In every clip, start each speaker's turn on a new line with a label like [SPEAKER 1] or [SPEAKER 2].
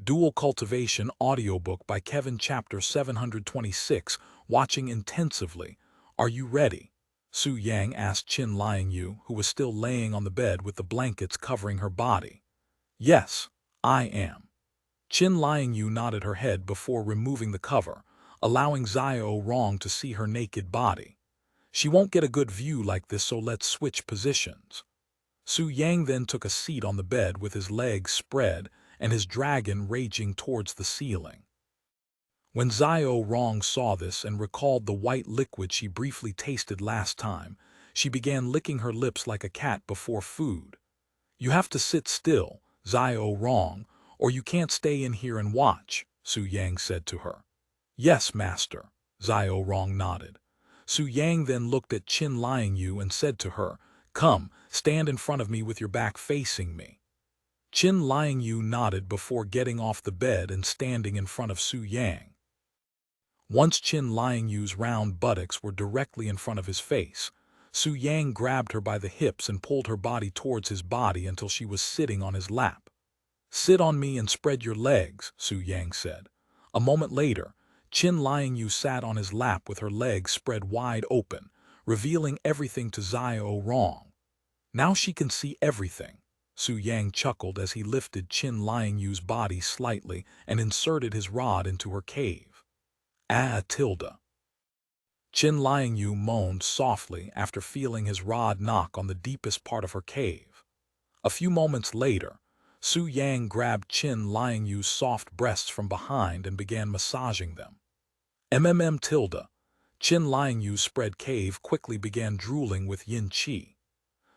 [SPEAKER 1] Dual Cultivation audiobook by Kevin, chapter 726, watching intensively. Are you ready? Su Yang asked Qin Liangyu, who was still laying on the bed with the blankets covering her body. Yes, I am. Qin Liangyu nodded her head before removing the cover, allowing Xiao Rong to see her naked body. She won't get a good view like this, so let's switch positions. Su Yang then took a seat on the bed with his legs spread and his dragon raging towards the ceiling. When Xiao Rong saw this and recalled the white liquid she briefly tasted last time, she began licking her lips like a cat before food. You have to sit still, Xiao Rong, or you can't stay in here and watch, Su Yang said to her. Yes, master, Xiao Rong nodded. Su Yang then looked at Qin Liangyu and said to her, Come, stand in front of me with your back facing me. Qin Liangyu nodded before getting off the bed and standing in front of Su Yang. Once Qin Liangyu's round buttocks were directly in front of his face, Su Yang grabbed her by the hips and pulled her body towards his body until she was sitting on his lap. Sit on me and spread your legs, Su Yang said. A moment later, Qin Liangyu sat on his lap with her legs spread wide open, revealing everything to Xiao Rong. Now she can see everything. Su Yang chuckled as he lifted Qin Liangyu's body slightly and inserted his rod into her cave. Tilde. Qin Liangyu moaned softly after feeling his rod knock on the deepest part of her cave. A few moments later, Su Yang grabbed Qin Liangyu's soft breasts from behind and began massaging them. Tilde. Qin Liangyu's spread cave quickly began drooling with yin qi.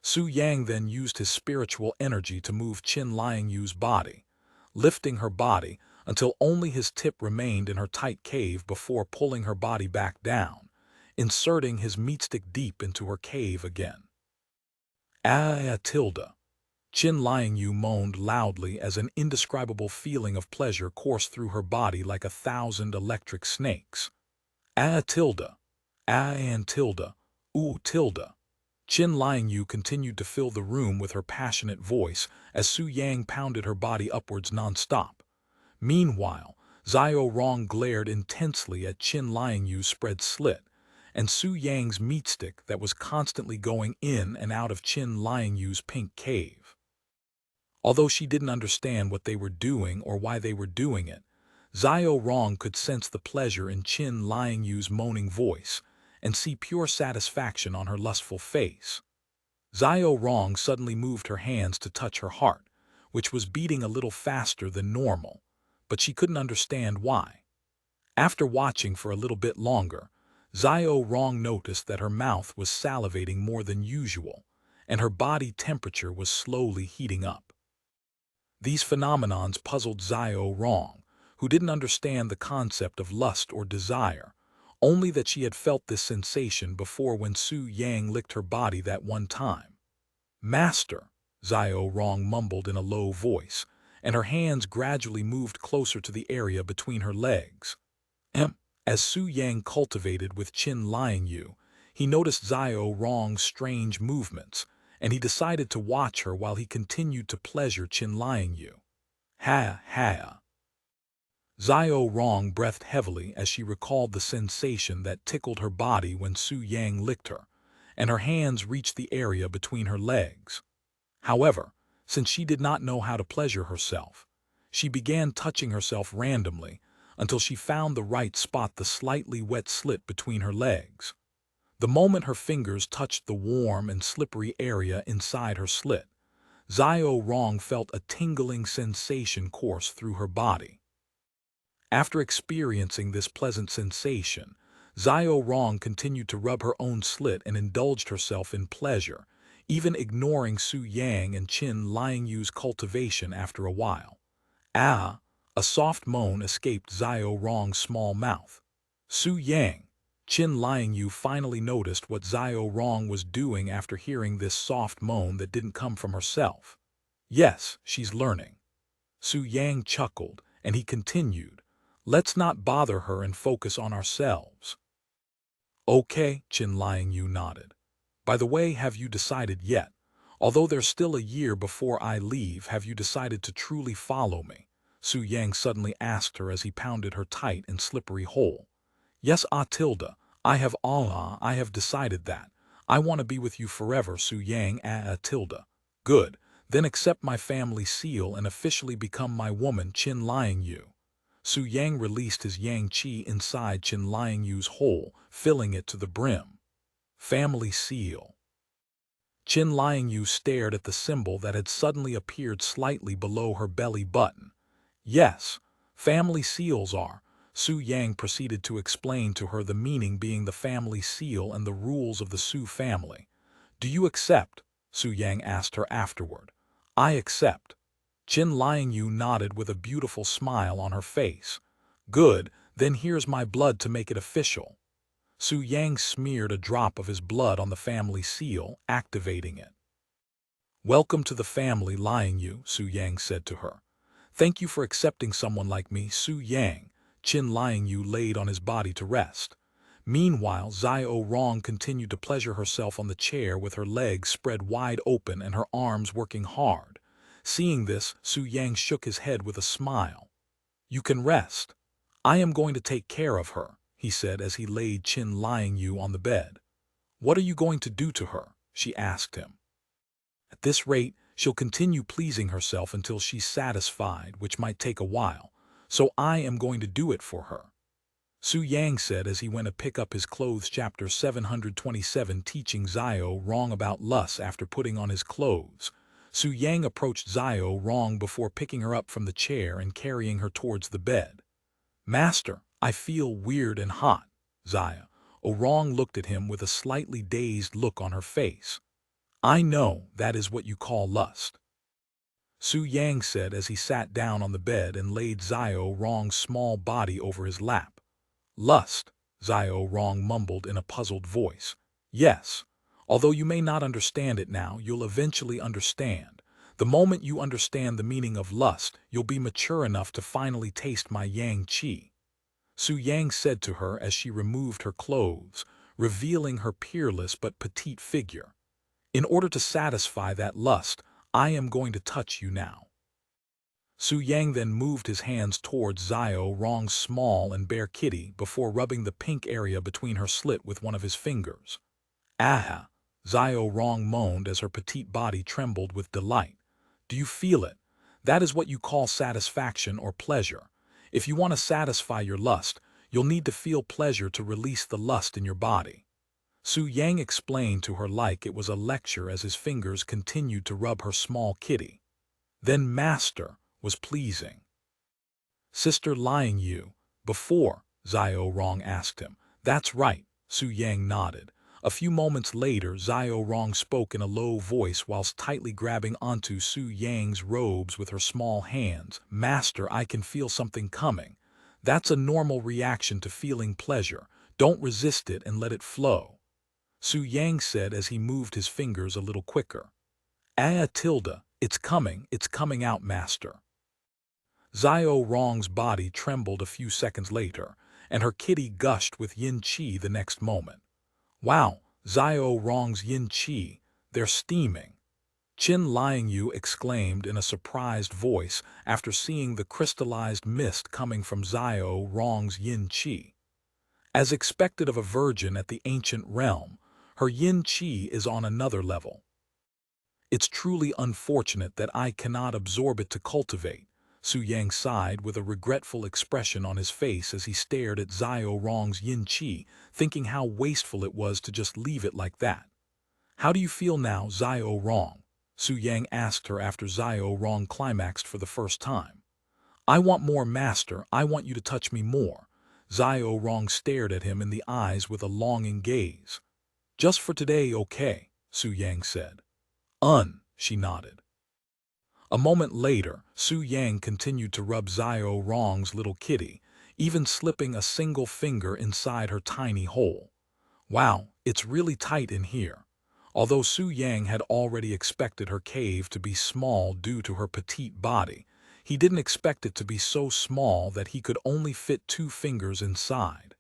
[SPEAKER 1] Su Yang then used his spiritual energy to move Qin Liangyu's body, lifting her body until only his tip remained in her tight cave before pulling her body back down, inserting his meat stick deep into her cave again. Tilde. Qin Liangyu moaned loudly as an indescribable feeling of pleasure coursed through her body like 1,000 electric snakes. Tilde. Tilde. Tilde. Qin Liangyu continued to fill the room with her passionate voice as Su Yang pounded her body upwards non-stop. Meanwhile, Xiao Rong glared intensely at Qin Liangyu's spread slit, and Su Yang's meat stick that was constantly going in and out of Qin Liangyu's pink cave. Although she didn't understand what they were doing or why they were doing it, Xiao Rong could sense the pleasure in Qin Liangyu's moaning voice and see pure satisfaction on her lustful face. Xiao Rong suddenly moved her hands to touch her heart, which was beating a little faster than normal, but she couldn't understand why. After watching for a little bit longer, Xiao Rong noticed that her mouth was salivating more than usual, and her body temperature was slowly heating up. These phenomenons puzzled Xiao Rong, who didn't understand the concept of lust or desire, only that she had felt this sensation before when Su Yang licked her body that one time. Master, Xiao Rong mumbled in a low voice, and her hands gradually moved closer to the area between her legs. As Su Yang cultivated with Qin Liangyu, he noticed Xiao Rong's strange movements, and he decided to watch her while he continued to pleasure Qin Liangyu. Ha! Xiao Rong breathed heavily as she recalled the sensation that tickled her body when Su Yang licked her, and her hands reached the area between her legs. However, since she did not know how to pleasure herself, she began touching herself randomly until she found the right spot, the slightly wet slit between her legs. The moment her fingers touched the warm and slippery area inside her slit, Xiao Rong felt a tingling sensation course through her body. After experiencing this pleasant sensation, Xiao Rong continued to rub her own slit and indulged herself in pleasure, even ignoring Su Yang and Qin Liangyu's cultivation after a while. A soft moan escaped Xiao Rong's small mouth. Su Yang, Qin Liangyu finally noticed what Xiao Rong was doing after hearing this soft moan that didn't come from herself. Yes, she's learning. Su Yang chuckled, and he continued, Let's not bother her and focus on ourselves. Okay, Qin Liangyu nodded. By the way, have you decided yet? Although there's still a year before I leave, have you decided to truly follow me? Su Yang suddenly asked her as he pounded her tight and slippery hole. Yes, Tilda, I have decided that. I want to be with you forever, Su Yang Tilda. Good, then accept my family seal and officially become my woman, Qin Liang Yu. Su Yang released his yang qi inside Qin Liang Yu's hole, filling it to the brim. Family seal. Qin Liang Yu stared at the symbol that had suddenly appeared slightly below her belly button. Yes, family seals are. Su Yang proceeded to explain to her the meaning being the family seal and the rules of the Su family. Do you accept? Su Yang asked her afterward. I accept. Qin Liang Yu nodded with a beautiful smile on her face. Good, then here's my blood to make it official. Su Yang smeared a drop of his blood on the family seal, activating it. Welcome to the family, Liang Yu, Su Yang said to her. Thank you for accepting someone like me, Su Yang. Qin Liang Yu laid on his body to rest. Meanwhile, Xiao Rong continued to pleasure herself on the chair with her legs spread wide open and her arms working hard. Seeing this, Su Yang shook his head with a smile. You can rest. I am going to take care of her, he said as he laid Qin Liang Yu on the bed. What are you going to do to her? She asked him. At this rate, she'll continue pleasing herself until she's satisfied, which might take a while, so I am going to do it for her. Su Yang said as he went to pick up his clothes. Chapter 727 Teaching Xiao Rong about lust. After putting on his clothes, Su Yang approached Xiao Rong before picking her up from the chair and carrying her towards the bed. Master, I feel weird and hot. Xiao Rong looked at him with a slightly dazed look on her face. I know that is what you call lust. Su Yang said as he sat down on the bed and laid Xiao Rong's small body over his lap. Lust, Xiao Rong mumbled in a puzzled voice. Yes, although you may not understand it now, you'll eventually understand. The moment you understand the meaning of lust, you'll be mature enough to finally taste my yang qi. Su Yang said to her as she removed her clothes, revealing her peerless but petite figure. In order to satisfy that lust, I am going to touch you now. Su Yang then moved his hands towards Xiao Rong's small and bare kitty before rubbing the pink area between her slit with one of his fingers. Aha! Xiao Rong moaned as her petite body trembled with delight. Do you feel it? That is what you call satisfaction or pleasure. If you want to satisfy your lust, you'll need to feel pleasure to release the lust in your body. Su Yang explained to her like it was a lecture as his fingers continued to rub her small kitty. Then Master was pleasing. Sister Liang Yu, before, Xiao Rong asked him. That's right, Su Yang nodded. A few moments later, Xiao Rong spoke in a low voice whilst tightly grabbing onto Su Yang's robes with her small hands. Master, I can feel something coming. That's a normal reaction to feeling pleasure. Don't resist it and let it flow. Su Yang said as he moved his fingers a little quicker. Tilda, it's coming out, Master. Xiao Rong's body trembled a few seconds later, and her kitty gushed with yin qi the next moment. Wow, Xiao Rong's yin qi, they're steaming. Qin Liang Yu exclaimed in a surprised voice after seeing the crystallized mist coming from Xiao Rong's yin qi. As expected of a virgin at the ancient realm, her yin qi is on another level. It's truly unfortunate that I cannot absorb it to cultivate. Su Yang sighed with a regretful expression on his face as he stared at Xiao Rong's yin qi, thinking how wasteful it was to just leave it like that. How do you feel now, Xiao Rong? Su Yang asked her after Xiao Rong climaxed for the first time. I want more, Master, I want you to touch me more. Xiao Rong stared at him in the eyes with a longing gaze. Just for today, okay, Su Yang said. She nodded. A moment later, Su Yang continued to rub Xiao Rong's little kitty, even slipping a single finger inside her tiny hole. Wow, it's really tight in here. Although Su Yang had already expected her cave to be small due to her petite body, he didn't expect it to be so small that he could only fit 2 fingers inside.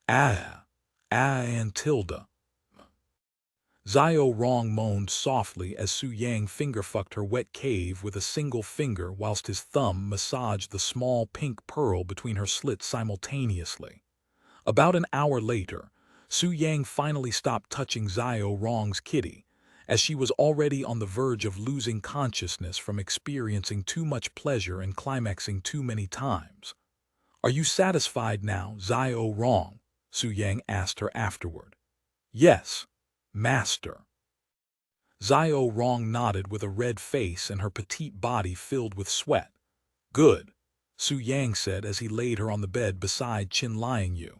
[SPEAKER 1] And Tilda. Zio Rong moaned softly as Su Yang finger-fucked her wet cave with a single finger whilst his thumb massaged the small pink pearl between her slits simultaneously. About an hour later, Su Yang finally stopped touching Zio Rong's kitty, as she was already on the verge of losing consciousness from experiencing too much pleasure and climaxing too many times. "Are you satisfied now, Zio Rong?" Su Yang asked her afterward. "Yes, master." Zio Rong nodded with a red face and her petite body filled with sweat. "Good," Su Yang said as he laid her on the bed beside Qin Liangyu.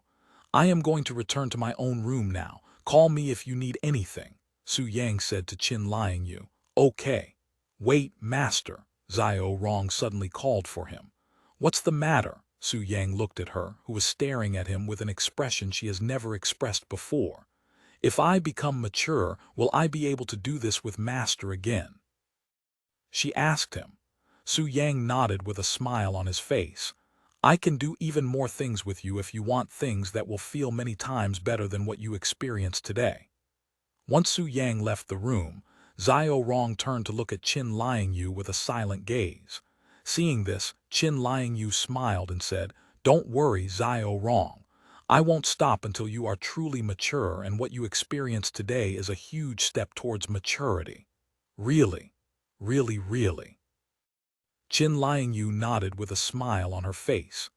[SPEAKER 1] "I am going to return to my own room now. Call me if you need anything," Su Yang said to Qin Liangyu. "Okay." "Wait, master," Zio Rong suddenly called for him. "What's the matter?" Su Yang looked at her, who was staring at him with an expression she has never expressed before. "If I become mature, will I be able to do this with master again?" she asked him. Su Yang nodded with a smile on his face. "I can do even more things with you if you want things that will feel many times better than what you experienced today." Once Su Yang left the room, Zio Rong turned to look at Qin Liangyu with a silent gaze. Seeing this, Qin Liangyu smiled and said, "Don't worry, Zio Rong. I won't stop until you are truly mature, and what you experienced today is a huge step towards maturity." "Really? Really, really?" Qin Liangyu nodded with a smile on her face.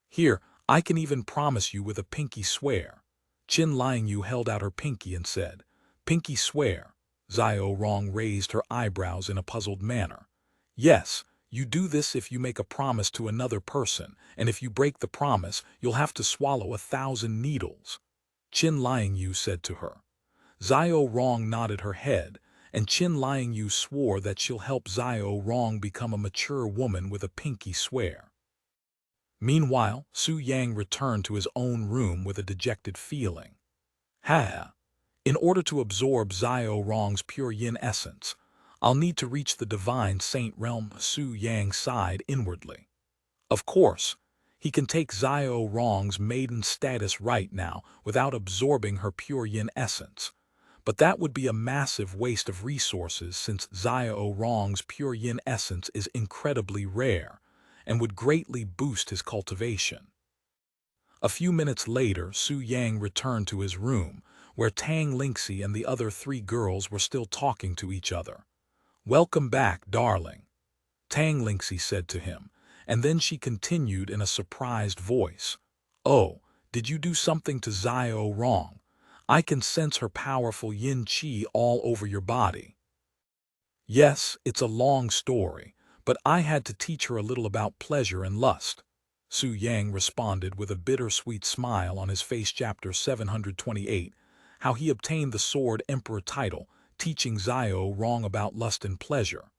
[SPEAKER 1] "Here, I can even promise you with a pinky swear." Qin Liangyu held out her pinky and said, "Pinky swear?" Zio Rong raised her eyebrows in a puzzled manner. "Yes, you do this if you make a promise to another person, and if you break the promise, you'll have to swallow 1,000 needles," Qin Liangyu said to her. Zio Rong nodded her head, and Qin Liangyu swore that she'll help Zio Rong become a mature woman with a pinky swear. Meanwhile, Su Yang returned to his own room with a dejected feeling. "Ha! In order to absorb Zio Rong's pure yin essence, I'll need to reach the divine saint realm." Su Yang sighed inwardly. Of course, he can take Zio Rong's maiden status right now without absorbing her pure yin essence. But that would be a massive waste of resources since Zio Rong's pure yin essence is incredibly rare and would greatly boost his cultivation. A few minutes later, Su Yang returned to his room, where Tang Lingxi and the other 3 girls were still talking to each other. "Welcome back, darling," Tang Lingxi said to him, and then she continued in a surprised voice. "Oh, did you do something to Zio Rong? I can sense her powerful yin qi all over your body." "Yes, it's a long story, but I had to teach her a little about pleasure and lust," Su Yang responded with a bittersweet smile on his face. Chapter 728, How He Obtained the Sword Emperor title, teaching Zio Rong about lust and pleasure.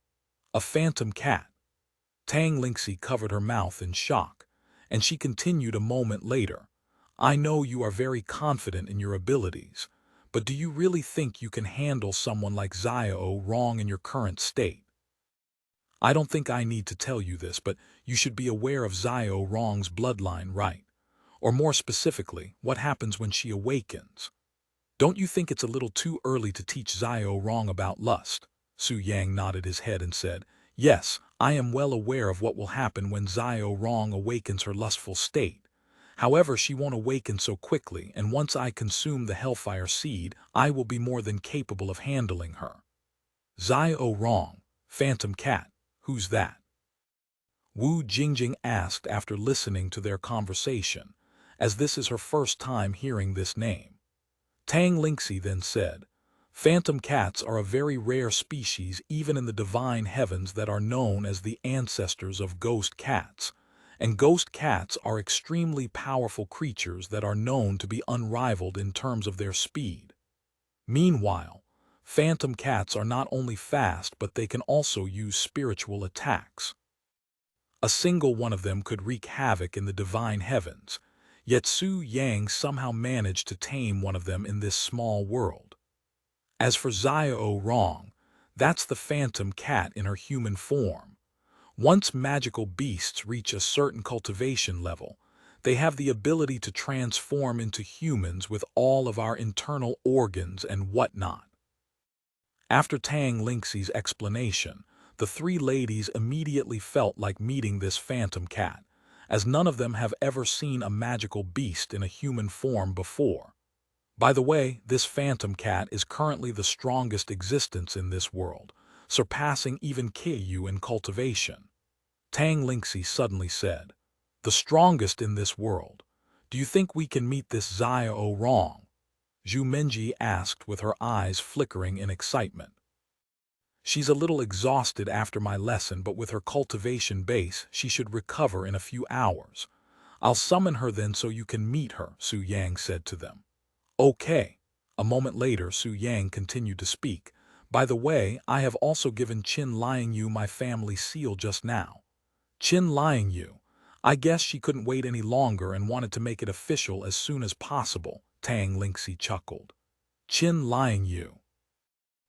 [SPEAKER 1] "A phantom cat." Tang Lingxi covered her mouth in shock, and she continued a moment later. "I know you are very confident in your abilities, but do you really think you can handle someone like Zio Rong in your current state? I don't think I need to tell you this, but you should be aware of Zio Rong's bloodline, right? Or more specifically, what happens when she awakens. Don't you think it's a little too early to teach Zio Rong about lust?" Su Yang nodded his head and said, "Yes, I am well aware of what will happen when Zio Rong awakens her lustful state. However, she won't awaken so quickly, and once I consume the Hellfire Seed, I will be more than capable of handling her." "Zio Rong, Phantom Cat, who's that?" Wu Jingjing asked after listening to their conversation, as this is her first time hearing this name. Tang Lingxi then said, "Phantom cats are a very rare species even in the divine heavens that are known as the ancestors of ghost cats, and ghost cats are extremely powerful creatures that are known to be unrivaled in terms of their speed. Meanwhile, phantom cats are not only fast but they can also use spiritual attacks. A single one of them could wreak havoc in the divine heavens, yet Su Yang somehow managed to tame one of them in this small world. As for Zio Rong, that's the phantom cat in her human form. Once magical beasts reach a certain cultivation level, they have the ability to transform into humans with all of our internal organs and whatnot. After Tang Lingxi's explanation, the three ladies immediately felt like meeting this phantom cat, as none of them have ever seen a magical beast in a human form before. By the way, this phantom cat is currently the strongest existence in this world, surpassing even Keiyu in cultivation. Tang Lingxi suddenly said, "The strongest in this world. Do you think we can meet this Xiao Rong?" Zhu Menji asked with her eyes flickering in excitement. "She's a little exhausted after my lesson, but with her cultivation base, she should recover in a few hours. I'll summon her then so you can meet her," Su Yang said to them. "Okay." A moment later, Su Yang continued to speak. "By the way, I have also given Qin Liangyu my family seal just now." Qin Liangyu. I guess she couldn't wait any longer and wanted to make it official as soon as possible, Tang Lingxi chuckled. Qin Liangyu.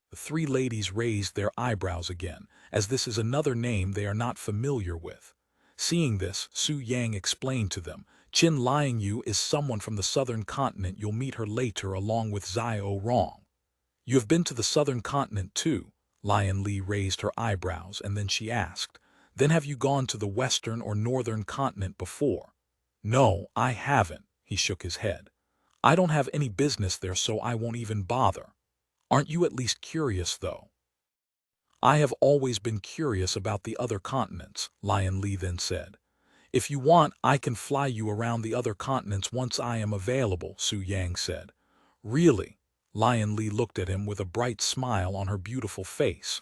[SPEAKER 1] The three ladies raised their eyebrows again, as this is another name they are not familiar with. Seeing this, Su Yang explained to them, "Qin Liangyu is someone from the southern continent. You'll meet her later along with Xiao Rong." "You have been to the southern continent too?" Lion Li raised her eyebrows, and then she asked, "Then have you gone to the western or northern continent before?" "No, I haven't," he shook his head. "I don't have any business there, so I won't even bother." "Aren't you at least curious, though?" "I have always been curious about the other continents," Lion Li then said. "If you want, I can fly you around the other continents once I am available," Su Yang said. "Really?" Lion Li looked at him with a bright smile on her beautiful face.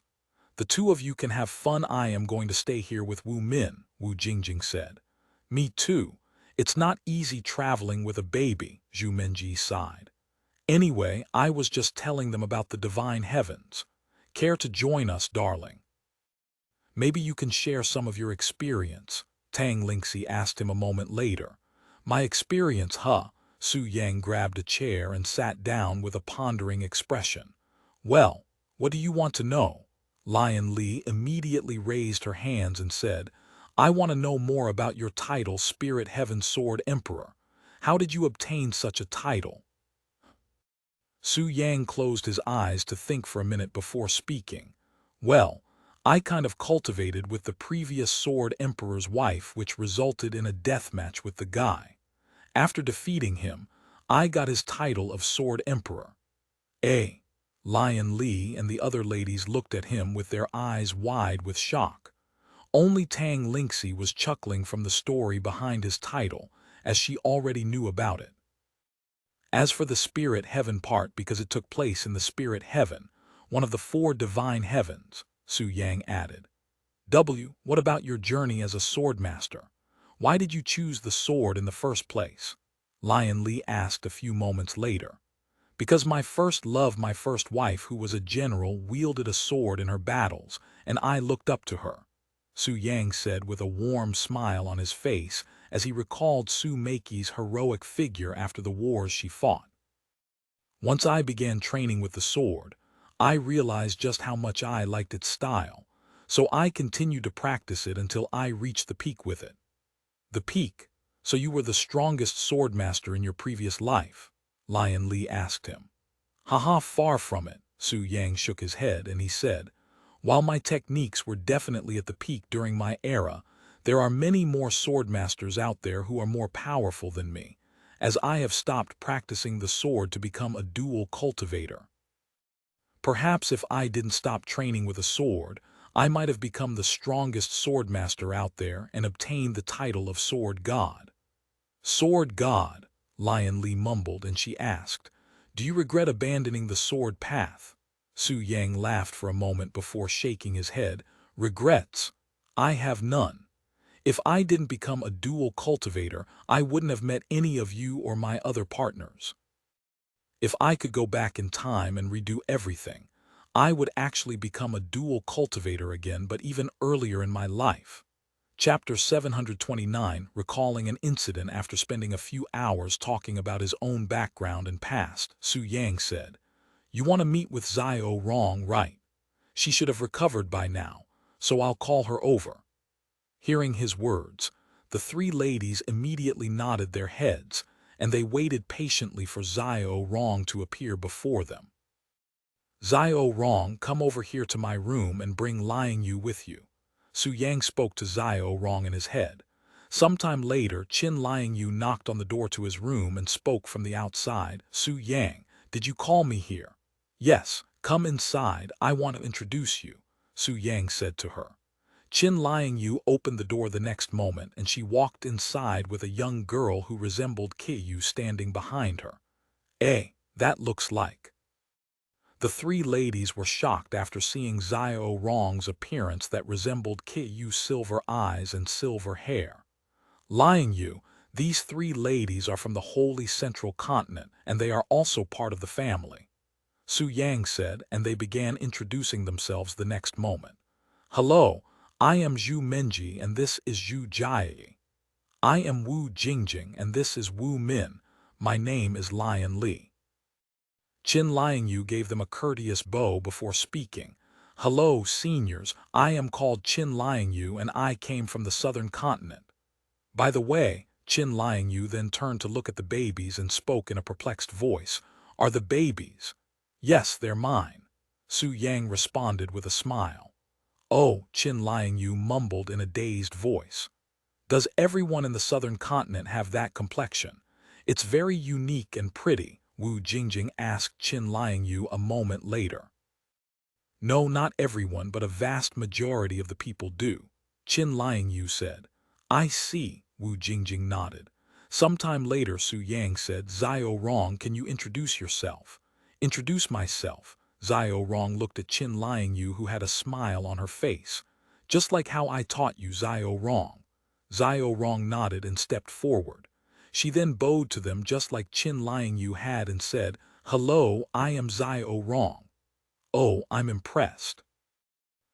[SPEAKER 1] "The two of you can have fun. I am going to stay here with Wu Min," Wu Jingjing said. "Me too. It's not easy traveling with a baby," Zhu Menji sighed. "Anyway, I was just telling them about the divine heavens. Care to join us, darling?" "Maybe you can share some of your experience," Tang Lingxi asked him a moment later. "My experience, huh?" Su Yang grabbed a chair and sat down with a pondering expression. "Well, what do you want to know?" Lion Li immediately raised her hands and said, "I want to know more about your title, Spirit Heaven Sword Emperor. How did you obtain such a title?" Su Yang closed his eyes to think for a minute before speaking. "Well, I kind of cultivated with the previous Sword Emperor's wife, which resulted in a deathmatch with the guy. After defeating him, I got his title of Sword Emperor." "Eh?" Lion Li and the other ladies looked at him with their eyes wide with shock. Only Tang Lingxi was chuckling from the story behind his title, as she already knew about it. "As for the spirit heaven part, because it took place in the spirit heaven, one of the four divine heavens," Su Yang added. What about your journey as a swordmaster? Why did you choose the sword in the first place?" Lion Li asked a few moments later. "Because my first love, my first wife, who was a general, wielded a sword in her battles, and I looked up to her," Su Yang said with a warm smile on his face as he recalled Su Meiki's heroic figure after the wars she fought. "Once I began training with the sword, I realized just how much I liked its style, so I continued to practice it until I reached the peak with it." "The peak? So you were the strongest swordmaster in your previous life?" Lion Li asked him. "Haha, far from it," Su Yang shook his head and he said, "While my techniques were definitely at the peak during my era, there are many more swordmasters out there who are more powerful than me, as I have stopped practicing the sword to become a dual cultivator. Perhaps if I didn't stop training with a sword, I might have become the strongest swordmaster out there and obtained the title of Sword God." "Sword God," Lion Li mumbled, and she asked, "Do you regret abandoning the sword path?" Su Yang laughed for a moment before shaking his head. "Regrets? I have none. If I didn't become a dual cultivator, I wouldn't have met any of you or my other partners. If I could go back in time and redo everything, I would actually become a dual cultivator again, but even earlier in my life." Chapter 729, recalling an incident after spending a few hours talking about his own background and past, Su Yang said, "You want to meet with Xiao Rong, right? She should have recovered by now, so I'll call her over." Hearing his words, the three ladies immediately nodded their heads, and they waited patiently for Xiao Rong to appear before them. Xiao Rong, come over here to my room and bring Liang Yu with you. Su Yang spoke to Xiao Rong in his head. Sometime later, Qin Liang Yu knocked on the door to his room and spoke from the outside. Su Yang, did you call me here? Yes, come inside, I want to introduce you, Su Yang said to her. Qin Liang Yu opened the door the next moment, and she walked inside with a young girl who resembled Qi Yu standing behind her. That looks like. The three ladies were shocked after seeing Xiao Rong's appearance that resembled Qi Yu's silver eyes and silver hair. Liang Yu, these three ladies are from the Holy Central Continent, and they are also part of the family, Su Yang said, and they began introducing themselves the next moment. Hello, I am Zhu Menji and this is Zhu Jiayi. I am Wu Jingjing and this is Wu Min. My name is Lion Li. Qin Liang Yu gave them a courteous bow before speaking. Hello, seniors, I am called Qin Liang Yu and I came from the southern continent. By the way, Qin Liang Yu then turned to look at the babies and spoke in a perplexed voice. Are the babies? Yes, they're mine, Su Yang responded with a smile. Oh, Qin Liang Yu mumbled in a dazed voice. Does everyone in the southern continent have that complexion? It's very unique and pretty, Wu Jingjing asked Qin Liang Yu a moment later. No, not everyone, but a vast majority of the people do, Qin Liang Yu said. I see, Wu Jingjing nodded. Sometime later, Su Yang said, Xiao Rong, can you introduce yourself? Introduce myself. Xiao Rong looked at Qin Liang Yu, who had a smile on her face. Just like how I taught you, Xiao Rong. Xiao Rong nodded and stepped forward. She then bowed to them just like Qin Liang Yu had and said, Hello, I am Xiao Rong. Oh, I'm impressed.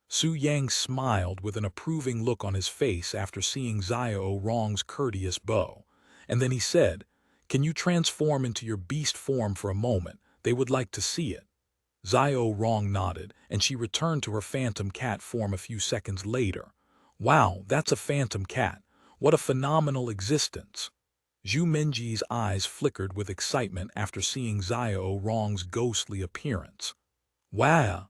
[SPEAKER 1] Su Yang smiled with an approving look on his face after seeing Xiao Rong's courteous bow, and then he said, Can you transform into your beast form for a moment? They would like to see it. Xiao Rong nodded, and she returned to her phantom cat form a few seconds later. Wow, that's a phantom cat. What a phenomenal existence. Zhu Menji's eyes flickered with excitement after seeing Xiao Rong's ghostly appearance. Wow.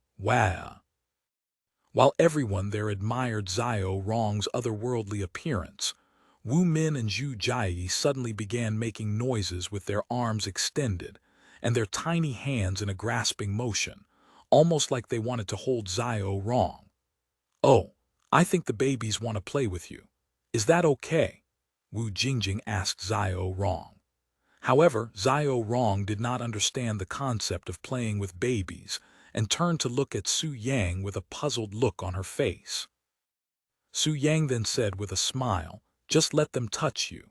[SPEAKER 1] While everyone there admired Xiao Rong's otherworldly appearance, Wu Min and Zhu Jiayi suddenly began making noises with their arms extended and their tiny hands in a grasping motion, almost like they wanted to hold Xiao Rong. Oh, I think the babies want to play with you. Is that okay? Wu Jingjing asked Xiao Rong. However, Xiao Rong did not understand the concept of playing with babies and turned to look at Su Yang with a puzzled look on her face. Su Yang then said with a smile, Just let them touch you.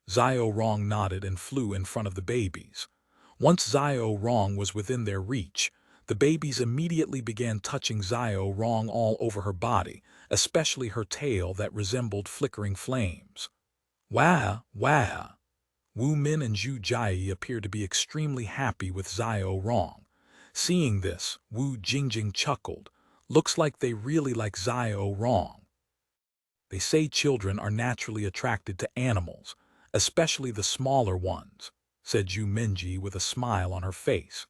[SPEAKER 1] Xiao Rong nodded and flew in front of the babies. Once Xiao Rong was within their reach, the babies immediately began touching Xiao Rong all over her body, especially her tail that resembled flickering flames. Wow! Wu Min and Zhu Jiayi appeared to be extremely happy with Xiao Rong. Seeing this, Wu Jingjing chuckled. Looks like they really like Xiao Rong. They say children are naturally attracted to animals, especially the smaller ones, said Zhu Menji with a smile on her face.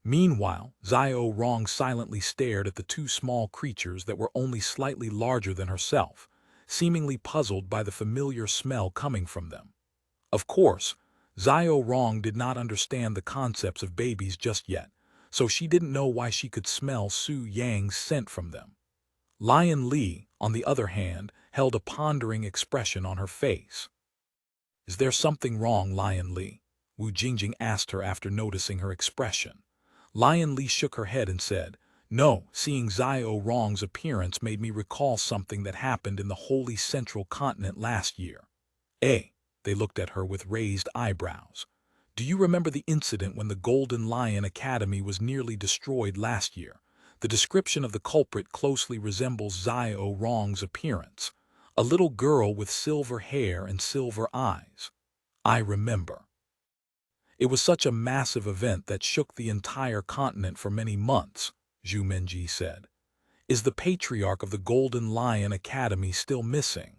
[SPEAKER 1] Meanwhile, Xiao Rong silently stared at the two small creatures that were only slightly larger than herself, seemingly puzzled by the familiar smell coming from them. Of course, Xiao Rong did not understand the concepts of babies just yet, so she didn't know why she could smell Su Yang's scent from them. Lion Li, on the other hand, held a pondering expression on her face. Is there something wrong, Lion Li? Wu Jingjing asked her after noticing her expression. Lion Li shook her head and said, No, seeing Xiao Rong's appearance made me recall something that happened in the Holy Central Continent last year. They looked at her with raised eyebrows. Do you remember the incident when the Golden Lion Academy was nearly destroyed last year? The description of the culprit closely resembles Xiao Rong's appearance. A little girl with silver hair and silver eyes. I remember. It was such a massive event that shook the entire continent for many months, Zhu Menji said. Is the patriarch of the Golden Lion Academy still missing?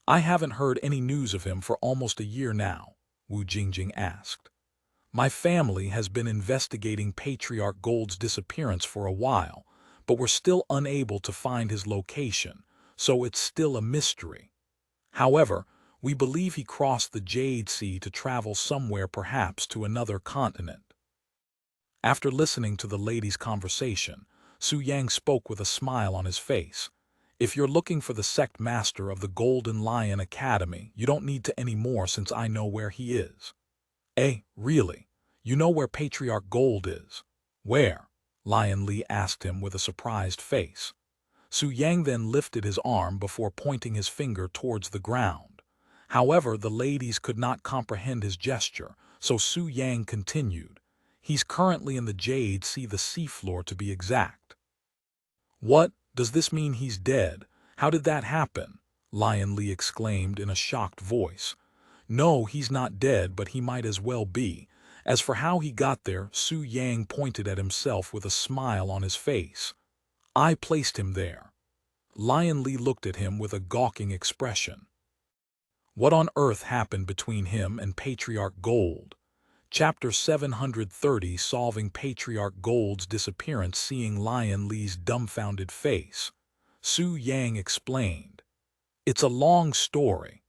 [SPEAKER 1] I haven't heard any news of him for almost a year now, Wu Jingjing asked. My family has been investigating Patriarch Gold's disappearance for a while, but we're still unable to find his location, so it's still a mystery. However, we believe he crossed the Jade Sea to travel somewhere, perhaps to another continent. After listening to the lady's conversation, Su Yang spoke with a smile on his face. If you're looking for the sect master of the Golden Lion Academy, you don't need to anymore since I know where he is. Eh, really? You know where Patriarch Gold is? Where? Lion Li asked him with a surprised face. Su Yang then lifted his arm before pointing his finger towards the ground. However, the ladies could not comprehend his gesture, so Su Yang continued. He's currently in the Jade Sea, the seafloor to be exact. What? Does this mean he's dead? How did that happen? Lion Li exclaimed in a shocked voice. No, he's not dead, but he might as well be. As for how he got there, Su Yang pointed at himself with a smile on his face. I placed him there. Lion Li looked at him with a gawking expression. What on earth happened between him and Patriarch Gold? Chapter 730, Solving Patriarch Gold's Disappearance. Seeing Lion Li's dumbfounded face, Su Yang explained. It's a long story,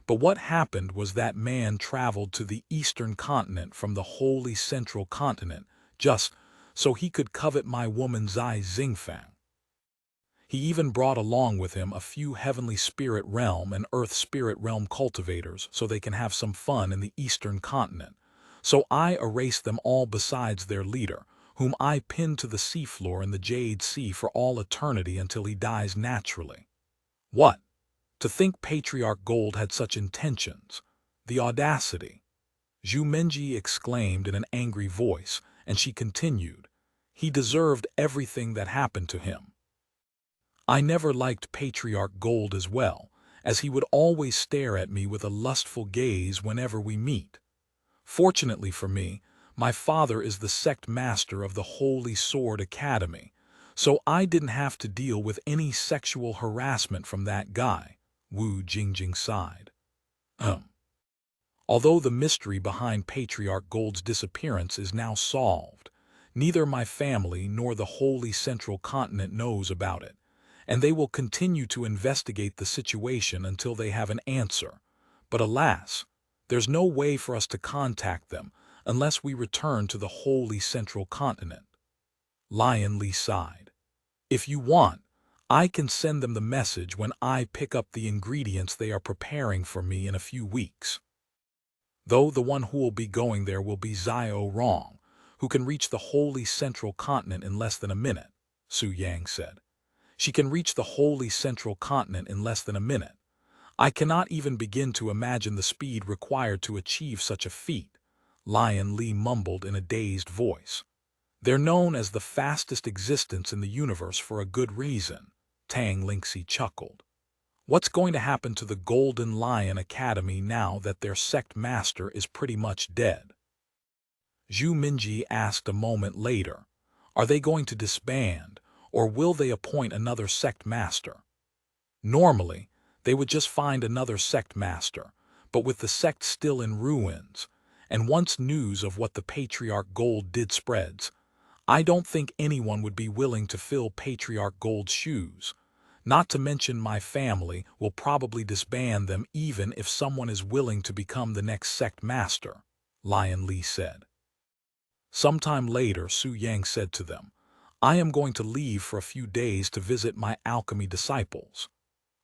[SPEAKER 1] but what happened was that man traveled to the eastern continent from the holy central continent just so he could covet my woman Zai Xingfang. He even brought along with him a few heavenly spirit realm and earth spirit realm cultivators so they can have some fun in the eastern continent. So I erased them all besides their leader, whom I pinned to the seafloor in the Jade Sea for all eternity until he dies naturally. What? To think Patriarch Gold had such intentions. The audacity! Zhu Menji exclaimed in an angry voice, and she continued. He deserved everything that happened to him. I never liked Patriarch Gold as well, as he would always stare at me with a lustful gaze whenever we meet. Fortunately for me, my father is the sect master of the Holy Sword Academy, so I didn't have to deal with any sexual harassment from that guy, Wu Jingjing sighed. Although the mystery behind Patriarch Gold's disappearance is now solved, neither my family nor the Holy Central Continent knows about it, and they will continue to investigate the situation until they have an answer. But alas, there's no way for us to contact them unless we return to the Holy Central Continent. Lion Li sighed. If you want, I can send them the message when I pick up the ingredients they are preparing for me in a few weeks. Though the one who will be going there will be Xiao Rong, who can reach the Holy Central Continent in less than a minute, Su Yang said. She can reach the Holy Central Continent in less than a minute. I cannot even begin to imagine the speed required to achieve such a feat, Lion Li mumbled in a dazed voice. They're known as the fastest existence in the universe for a good reason, Tang Lingxi chuckled. What's going to happen to the Golden Lion Academy now that their sect master is pretty much dead? Zhu Minji asked a moment later. Are they going to disband, or will they appoint another sect master? Normally, they would just find another sect master, but with the sect still in ruins, and once news of what the Patriarch Gold did spreads, I don't think anyone would be willing to fill Patriarch Gold's shoes. Not to mention my family will probably disband them even if someone is willing to become the next sect master, Lion Li said. Sometime later, Su Yang said to them, I am going to leave for a few days to visit my alchemy disciples.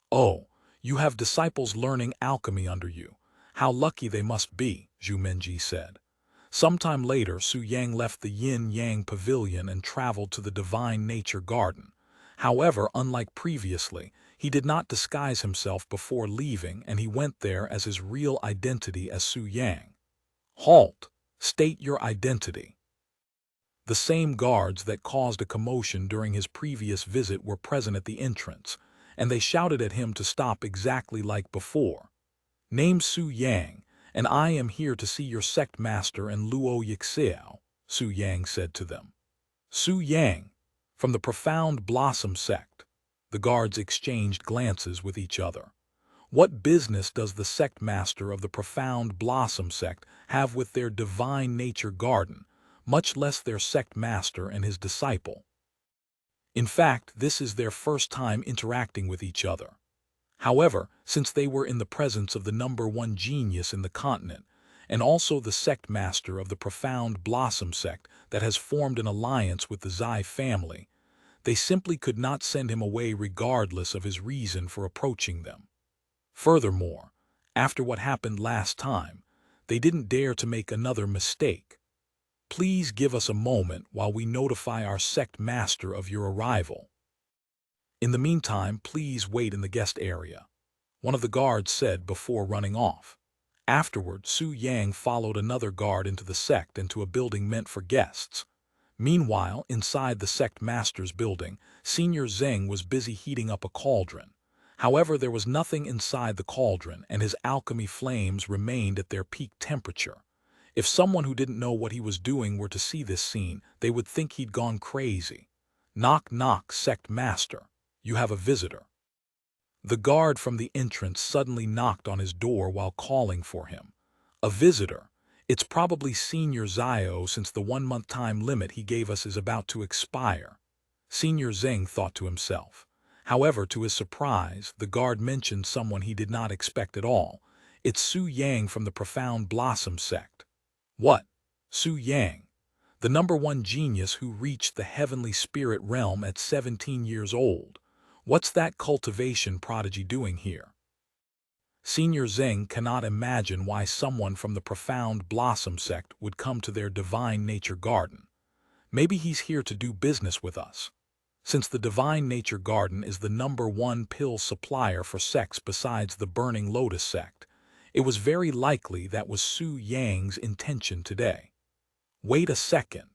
[SPEAKER 1] Oh, you have disciples learning alchemy under you. How lucky they must be, Zhu Menji said. Sometime later, Su Yang left the Yin-Yang Pavilion and traveled to the Divine Nature Garden. However, unlike previously, he did not disguise himself before leaving, and he went there as his real identity as Su Yang. Halt! State your identity. The same guards that caused a commotion during his previous visit were present at the entrance, and they shouted at him to stop exactly like before. Name Su Yang, and I am here to see your sect master and Luo Yixiao, Su Yang said to them. Su Yang, from the Profound Blossom Sect. The guards exchanged glances with each other. What business does the sect master of the Profound Blossom Sect have with their divine nature garden, much less their sect master and his disciple? In fact, this is their first time interacting with each other. However, since they were in the presence of the #1 genius in the continent, and also the sect master of the Profound Blossom Sect that has formed an alliance with the Zai family, they simply could not send him away regardless of his reason for approaching them. Furthermore, after what happened last time, they didn't dare to make another mistake. Please give us a moment while we notify our sect master of your arrival. In the meantime, please wait in the guest area, one of the guards said before running off. Afterward, Su Yang followed another guard into the sect and to a building meant for guests. Meanwhile, inside the sect master's building, Senior Zheng was busy heating up a cauldron. However, there was nothing inside the cauldron, and his alchemy flames remained at their peak temperature. If someone who didn't know what he was doing were to see this scene, they would think he'd gone crazy. Knock, knock, sect master. You have a visitor. The guard from the entrance suddenly knocked on his door while calling for him. A visitor? It's probably Senior Zio, since the 1-month time limit he gave us is about to expire. Senior Zheng thought to himself. However, to his surprise, the guard mentioned someone he did not expect at all. It's Su Yang from the Profound Blossom Sect. What? Su Yang? The #1 genius who reached the heavenly spirit realm at 17 years old. What's that cultivation prodigy doing here? Senior Zheng cannot imagine why someone from the Profound Blossom Sect would come to their divine nature garden. Maybe he's here to do business with us. Since the Divine Nature Garden is the #1 pill supplier for sects besides the Burning Lotus sect, it was very likely that was Su Yang's intention today. Wait a second.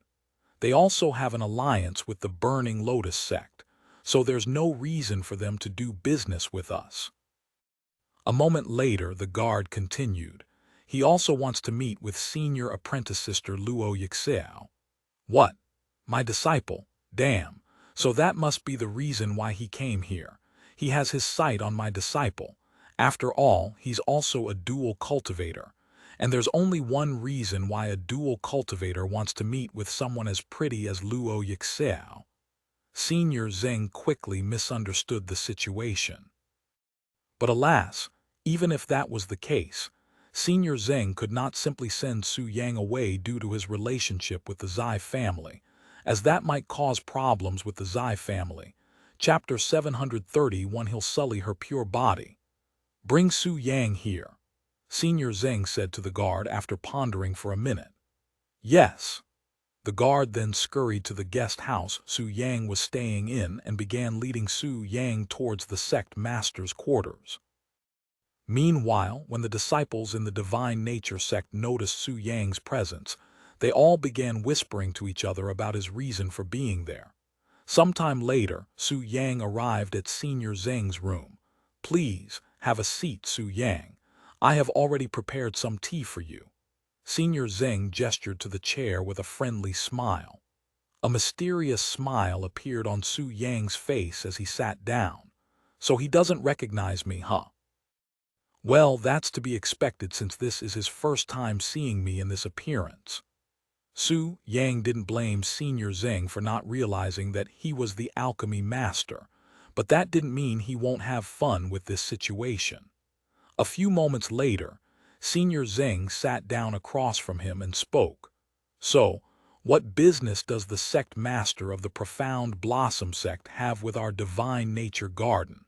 [SPEAKER 1] They also have an alliance with the Burning Lotus sect, so there's no reason for them to do business with us. A moment later, the guard continued. He also wants to meet with senior apprentice sister Luo Yixiao. What? My disciple? Damn. So that must be the reason why he came here. He has his sight on my disciple. After all, he's also a dual cultivator. And there's only one reason why a dual cultivator wants to meet with someone as pretty as Luo Yixiao. Senior Zheng quickly misunderstood the situation. But alas, even if that was the case, Senior Zheng could not simply send Su Yang away due to his relationship with the Zai family, as that might cause problems with the Zai family. Chapter 731. He'll sully her pure body. Bring Su Yang here, Senior Zheng said to the guard after pondering for a minute. Yes. The guard then scurried to the guest house Su Yang was staying in and began leading Su Yang towards the sect master's quarters. Meanwhile, when the disciples in the Divine Nature sect noticed Su Yang's presence, they all began whispering to each other about his reason for being there. Sometime later, Su Yang arrived at Senior Zheng's room. Please, have a seat, Su Yang. I have already prepared some tea for you. Senior Zheng gestured to the chair with a friendly smile. A mysterious smile appeared on Su Yang's face as he sat down. So he doesn't recognize me, huh? Well, that's to be expected since this is his first time seeing me in this appearance. Su Yang didn't blame Senior Zheng for not realizing that he was the alchemy master, but that didn't mean he won't have fun with this situation. A few moments later, Senior Zheng sat down across from him and spoke. So, what business does the sect master of the Profound Blossom Sect have with our Divine Nature Garden?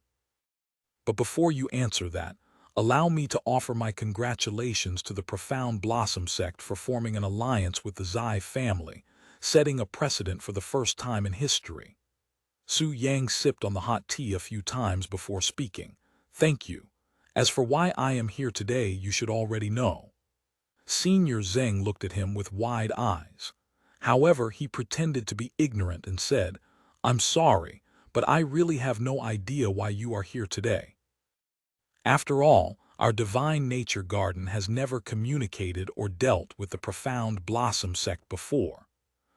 [SPEAKER 1] But before you answer that, allow me to offer my congratulations to the Profound Blossom Sect for forming an alliance with the Zai family, setting a precedent for the first time in history. Su Yang sipped on the hot tea a few times before speaking. Thank you. As for why I am here today, you should already know. Senior Zheng looked at him with wide eyes. However, he pretended to be ignorant and said, I'm sorry, but I really have no idea why you are here today. After all, our Divine Nature Garden has never communicated or dealt with the Profound Blossom Sect before.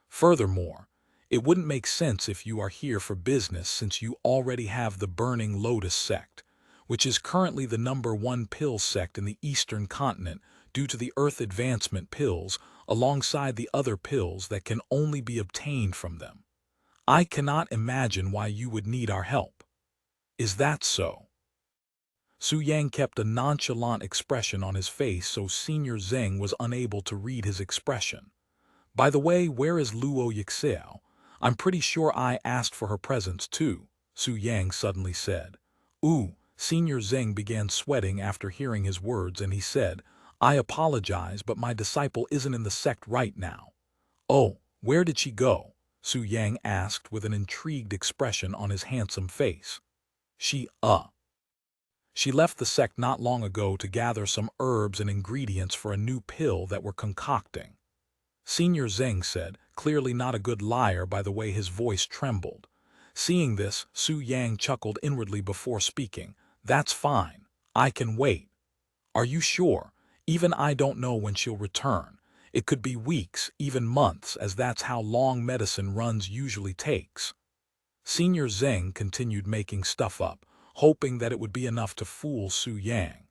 [SPEAKER 1] Furthermore, it wouldn't make sense if you are here for business since you already have the Burning Lotus sect, which is currently the #1 pill sect in the Eastern continent due to the Earth Advancement pills alongside the other pills that can only be obtained from them. I cannot imagine why you would need our help. Is that so? Su Yang kept a nonchalant expression on his face, so Senior Zheng was unable to read his expression. By the way, where is Luo Yixiao? I'm pretty sure I asked for her presence too, Su Yang suddenly said. Ooh, Senior Zheng began sweating after hearing his words, and he said, I apologize, but my disciple isn't in the sect right now. Oh, where did she go? Su Yang asked with an intrigued expression on his handsome face. She left the sect not long ago to gather some herbs and ingredients for a new pill that we're concocting. Senior Zheng said, clearly not a good liar by the way his voice trembled. Seeing this, Su Yang chuckled inwardly before speaking. That's fine. I can wait. Are you sure? Even I don't know when she'll return. It could be weeks, even months, as that's how long medicine runs usually takes. Senior Zheng continued making stuff up, hoping that it would be enough to fool Su Yang.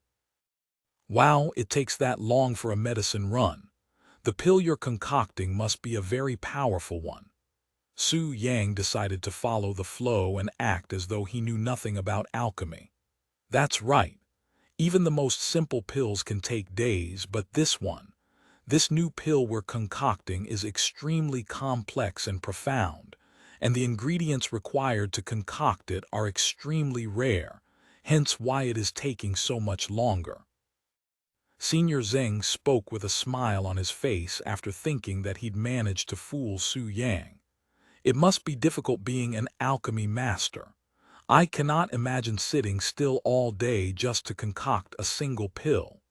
[SPEAKER 1] Wow, it takes that long for a medicine run. The pill you're concocting must be a very powerful one. Su Yang decided to follow the flow and act as though he knew nothing about alchemy. That's right. Even the most simple pills can take days, but this new pill we're concocting is extremely complex and profound, and the ingredients required to concoct it are extremely rare, hence why it is taking so much longer. Senior Zheng spoke with a smile on his face after thinking that he'd managed to fool Su Yang. It must be difficult being an alchemy master. I cannot imagine sitting still all day just to concoct a single pill.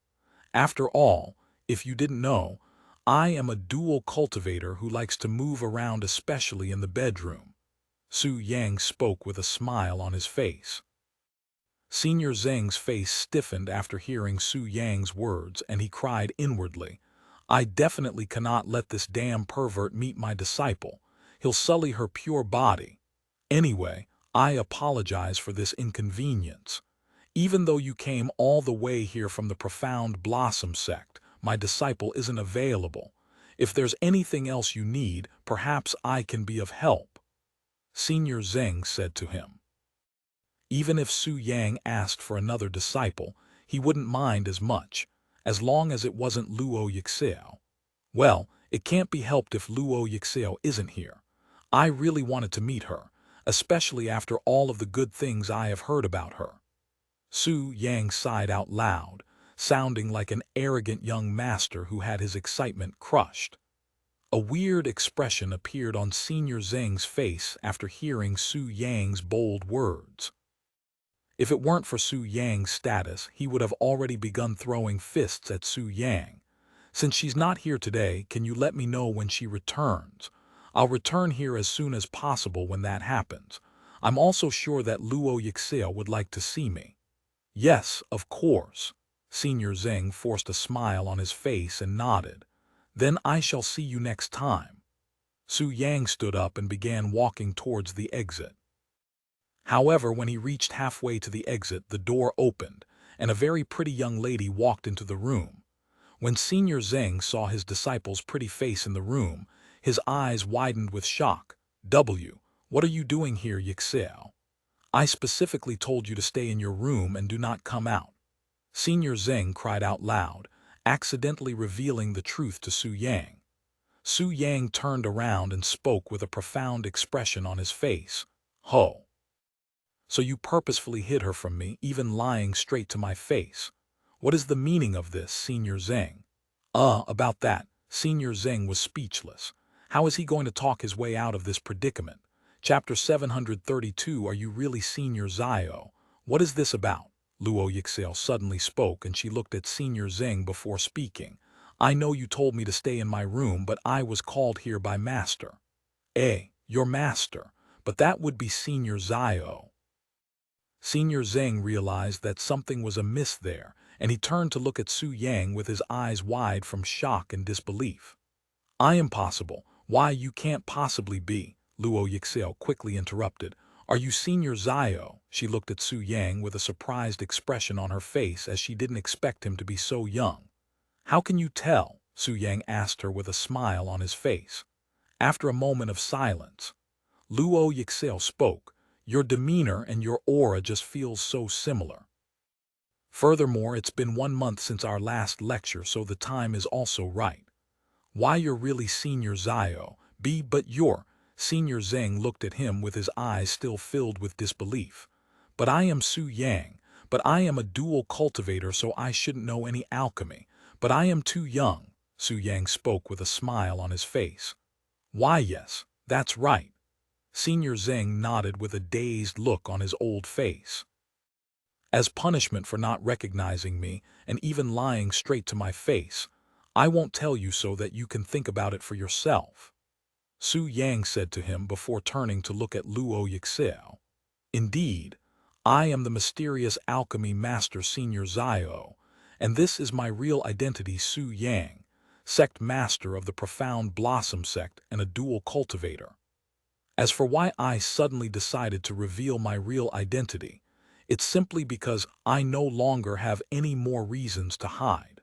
[SPEAKER 1] After all, if you didn't know, I am a dual cultivator who likes to move around, especially in the bedroom. Su Yang spoke with a smile on his face. Senior Zheng's face stiffened after hearing Su Yang's words, and he cried inwardly, I definitely cannot let this damn pervert meet my disciple. He'll sully her pure body. Anyway, I apologize for this inconvenience. Even though you came all the way here from the Profound Blossom Sect, my disciple isn't available. If there's anything else you need, perhaps I can be of help. Senior Zheng said to him. Even if Su Yang asked for another disciple, he wouldn't mind as much, as long as it wasn't Luo Yixiao. Well, it can't be helped if Luo Yixiao isn't here. I really wanted to meet her, especially after all of the good things I have heard about her. Su Yang sighed out loud, sounding like an arrogant young master who had his excitement crushed. A weird expression appeared on Senior Zheng's face after hearing Su Yang's bold words. If it weren't for Su Yang's status, he would have already begun throwing fists at Su Yang. Since she's not here today, can you let me know when she returns? I'll return here as soon as possible when that happens. I'm also sure that Luo Yixiao would like to see me. Yes, of course. Senior Zheng forced a smile on his face and nodded. Then I shall see you next time. Su Yang stood up and began walking towards the exit. However, when he reached halfway to the exit, the door opened, and a very pretty young lady walked into the room. When Senior Zheng saw his disciple's pretty face in the room, his eyes widened with shock. What are you doing here, Yixiao? I specifically told you to stay in your room and do not come out. Senior Zheng cried out loud, accidentally revealing the truth to Su Yang. Su Yang turned around and spoke with a profound expression on his face. Ho! So you purposefully hid her from me, even lying straight to my face. What is the meaning of this, Senior Zheng? About that, Senior Zheng was speechless. How is he going to talk his way out of this predicament? Chapter 732. Are you really Senior Zhao? What is this about? Luo Yixiao suddenly spoke, and she looked at Senior Zheng before speaking. I know you told me to stay in my room, but I was called here by Master. Your Master, but that would be Senior Zhao. Senior Zheng realized that something was amiss there, and he turned to look at Su Yang with his eyes wide from shock and disbelief. I am possible. Why, you can't possibly be, Luo Yixiao quickly interrupted. Are you Senior Zhao? She looked at Su Yang with a surprised expression on her face as she didn't expect him to be so young. "How can you tell?" Su Yang asked her with a smile on his face. After a moment of silence, Luo Yixel spoke. "Your demeanor and your aura just feels so similar. Furthermore, it's been 1 month since our last lecture, so the time is also right. Why, you're really Senior Zhao, but you're—" Senior Zheng looked at him with his eyes still filled with disbelief. "But I am Su Yang, but I am a dual cultivator, so I shouldn't know any alchemy. But I am too young," Su Yang spoke with a smile on his face. "Why, yes, that's right." Senior Zheng nodded with a dazed look on his old face. "As punishment for not recognizing me and even lying straight to my face, I won't tell you so that you can think about it for yourself," Su Yang said to him before turning to look at Luo Yixel. "Indeed, I am the mysterious alchemy master Senior Zhao, and this is my real identity, Su Yang, sect master of the Profound Blossom Sect and a dual cultivator. As for why I suddenly decided to reveal my real identity, it's simply because I no longer have any more reasons to hide.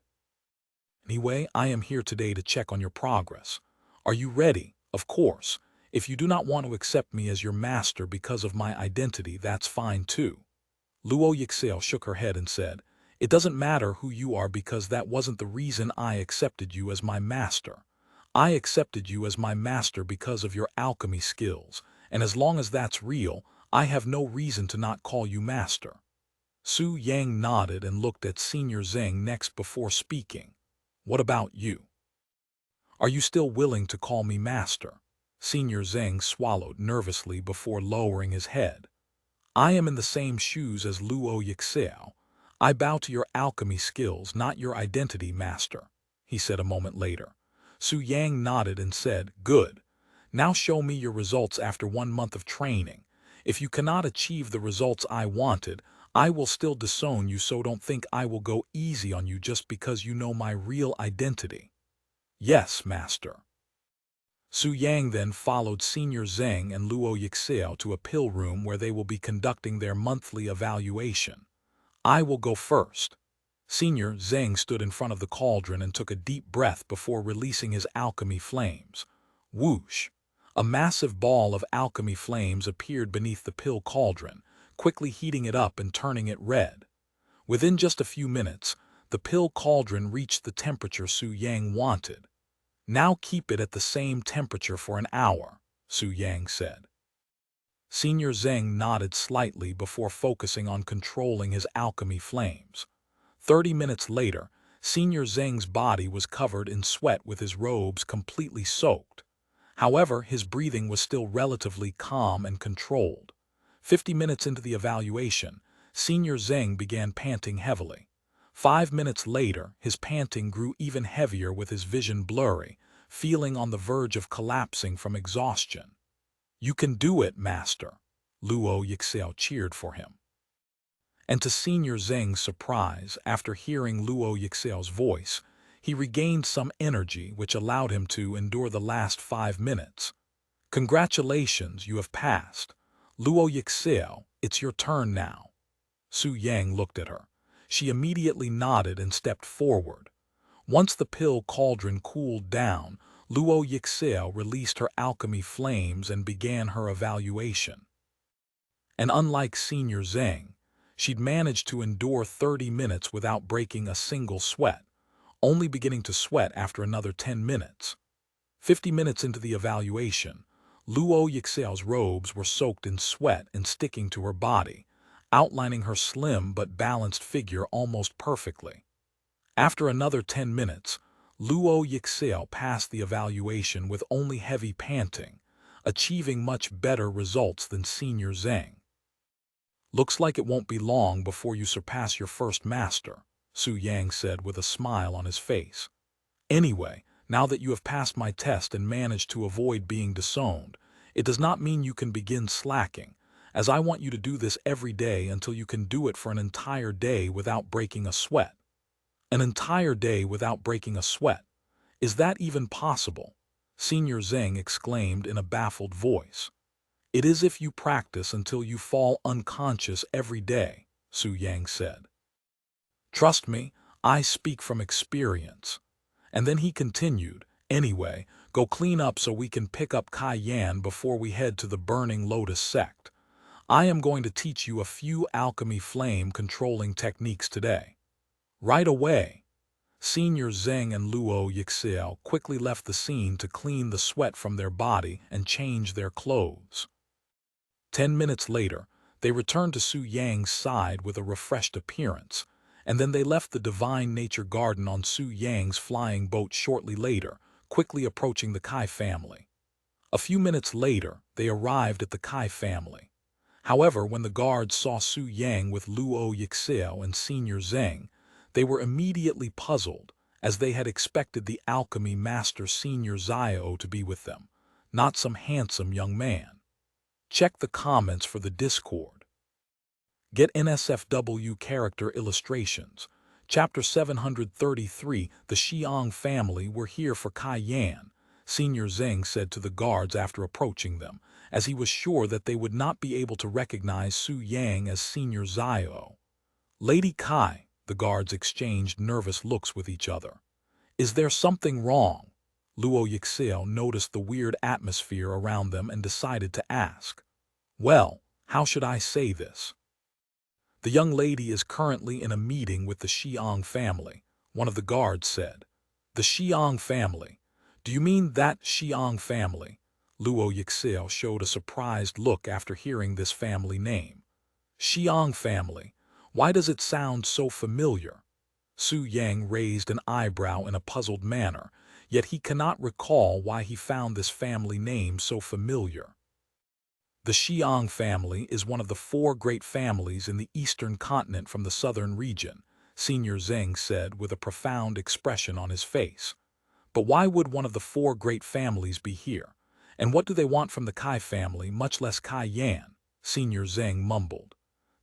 [SPEAKER 1] Anyway, I am here today to check on your progress. Are you ready? Of course. If you do not want to accept me as your master because of my identity, that's fine too." Luo Yixel shook her head and said, "It doesn't matter who you are because that wasn't the reason I accepted you as my master. I accepted you as my master because of your alchemy skills, and as long as that's real, I have no reason to not call you master." Su Yang nodded and looked at Senior Zheng next before speaking. "What about you? Are you still willing to call me master?" Senior Zheng swallowed nervously before lowering his head. "I am in the same shoes as Luo Yixel. I bow to your alchemy skills, not your identity, master," he said a moment later. Su Yang nodded and said, "Good. Now show me your results after 1 month of training. If you cannot achieve the results I wanted, I will still disown you, so don't think I will go easy on you just because you know my real identity." "Yes, master." Su Yang then followed Senior Zheng and Luo Yixel to a pill room where they will be conducting their monthly evaluation. "I will go first." Senior Zheng stood in front of the cauldron and took a deep breath before releasing his alchemy flames. Whoosh! A massive ball of alchemy flames appeared beneath the pill cauldron, quickly heating it up and turning it red. Within just a few minutes, the pill cauldron reached the temperature Su Yang wanted. "Now keep it at the same temperature for an hour," Su Yang said. Senior Zheng nodded slightly before focusing on controlling his alchemy flames. 30 minutes later, Senior Zheng's body was covered in sweat with his robes completely soaked. However, his breathing was still relatively calm and controlled. 50 minutes into the evaluation, Senior Zheng began panting heavily. 5 minutes later, his panting grew even heavier with his vision blurry, feeling on the verge of collapsing from exhaustion. "You can do it, master," Luo Yixel cheered for him. And to Senior Zheng's surprise, after hearing Luo Yixel's voice, he regained some energy which allowed him to endure the last 5 minutes. "Congratulations, you have passed. Luo Yixel, it's your turn now." Su Yang looked at her. She immediately nodded and stepped forward. Once the pill cauldron cooled down, Luo Yixel released her alchemy flames and began her evaluation. And unlike Senior Zheng, she'd managed to endure 30 minutes without breaking a single sweat, only beginning to sweat after another 10 minutes. 50 minutes into the evaluation, Luo Yixel's robes were soaked in sweat and sticking to her body, outlining her slim but balanced figure almost perfectly. After another 10 minutes, Luo Yixel passed the evaluation with only heavy panting, achieving much better results than Senior Zheng. "Looks like it won't be long before you surpass your first master," Su Yang said with a smile on his face. "Anyway, now that you have passed my test and managed to avoid being disowned, it does not mean you can begin slacking, as I want you to do this every day until you can do it for an entire day without breaking a sweat." "An entire day without breaking a sweat? Is that even possible?" Senior Zheng exclaimed in a baffled voice. It is if you practice until you fall unconscious every day, Su Yang said. Trust me, I speak from experience. And then he continued, anyway, go clean up so we can pick up Kai Yan before we head to the Burning Lotus Sect. I am going to teach you a few alchemy flame controlling techniques today. Right away. Senior Zheng and Luo Yixiao quickly left the scene to clean the sweat from their body and change their clothes. 10 minutes later, they returned to Su Yang's side with a refreshed appearance, and then they left the Divine Nature Garden on Su Yang's flying boat shortly later, quickly approaching the Kai family. A few minutes later, they arrived at the Kai family. However, when the guards saw Su Yang with Luo Yixiao and Senior Zheng, they were immediately puzzled, as they had expected the alchemy master Senior Zhao to be with them, not some handsome young man. Check the comments for the Discord. Get NSFW character illustrations. Chapter 733, The Xiang family were here for Kai Yan, Senior Zheng said to the guards after approaching them, as he was sure that they would not be able to recognize Su Yang as Senior Zhao. Lady Kai, the guards exchanged nervous looks with each other. Is there something wrong? Luo Yixiao noticed the weird atmosphere around them and decided to ask. Well, how should I say this? The young lady is currently in a meeting with the Xiang family, one of the guards said. The Xiang family? Do you mean that Xiang family? Luo Yixiao showed a surprised look after hearing this family name. Xiang family? Why does it sound so familiar? Su Yang raised an eyebrow in a puzzled manner, yet he cannot recall why he found this family name so familiar. The Xiang family is one of the 4 great families in the eastern continent from the southern region, Senior Zheng said with a profound expression on his face. But why would one of the 4 great families be here? And what do they want from the Kai family, much less Kai Yan? Senior Zheng mumbled.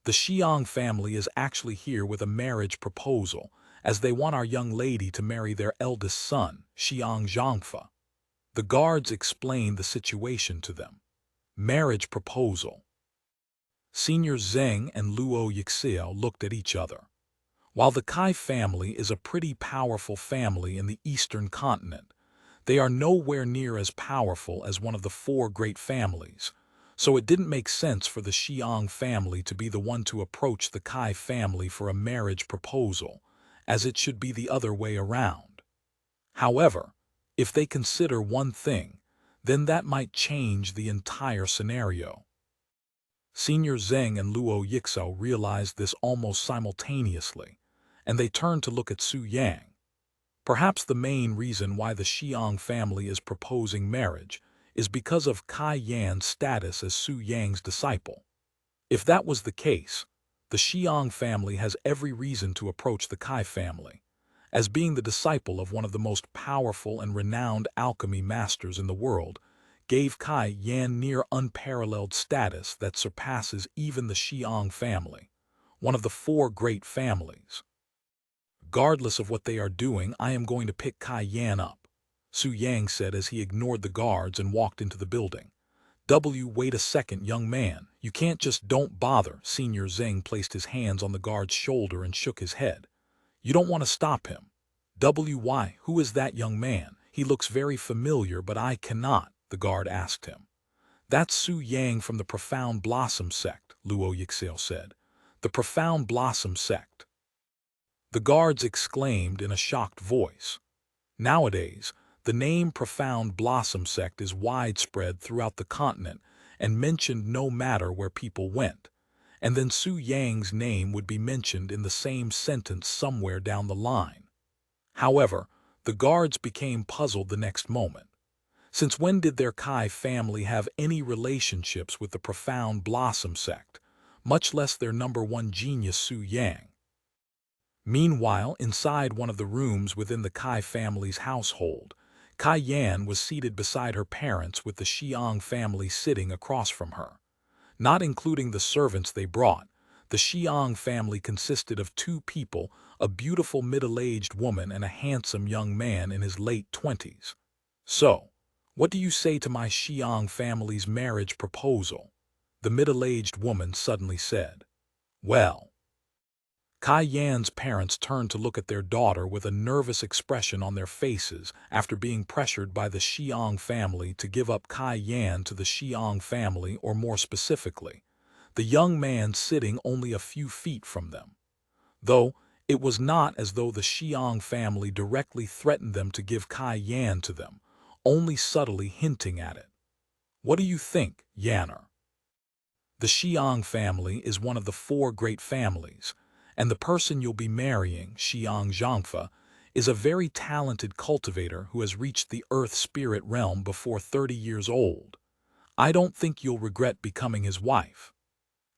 [SPEAKER 1] The Xiang family is actually here with a marriage proposal, as they want our young lady to marry their eldest son, Xiang Zhangfa. The guards explained the situation to them. Marriage proposal. Senior Zheng and Luo Yixiao looked at each other. While the Kai family is a pretty powerful family in the eastern continent, they are nowhere near as powerful as one of the 4 great families, so it didn't make sense for the Xiang family to be the one to approach the Kai family for a marriage proposal, as it should be the other way around. However, if they consider one thing, then that might change the entire scenario. Senior Zheng and Luo Yixiao realized this almost simultaneously, and they turned to look at Su Yang. Perhaps the main reason why the Xiang family is proposing marriage is because of Kai Yan's status as Su Yang's disciple. If that was the case, the Xiang family has every reason to approach the Kai family, as being the disciple of one of the most powerful and renowned alchemy masters in the world, gave Kai Yan near unparalleled status that surpasses even the Xiang family, one of the 4 great families. Regardless of what they are doing, I am going to pick Kai Yan up, Su Yang said as he ignored the guards and walked into the building. Wait a second, young man, you can't just don't bother. Senior Zheng placed his hands on the guard's shoulder and shook his head. You don't want to stop him. Why, who is that young man? He looks very familiar, but I cannot, the guard asked him. That's Su Yang from the Profound Blossom Sect, Luo Yixiao said. The Profound Blossom Sect. The guards exclaimed in a shocked voice. Nowadays, the name Profound Blossom Sect is widespread throughout the continent and mentioned no matter where people went, and then Su Yang's name would be mentioned in the same sentence somewhere down the line. However, the guards became puzzled the next moment. Since when did their Kai family have any relationships with the Profound Blossom Sect, much less their number 1 genius Su Yang? Meanwhile, inside one of the rooms within the Kai family's household, Kai Yan was seated beside her parents with the Xiang family sitting across from her. Not including the servants they brought, the Xiang family consisted of 2 people, a beautiful middle-aged woman and a handsome young man in his late 20s. So, What do you say to my Xiang family's marriage proposal? The middle-aged woman suddenly said. Well, Kai Yan's parents turned to look at their daughter with a nervous expression on their faces after being pressured by the Xiang family to give up Kai Yan to the Xiang family, or more specifically, the young man sitting only a few feet from them. Though it was not as though the Xiang family directly threatened them to give Kai Yan to them, only subtly hinting at it. What do you think, Yanner? The Xiang family is one of the four great families, and the person you'll be marrying, Xiang Zhangfa, is a very talented cultivator who has reached the earth spirit realm before 30 years old. I don't think you'll regret becoming his wife.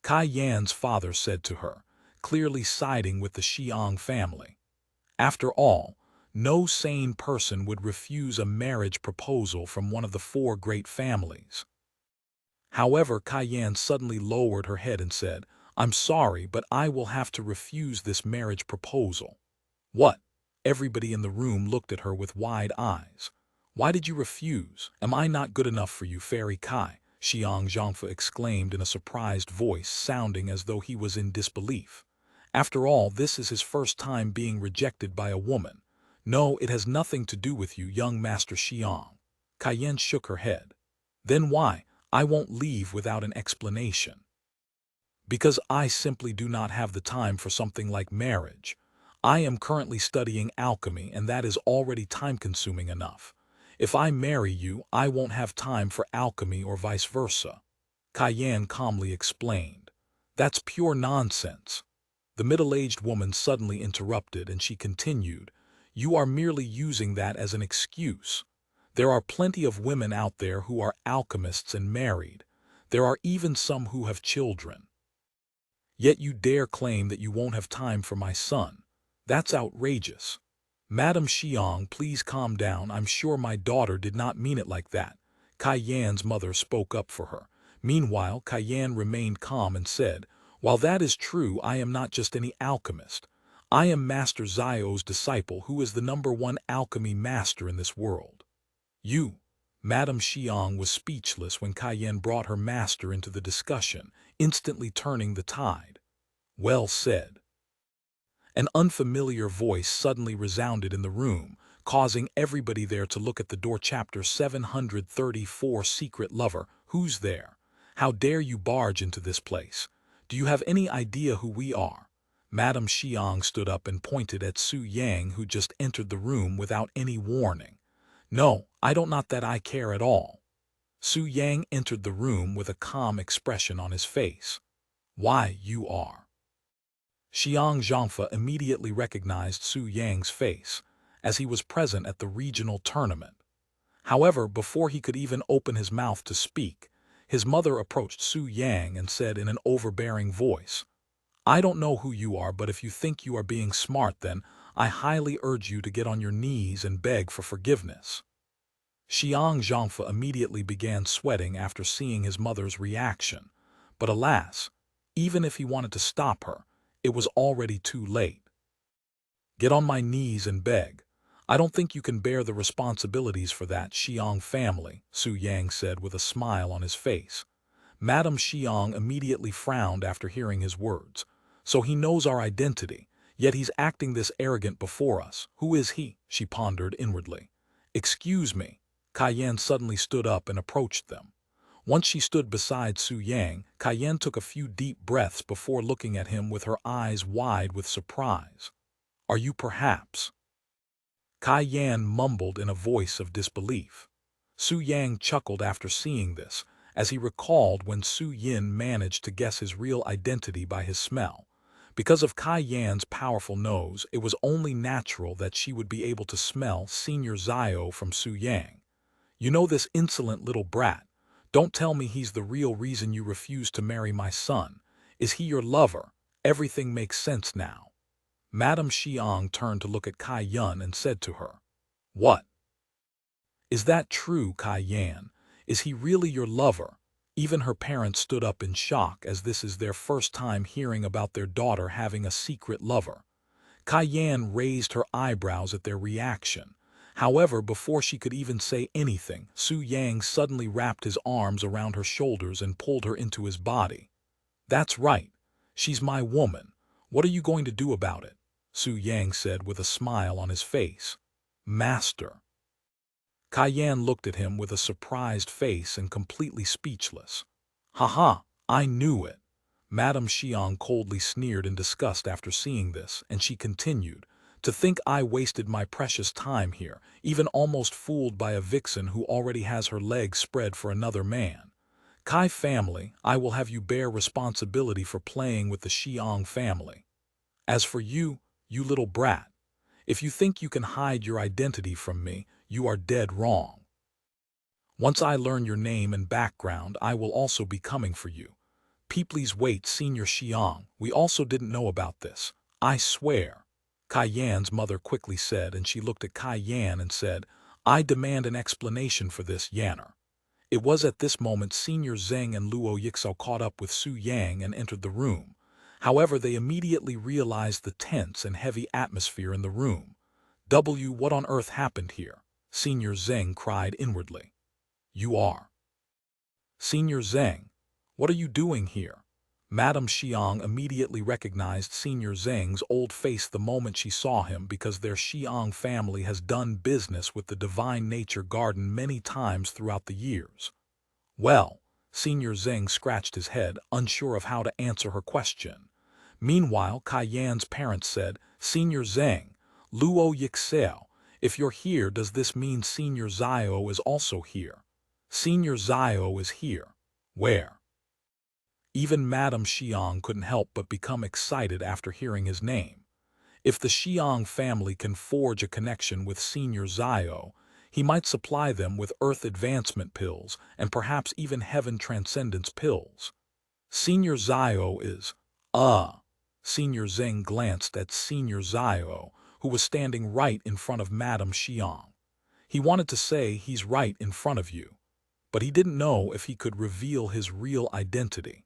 [SPEAKER 1] Kai Yan's father said to her, clearly siding with the Xiang family. After all, no sane person would refuse a marriage proposal from one of the four great families. However, Kai Yan suddenly lowered her head and said, I'm sorry, but I will have to refuse this marriage proposal. What? Everybody in the room looked at her with wide eyes. Why did you refuse? Am I not good enough for you, Fairy Kai? Xiang Zhangfa exclaimed in a surprised voice, sounding as though he was in disbelief. After all, this is his first time being rejected by a woman. No, it has nothing to do with you, young Master Xiang. Kai Yan shook her head. Then why? I won't leave without an explanation. Because I simply do not have the time for something like marriage. I am currently studying alchemy, and that is already time-consuming enough. If I marry you, I won't have time for alchemy or vice versa. Kai Yan calmly explained. That's pure nonsense. The middle-aged woman suddenly interrupted, and she continued, You are merely using that as an excuse. There are plenty of women out there who are alchemists and married. There are even some who have children. Yet you dare claim that you won't have time for my son. That's outrageous. Madam Xiang, please calm down. I'm sure my daughter did not mean it like that. Kai Yan's mother spoke up for her. Meanwhile, Kai Yan remained calm and said, While that is true, I am not just any alchemist. I am Master Zio's disciple, who is the #1 alchemy master in this world. You, Madam Xiang was speechless when Kai Yan brought her master into the discussion, instantly turning the tide. Well said. An unfamiliar voice suddenly resounded in the room, causing everybody there to look at the door. Chapter 734. Secret Lover. Who's there? How dare you barge into this place? Do you have any idea who we are? Madam Xiang stood up and pointed at Su Yang, who just entered the room without any warning. No, I don't, not that I care at all. Su Yang entered the room with a calm expression on his face. Why, you are. Xiang Zhangfa immediately recognized Su Yang's face, as he was present at the regional tournament. However, before he could even open his mouth to speak, his mother approached Su Yang and said in an overbearing voice, I don't know who you are, but if you think you are being smart, then I highly urge you to get on your knees and beg for forgiveness. Xiang Zhangfa immediately began sweating after seeing his mother's reaction, but alas, even if he wanted to stop her, it was already too late. Get on my knees and beg. I don't think you can bear the responsibilities for that, Xiang family, Su Yang said with a smile on his face. Madam Xiang immediately frowned after hearing his words. So he knows our identity, yet he's acting this arrogant before us. Who is he? She pondered inwardly. Excuse me. Kai Yan suddenly stood up and approached them. Once she stood beside Su Yang, Kai Yan took a few deep breaths before looking at him with her eyes wide with surprise. Are you perhaps? Kai Yan mumbled in a voice of disbelief. Su Yang chuckled after seeing this, as he recalled when Su Yin managed to guess his real identity by his smell. Because of Kai Yan's powerful nose, it was only natural that she would be able to smell Senior Zio from Su Yang. You know, this insolent little brat. Don't tell me he's the real reason you refused to marry my son. Is he your lover? Everything makes sense now. Madam Xiang turned to look at Kai Yan and said to her, What? Is that true, Kai Yan? Is he really your lover? Even her parents stood up in shock, as this is their first time hearing about their daughter having a secret lover. Kai Yan raised her eyebrows at their reaction. However, before she could even say anything, Su Yang suddenly wrapped his arms around her shoulders and pulled her into his body. "That's right. She's my woman. What are you going to do about it?" Su Yang said with a smile on his face. "Master." Yan looked at him with a surprised face and completely speechless. "Ha! I knew it." Madame Xiang coldly sneered in disgust after seeing this, and she continued, "To think I wasted my precious time here, even almost fooled by a vixen who already has her legs spread for another man. Kai family, I will have you bear responsibility for playing with the Xiang family. As for you, you little brat, if you think you can hide your identity from me, you are dead wrong. Once I learn your name and background, I will also be coming for you. Please wait, Senior Xiang, we also didn't know about this. I swear." Yan's mother quickly said, and she looked at Yan and said, "I demand an explanation for this, Yanner." It was at this moment Senior Zheng and Luo Yixao caught up with Su Yang and entered the room. However, they immediately realized the tense and heavy atmosphere in the room. What on earth happened here?" Senior Zheng cried inwardly. "You are Senior Zheng. What are you doing here?" Madame Xiang immediately recognized Senior Zheng's old face the moment she saw him, because their Xiang family has done business with the Divine Nature Garden many times throughout the years. "Well," Senior Zheng scratched his head, unsure of how to answer her question. Meanwhile, Yan's parents said, "Senior Zheng, Luo Yixao, if you're here, does this mean Senior Zio is also here?" "Senior Zio is here." "Where?" Even Madame Xiang couldn't help but become excited after hearing his name. If the Xiang family can forge a connection with Senior Zio, he might supply them with Earth Advancement pills and perhaps even Heaven Transcendence pills. "Senior Zio is, Senior Zheng glanced at Senior Zio, who was standing right in front of Madame Xiang. He wanted to say, "He's right in front of you," but he didn't know if he could reveal his real identity.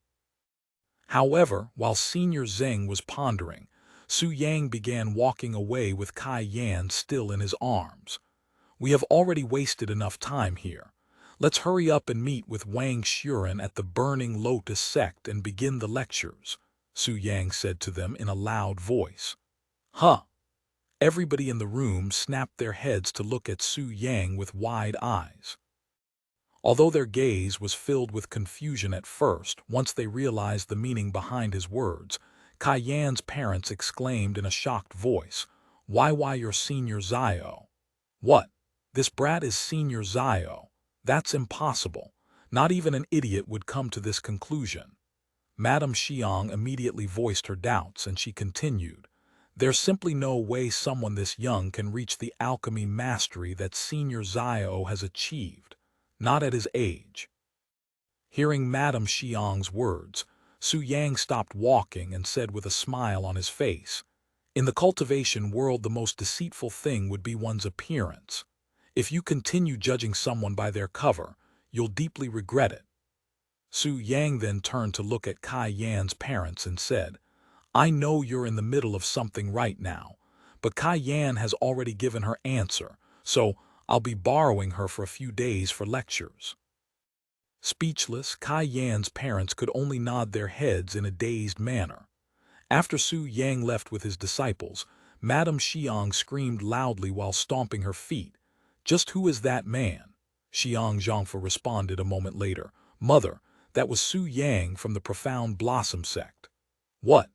[SPEAKER 1] However, while Senior Zheng was pondering, Su Yang began walking away with Yan still in his arms. "We have already wasted enough time here. Let's hurry up and meet with Wang Xuren at the Burning Lotus Sect and begin the lectures," Su Yang said to them in a loud voice. "Huh!" Everybody in the room snapped their heads to look at Su Yang with wide eyes. Although their gaze was filled with confusion at first, once they realized the meaning behind his words, Yan's parents exclaimed in a shocked voice, Why you're Senior Zio?" "What? This brat is Senior Zio? That's impossible. Not even an idiot would come to this conclusion." Madame Xiang immediately voiced her doubts, and she continued, "There's simply no way someone this young can reach the alchemy mastery that Senior Zio has achieved. Not at his age." Hearing Madame Xiang's words, Su Yang stopped walking and said with a smile on his face, "In the cultivation world, the most deceitful thing would be one's appearance. If you continue judging someone by their cover, you'll deeply regret it." Su Yang then turned to look at Yan's parents and said, "I know you're in the middle of something right now, but Yan has already given her answer, so I'll be borrowing her for a few days for lectures." Speechless, Yan's parents could only nod their heads in a dazed manner. After Su Yang left with his disciples, Madame Xiang screamed loudly while stomping her feet, "Just who is that man?" Xiang Zhangfa responded a moment later, "Mother, that was Su Yang from the Profound Blossom Sect." "What?"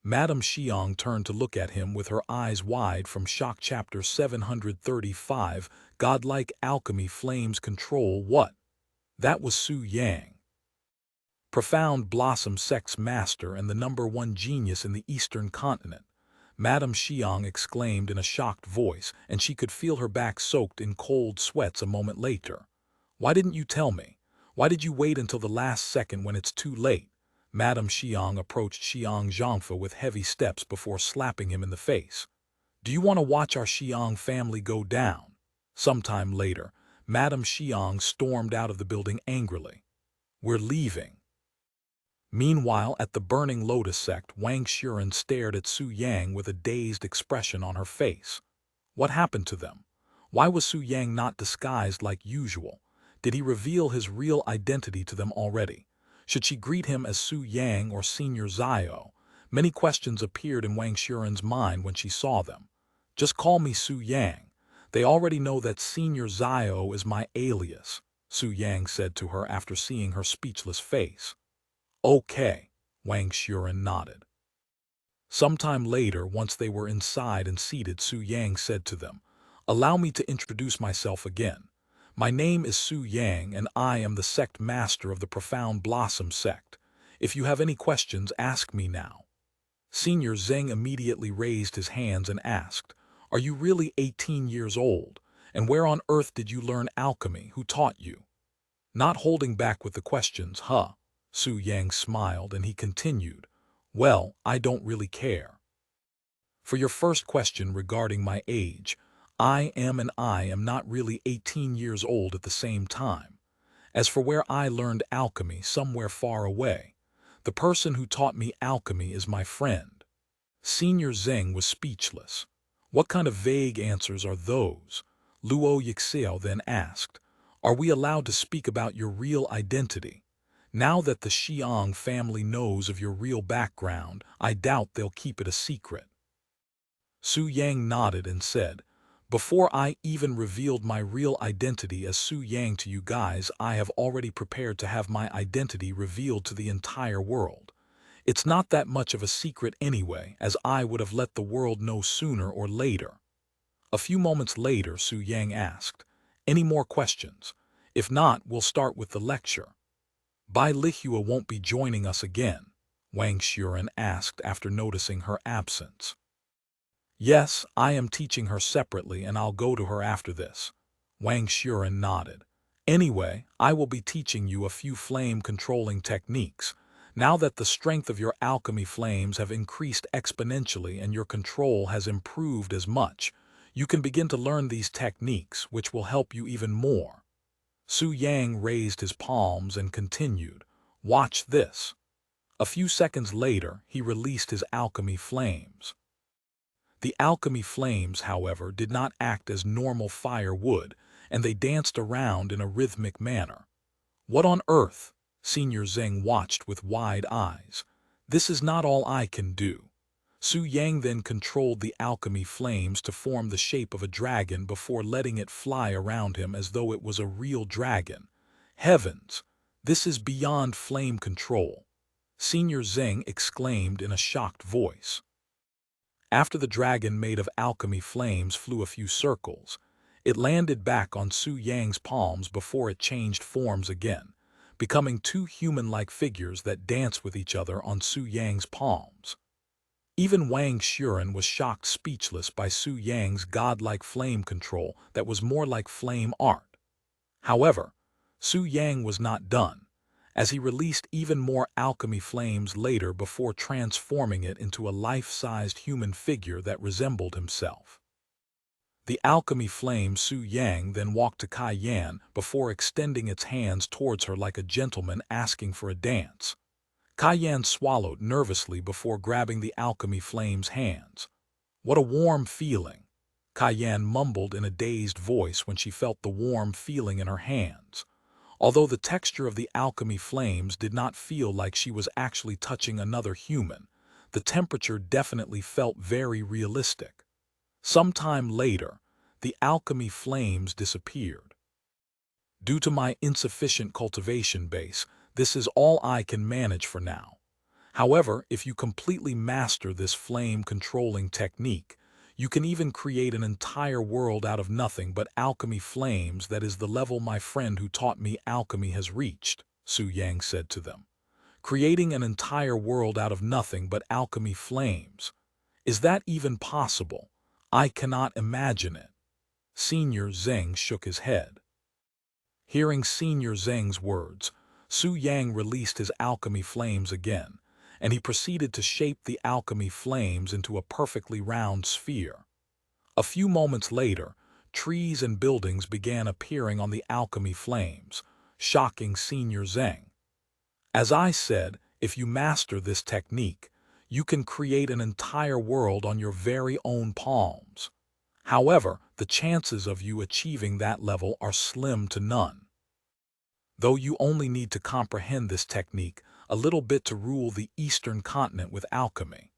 [SPEAKER 1] Madame Xiang turned to look at him with her eyes wide from shock. Chapter 735, Godlike Alchemy Flames Control. "What? That was Su Yang, Profound Blossom Sect's master and the #1 genius in the Eastern continent," Madame Xiang exclaimed in a shocked voice, and she could feel her back soaked in cold sweats a moment later. "Why didn't you tell me? Why did you wait until the last second when it's too late?" Madame Xiang approached Xiang Zhangfa with heavy steps before slapping him in the face. "Do you want to watch our Xiang family go down?" Sometime later, Madame Xiang stormed out of the building angrily. "We're leaving." Meanwhile, at the Burning Lotus Sect, Wang Xuren stared at Su Yang with a dazed expression on her face. What happened to them? Why was Su Yang not disguised like usual? Did he reveal his real identity to them already? Should she greet him as Su Yang or Senior Zio? Many questions appeared in Wang Xuren's mind when she saw them. Just call me Su Yang. They already know that Senior Zio is my alias, Su Yang said to her after seeing her speechless face. Okay, Wang Xuren nodded. Sometime later, once they were inside and seated, Su Yang said to them, "Allow me to introduce myself again. My name is Su Yang, and I am the sect master of the Profound Blossom Sect. If you have any questions, ask me now." Senior Zeng immediately raised his hands and asked, "Are you really 18 years old? And where on earth did you learn alchemy? Who taught you?" Not holding back with the questions, Su Yang smiled and he continued, "Well, I don't really care. For your first question regarding my age, I am not really 18 years old at the same time. As for where I learned alchemy, somewhere far away, the person who taught me alchemy is my friend." Senior Zeng was speechless. What kind of vague answers are those? Luo Yixiao then asked, "Are we allowed to speak about your real identity? Now that the Xiang family knows of your real background, I doubt they'll keep it a secret." Su Yang nodded and said, "Before I even revealed my real identity as Su Yang to you guys, I have already prepared to have my identity revealed to the entire world. It's not that much of a secret anyway, as I would have let the world know sooner or later." A few moments later, Su Yang asked, "Any more questions? If not, we'll start with the lecture." "Bai Lihua won't be joining us again?" Wang Xuren asked after noticing her absence. "Yes, I am teaching her separately and I'll go to her after this." Wang Xuren nodded. "Anyway, I will be teaching you a few flame-controlling techniques. Now that the strength of your alchemy flames have increased exponentially and your control has improved as much, you can begin to learn these techniques, which will help you even more." Su Yang raised his palms and continued, "Watch this." A few seconds later, he released his alchemy flames. The alchemy flames, however, did not act as normal fire would, and they danced around in a rhythmic manner. "What on earth?" Senior Zeng watched with wide eyes. "This is not all I can do." Su Yang then controlled the alchemy flames to form the shape of a dragon before letting it fly around him as though it was a real dragon. "Heavens! This is beyond flame control!" Senior Zeng exclaimed in a shocked voice. After the dragon made of alchemy flames flew a few circles, it landed back on Su Yang's palms before it changed forms again, becoming two human-like figures that danced with each other on Su Yang's palms. Even Wang Xuren was shocked speechless by Su Yang's godlike flame control that was more like flame art. However, Su Yang was not done, as he released even more alchemy flames later before transforming it into a life-sized human figure that resembled himself. The alchemy flame Su Yang then walked to Kai Yan before extending its hands towards her like a gentleman asking for a dance. Kai Yan swallowed nervously before grabbing the alchemy flame's hands. "What a warm feeling," Kai Yan mumbled in a dazed voice when she felt the warm feeling in her hands. Although the texture of the alchemy flames did not feel like she was actually touching another human, the temperature definitely felt very realistic. Sometime later, the alchemy flames disappeared. "Due to my insufficient cultivation base, this is all I can manage for now. However, if you completely master this flame-controlling technique, you can even create an entire world out of nothing but alchemy flames. That is the level my friend who taught me alchemy has reached," Su Yang said to them. "Creating an entire world out of nothing but alchemy flames. Is that even possible? I cannot imagine it." Senior Zeng shook his head. Hearing Senior Zeng's words, Su Yang released his alchemy flames again, and he proceeded to shape the alchemy flames into a perfectly round sphere. A few moments later, trees and buildings began appearing on the alchemy flames, shocking Senior Zeng. "As I said, if you master this technique, you can create an entire world on your very own palms." However, the chances of you achieving that level are slim to none. Though you only need to comprehend this technique a little bit to rule the Eastern continent with alchemy,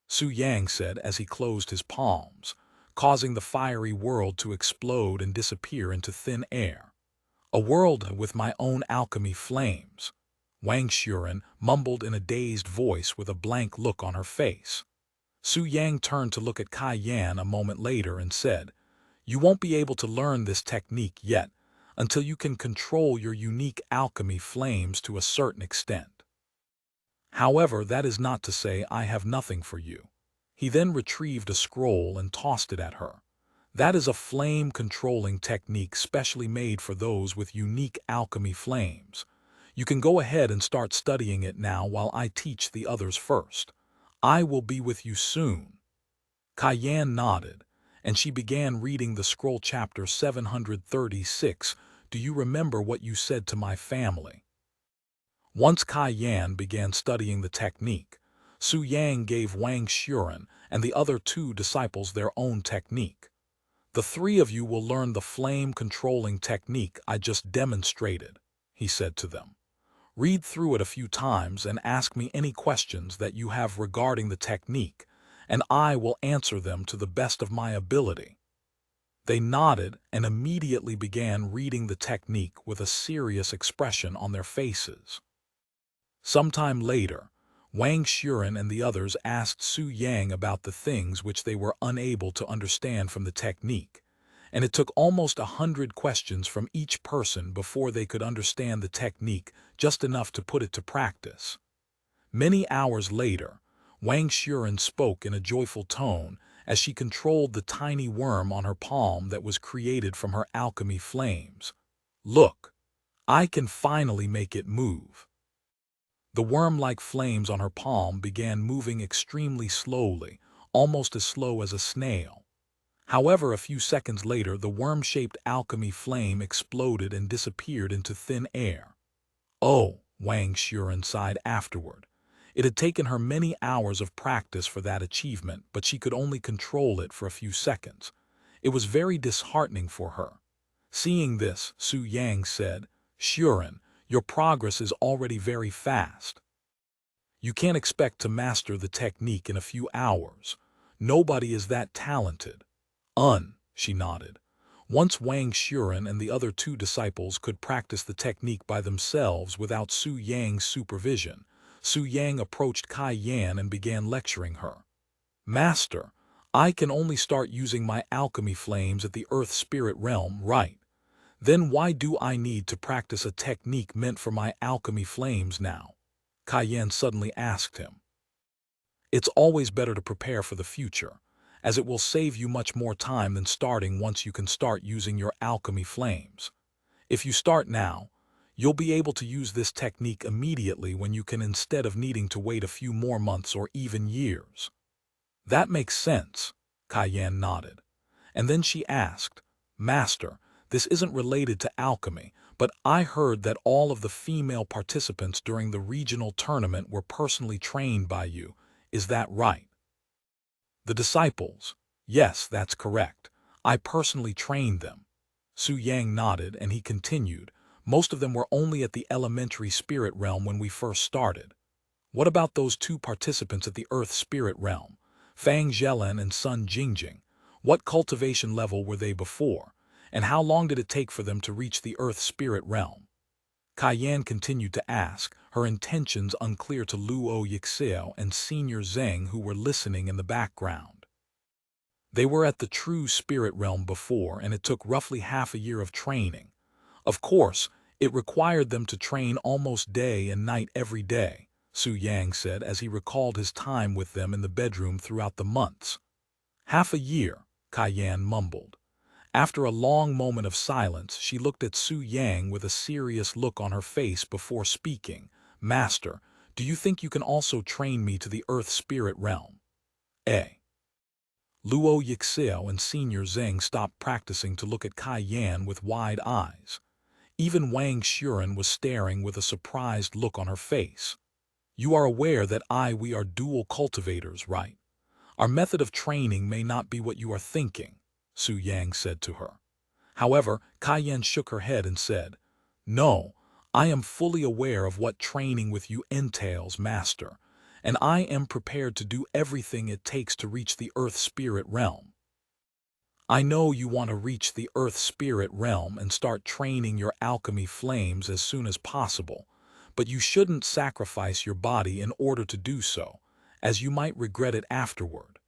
[SPEAKER 1] Su Yang said as he closed his palms, causing the fiery world to explode and disappear into thin air. A world with my own alchemy flames, Wang Shuren mumbled in a dazed voice with a blank look on her face. Su Yang turned to look at Kai Yan a moment later and said, "You won't be able to learn this technique yet until you can control your unique alchemy flames to a certain extent. However, that is not to say I have nothing for you." He then retrieved a scroll and tossed it at her. "That is a flame-controlling technique specially made for those with unique alchemy flames. You can go ahead and start studying it now while I teach the others first. I will be with you soon." Yan nodded, and she began reading the scroll chapter 736, "Do you remember what you said to my family?" Once Yan began studying the technique, Su Yang gave Wang Shuren and the other two disciples their own technique. "The three of you will learn the flame-controlling technique I just demonstrated," he said to them. "Read through it a few times and ask me any questions that you have regarding the technique, and I will answer them to the best of my ability." They nodded and immediately began reading the technique with a serious expression on their faces. Sometime later, Wang Shuren and the others asked Su Yang about the things which they were unable to understand from the technique, and it took almost 100 questions from each person before they could understand the technique just enough to put it to practice. Many hours later, Wang Shuren spoke in a joyful tone as she controlled the tiny worm on her palm that was created from her alchemy flames. "Look, I can finally make it move." The worm-like flames on her palm began moving extremely slowly, almost as slow as a snail. However, a few seconds later, the worm-shaped alchemy flame exploded and disappeared into thin air. "Oh," Wang Shuren sighed afterward. It had taken her many hours of practice for that achievement, but she could only control it for a few seconds. It was very disheartening for her. Seeing this, Su Yang said, "Shuren, your progress is already very fast. You can't expect to master the technique in a few hours. Nobody is that talented." She nodded. Once Wang Shuren and the other two disciples could practice the technique by themselves without Su Yang's supervision, Su Yang approached Yan and began lecturing her. "Master, I can only start using my alchemy flames at the Earth Spirit realm, right? Then why do I need to practice a technique meant for my alchemy flames now?" Yan suddenly asked him. "It's always better to prepare for the future, as it will save you much more time than starting once you can start using your alchemy flames. If you start now, you'll be able to use this technique immediately when you can, instead of needing to wait a few more months or even years." "That makes sense," Yan nodded. And then she asked, "Master, this isn't related to alchemy, but I heard that all of the female participants during the regional tournament were personally trained by you. Is that right?" "The disciples? Yes, that's correct. I personally trained them." Su Yang nodded and he continued, "Most of them were only at the elementary spirit realm when we first started." "What about those two participants at the earth spirit realm, Fang Zhelan and Sun Jingjing? What cultivation level were they before, and how long did it take for them to reach the earth spirit realm?" Yan continued to ask, her intentions unclear to Luo Yixio and Senior Zheng, who were listening in the background. "They were at the true spirit realm before, and it took roughly half a year of training. Of course, it required them to train almost day and night every day," Su Yang said as he recalled his time with them in the bedroom throughout the months. "Half a year," Yan mumbled. After a long moment of silence, she looked at Su Yang with a serious look on her face before speaking. "Master, do you think you can also train me to the earth spirit realm?" Luo Yixio and Senior Zheng stopped practicing to look at Yan with wide eyes. Even Wang Shuren was staring with a surprised look on her face. "You are aware that we are dual cultivators, right? Our method of training may not be what you are thinking," Su Yang said to her. However, Cayenne shook her head and said, "No, I am fully aware of what training with you entails, Master, and I am prepared to do everything it takes to reach the Earth Spirit realm. I know you want to reach the Earth Spirit realm and start training your alchemy flames as soon as possible, but you shouldn't sacrifice your body in order to do so, as you might regret it afterward.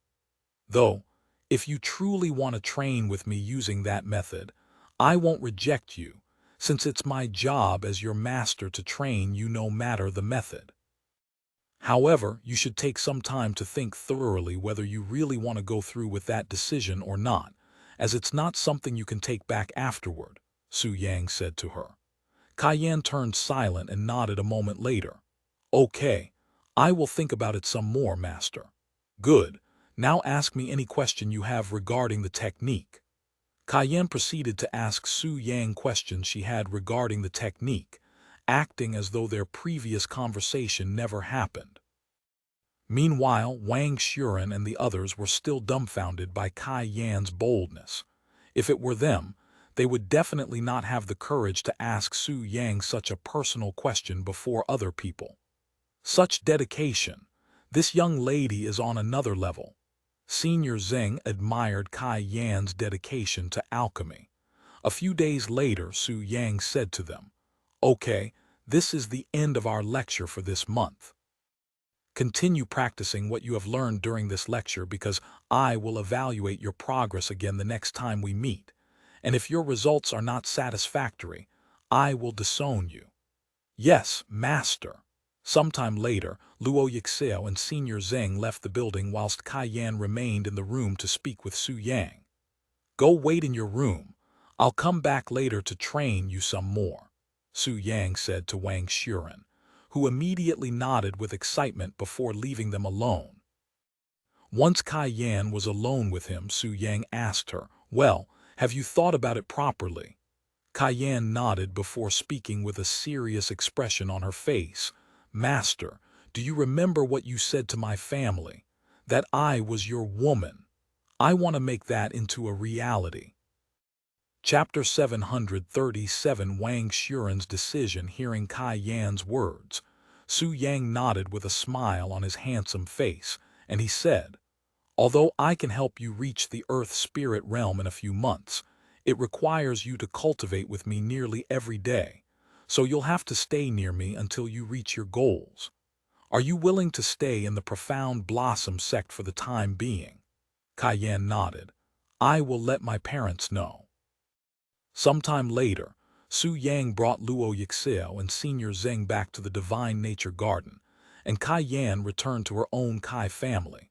[SPEAKER 1] Though, if you truly want to train with me using that method, I won't reject you, since it's my job as your master to train you no matter the method. However, you should take some time to think thoroughly whether you really want to go through with that decision or not, as it's not something you can take back afterward," Su Yang said to her. Cayenne turned silent and nodded a moment later. "Okay, I will think about it some more, Master." "Good. Now ask me any question you have regarding the technique." Cayenne proceeded to ask Su Yang questions she had regarding the technique, acting as though their previous conversation never happened. Meanwhile, Wang Xuren and the others were still dumbfounded by Cayenne's boldness. If it were them, they would definitely not have the courage to ask Su Yang such a personal question before other people. Such dedication. This young lady is on another level. Senior Zheng admired Cayenne's dedication to alchemy. A few days later, Su Yang said to them, "Okay, this is the end of our lecture for this month. Continue practicing what you have learned during this lecture because I will evaluate your progress again the next time we meet, and if your results are not satisfactory, I will disown you." "Yes, Master." Sometime later, Luo Yixio and Senior Zheng left the building whilst Cayenne remained in the room to speak with Su Yang. "Go wait in your room. I'll come back later to train you some more," Su Yang said to Wang Xuren, who immediately nodded with excitement before leaving them alone. Once Cayenne was alone with him, Su Yang asked her, "Well, have you thought about it properly?" Cayenne nodded before speaking with a serious expression on her face. "Master, do you remember what you said to my family? That I was your woman. I want to make that into a reality." Chapter 737 Wang Xuren's decision. Hearing Cayenne's words, Su Yang nodded with a smile on his handsome face, and he said, "Although I can help you reach the Earth Spirit realm in a few months, it requires you to cultivate with me nearly every day, so you'll have to stay near me until you reach your goals. Are you willing to stay in the Profound Blossom Sect for the time being?" Cayenne nodded. "I will let my parents know." Sometime later, Su Yang brought Luo Yixio and Senior Zheng back to the Divine Nature Garden, and Cayenne returned to her own Kai family.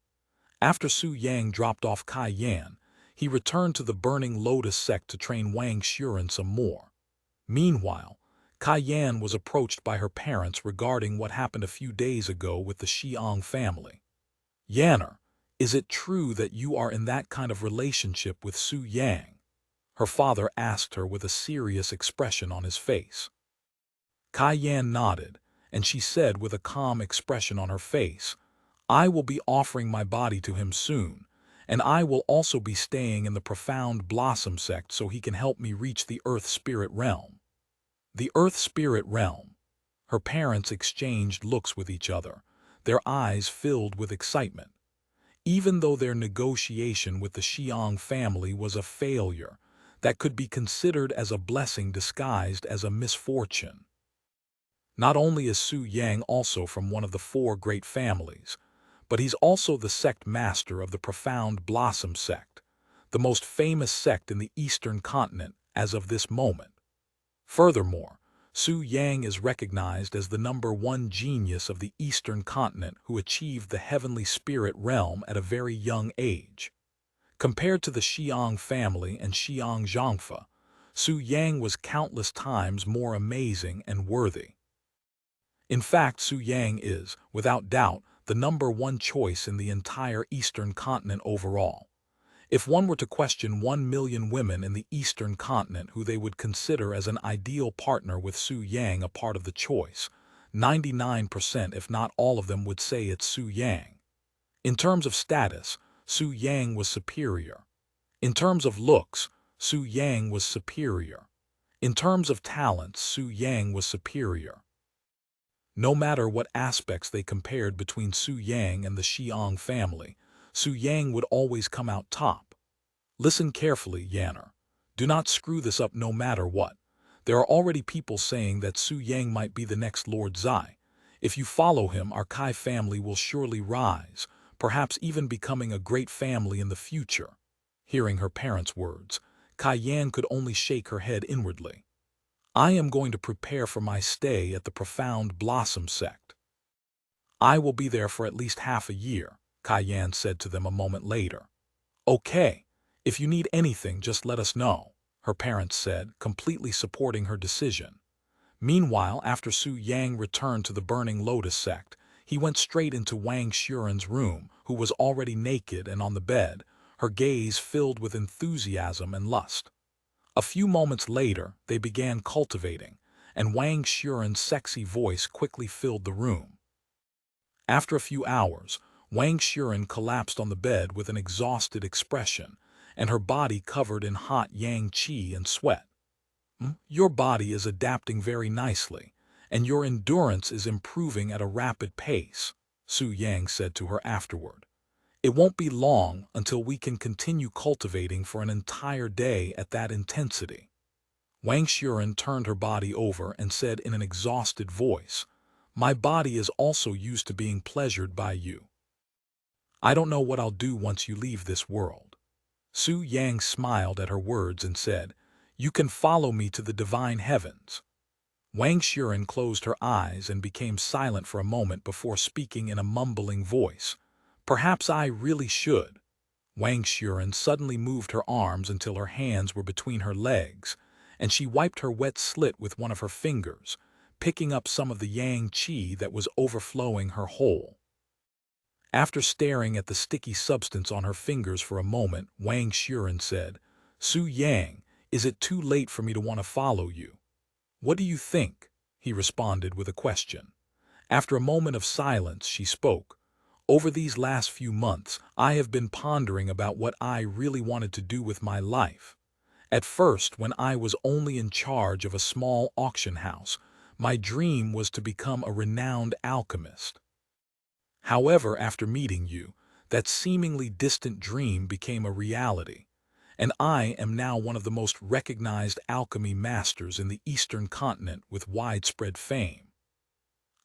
[SPEAKER 1] After Su Yang dropped off Cayenne, he returned to the Burning Lotus Sect to train Wang Xuren some more. Meanwhile, Cayenne was approached by her parents regarding what happened a few days ago with the Xiang family. "Yanner, is it true that you are in that kind of relationship with Su Yang?" her father asked her with a serious expression on his face. Cayenne nodded, and she said with a calm expression on her face, "I will be offering my body to him soon, and I will also be staying in the Profound Blossom Sect so he can help me reach the Earth Spirit realm." The Earth Spirit realm. Her parents exchanged looks with each other, their eyes filled with excitement. Even though their negotiation with the Xiang family was a failure, that could be considered as a blessing disguised as a misfortune. Not only is Su Yang also from one of the four great families, but he's also the sect master of the Profound Blossom Sect, the most famous sect in the Eastern continent as of this moment. Furthermore, Su Yang is recognized as the #1 genius of the Eastern continent who achieved the heavenly spirit realm at a very young age. Compared to the Xiang family and Xiang Zhangfa, Su Yang was countless times more amazing and worthy. In fact, Su Yang is, without doubt, the #1 choice in the entire Eastern continent overall. If one were to question 1 million women in the Eastern continent who they would consider as an ideal partner with Su Yang a part of the choice, 99% if not all of them would say it's Su Yang. In terms of status, Su Yang was superior. In terms of looks, Su Yang was superior. In terms of talents, Su Yang was superior. No matter what aspects they compared between Su Yang and the Xiang family, Su Yang would always come out top. Listen carefully, Yanner. Do not screw this up no matter what. There are already people saying that Su Yang might be the next Lord Zai. If you follow him, our Kai family will surely rise, perhaps even becoming a great family in the future. Hearing her parents' words, Kai Yan could only shake her head inwardly. I am going to prepare for my stay at the Profound Blossom Sect. I will be there for at least half a year, Kai Yan said to them a moment later. Okay, if you need anything, just let us know, her parents said, completely supporting her decision. Meanwhile, after Su Yang returned to the Burning Lotus sect, he went straight into Wang Xuren's room, who was already naked and on the bed, her gaze filled with enthusiasm and lust. A few moments later, they began cultivating, and Wang Xuren's sexy voice quickly filled the room. After a few hours, Wang Xuren collapsed on the bed with an exhausted expression, and her body covered in hot yang qi and sweat. Your body is adapting very nicely, and your endurance is improving at a rapid pace, Su Yang said to her afterward. It won't be long until we can continue cultivating for an entire day at that intensity. Wang Xuren turned her body over and said in an exhausted voice, My body is also used to being pleasured by you. I don't know what I'll do once you leave this world. Su Yang smiled at her words and said, You can follow me to the divine heavens. Wang Xuren closed her eyes and became silent for a moment before speaking in a mumbling voice. Perhaps I really should. Wang Xuren suddenly moved her arms until her hands were between her legs, and she wiped her wet slit with one of her fingers, picking up some of the yang qi that was overflowing her hole. After staring at the sticky substance on her fingers for a moment, Wang Xuren said, Su Yang, is it too late for me to want to follow you? What do you think? He responded with a question. After a moment of silence, she spoke. Over these last few months, I have been pondering about what I really wanted to do with my life. At first, when I was only in charge of a small auction house, my dream was to become a renowned alchemist. However, after meeting you, that seemingly distant dream became a reality, and I am now one of the most recognized alchemy masters in the Eastern continent with widespread fame.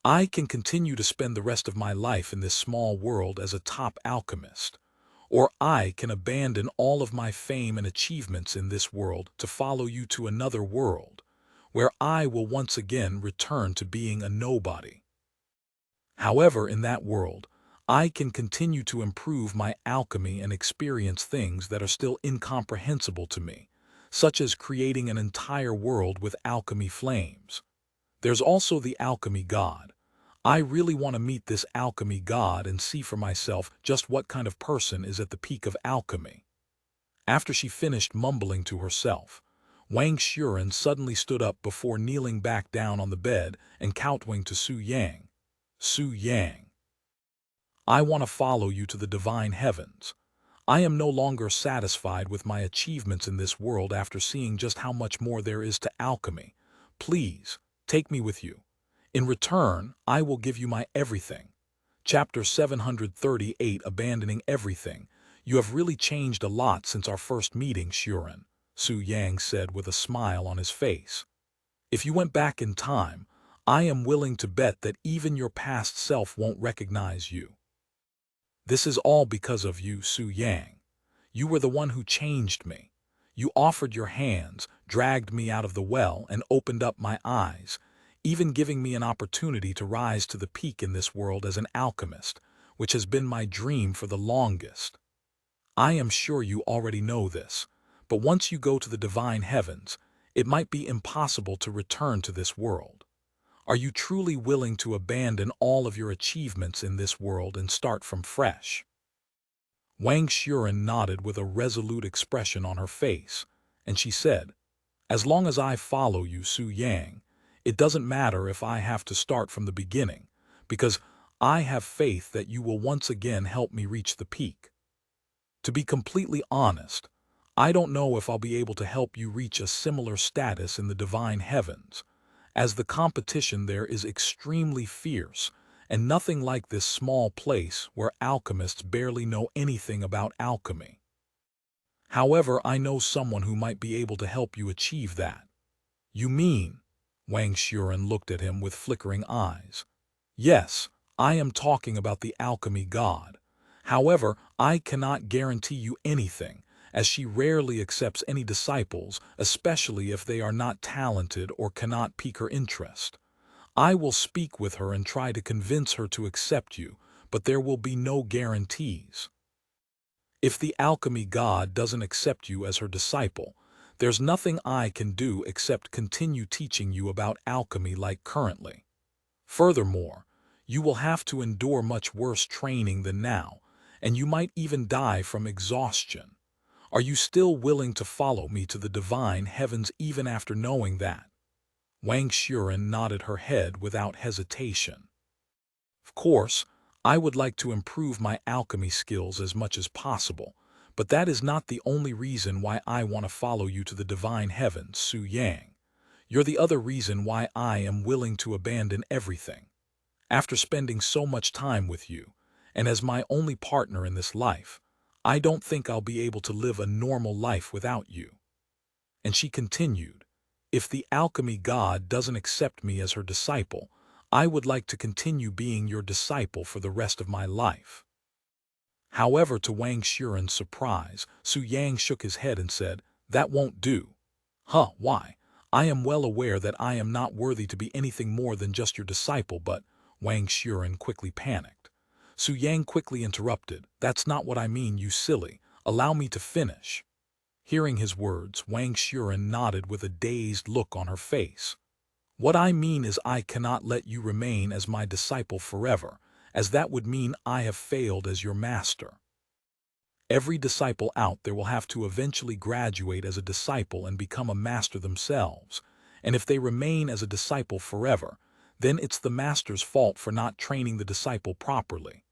[SPEAKER 1] I can continue to spend the rest of my life in this small world as a top alchemist, or I can abandon all of my fame and achievements in this world to follow you to another world, where I will once again return to being a nobody. However, in that world, I can continue to improve my alchemy and experience things that are still incomprehensible to me, such as creating an entire world with alchemy flames. There's also the alchemy god. I really want to meet this alchemy god and see for myself just what kind of person is at the peak of alchemy. After she finished mumbling to herself, Wang Xuren suddenly stood up before kneeling back down on the bed and kowtowing to Su Yang. Su Yang, I want to follow you to the divine heavens. I am no longer satisfied with my achievements in this world after seeing just how much more there is to alchemy. Please, take me with you. In return, I will give you my everything. Chapter 738, Abandoning Everything. You have really changed a lot since our first meeting, Xuren, Su Yang said with a smile on his face. If you went back in time, I am willing to bet that even your past self won't recognize you. This is all because of you, Su Yang. You were the one who changed me. You offered your hands, dragged me out of the well, and opened up my eyes, even giving me an opportunity to rise to the peak in this world as an alchemist, which has been my dream for the longest. I am sure you already know this, but once you go to the divine heavens, it might be impossible to return to this world. Are you truly willing to abandon all of your achievements in this world and start from fresh? Wang Xuren nodded with a resolute expression on her face, and she said, As long as I follow you, Su Yang, it doesn't matter if I have to start from the beginning, because I have faith that you will once again help me reach the peak. To be completely honest, I don't know if I'll be able to help you reach a similar status in the divine heavens, as the competition there is extremely fierce, and nothing like this small place where alchemists barely know anything about alchemy. However, I know someone who might be able to help you achieve that." "You mean?" Wang Xuren looked at him with flickering eyes. "Yes, I am talking about the alchemy god. However, I cannot guarantee you anything, as she rarely accepts any disciples, especially if they are not talented or cannot pique her interest. I will speak with her and try to convince her to accept you, but there will be no guarantees. If the alchemy god doesn't accept you as her disciple, there's nothing I can do except continue teaching you about alchemy like currently. Furthermore, you will have to endure much worse training than now, and you might even die from exhaustion. Are you still willing to follow me to the divine heavens even after knowing that?" Wang Xuren nodded her head without hesitation. "Of course, I would like to improve my alchemy skills as much as possible, but that is not the only reason why I want to follow you to the divine heavens, Su Yang. You're the other reason why I am willing to abandon everything. After spending so much time with you, and as my only partner in this life, I don't think I'll be able to live a normal life without you." And she continued, "If the alchemy god doesn't accept me as her disciple, I would like to continue being your disciple for the rest of my life." However, to Wang Xuren's surprise, Su Yang shook his head and said, "That won't do." "Huh, why? I am well aware that I am not worthy to be anything more than just your disciple, but—" Wang Xuren quickly panicked. Su Yang quickly interrupted, "That's not what I mean, you silly. Allow me to finish." Hearing his words, Wang Xuren nodded with a dazed look on her face. "What I mean is I cannot let you remain as my disciple forever, as that would mean I have failed as your master. Every disciple out there will have to eventually graduate as a disciple and become a master themselves, and if they remain as a disciple forever, then it's the master's fault for not training the disciple properly.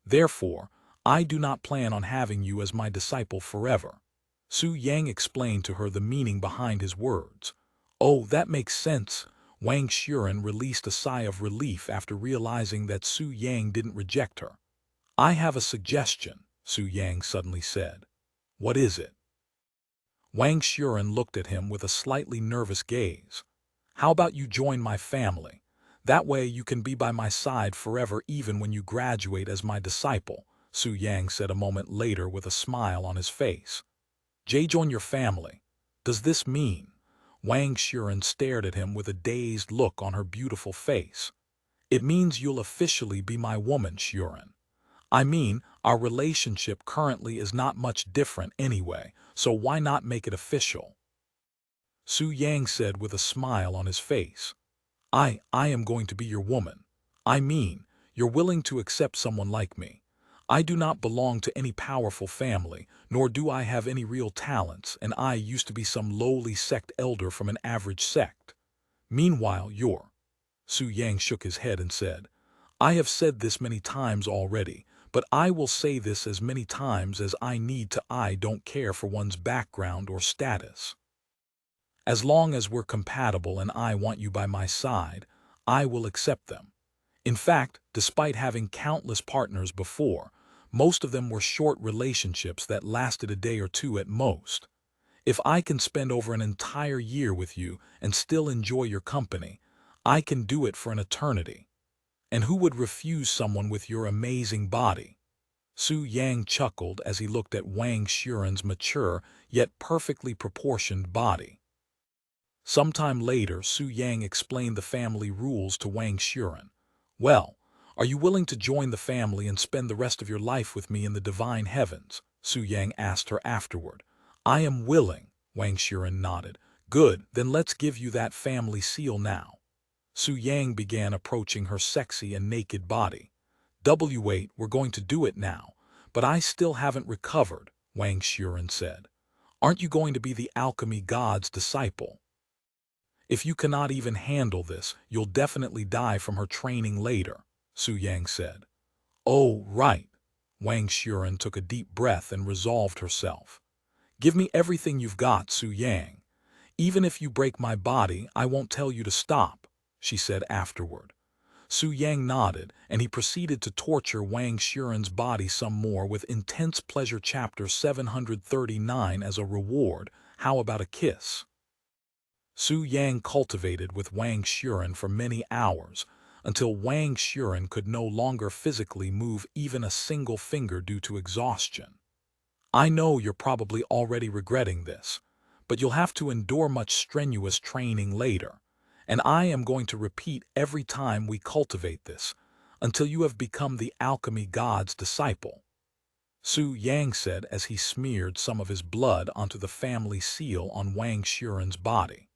[SPEAKER 1] Therefore, I do not plan on having you as my disciple forever." Su Yang explained to her the meaning behind his words. "Oh, that makes sense." Wang Xuren released a sigh of relief after realizing that Su Yang didn't reject her. "I have a suggestion," Su Yang suddenly said. "What is it?" Wang Xuren looked at him with a slightly nervous gaze. "How about you join my family? That way you can be by my side forever even when you graduate as my disciple," Su Yang said a moment later with a smile on his face. "Join your family. Does this mean?" Wang Xuren stared at him with a dazed look on her beautiful face. "It means you'll officially be my woman, Xuren. I mean, our relationship currently is not much different anyway, so why not make it official?" Su Yang said with a smile on his face. I am going to be your woman. I mean, you're willing to accept someone like me. I do not belong to any powerful family, nor do I have any real talents, and I used to be some lowly sect elder from an average sect. Meanwhile, you're—" Su Yang shook his head and said, "I have said this many times already, but I will say this as many times as I need to. I don't care for one's background or status. As long as we're compatible and I want you by my side, I will accept them. In fact, despite having countless partners before, most of them were short relationships that lasted a day or two at most. If I can spend over an entire year with you and still enjoy your company, I can do it for an eternity. And who would refuse someone with your amazing body?" Su Yang chuckled as he looked at Wang Xuren's mature yet perfectly proportioned body. Sometime later, Su Yang explained the family rules to Wang Xuren. "Well, are you willing to join the family and spend the rest of your life with me in the divine heavens?" Su Yang asked her afterward. "I am willing," Wang Xuren nodded. "Good, then let's give you that family seal now." Su Yang began approaching her sexy and naked body. "Wait, we're going to do it now, but I still haven't recovered," Wang Xuren said. "Aren't you going to be the alchemy god's disciple? If you cannot even handle this, you'll definitely die from her training later," Su Yang said. "Oh, right." Wang Xuren took a deep breath and resolved herself. Give me everything you've got, Su Yang. Even if you break my body, I won't tell you to stop, she said afterward. Su Yang nodded, and he proceeded to torture Wang Xuren's body some more with intense pleasure. Chapter 739. As a reward, how about a kiss? Su Yang cultivated with Wang Xuren for many hours, until Wang Xuren could no longer physically move even a single finger due to exhaustion. I know you're probably already regretting this, but you'll have to endure much strenuous training later, and I am going to repeat every time we cultivate this, until you have become the alchemy god's disciple, Su Yang said as he smeared some of his blood onto the family seal on Wang Xuren's body.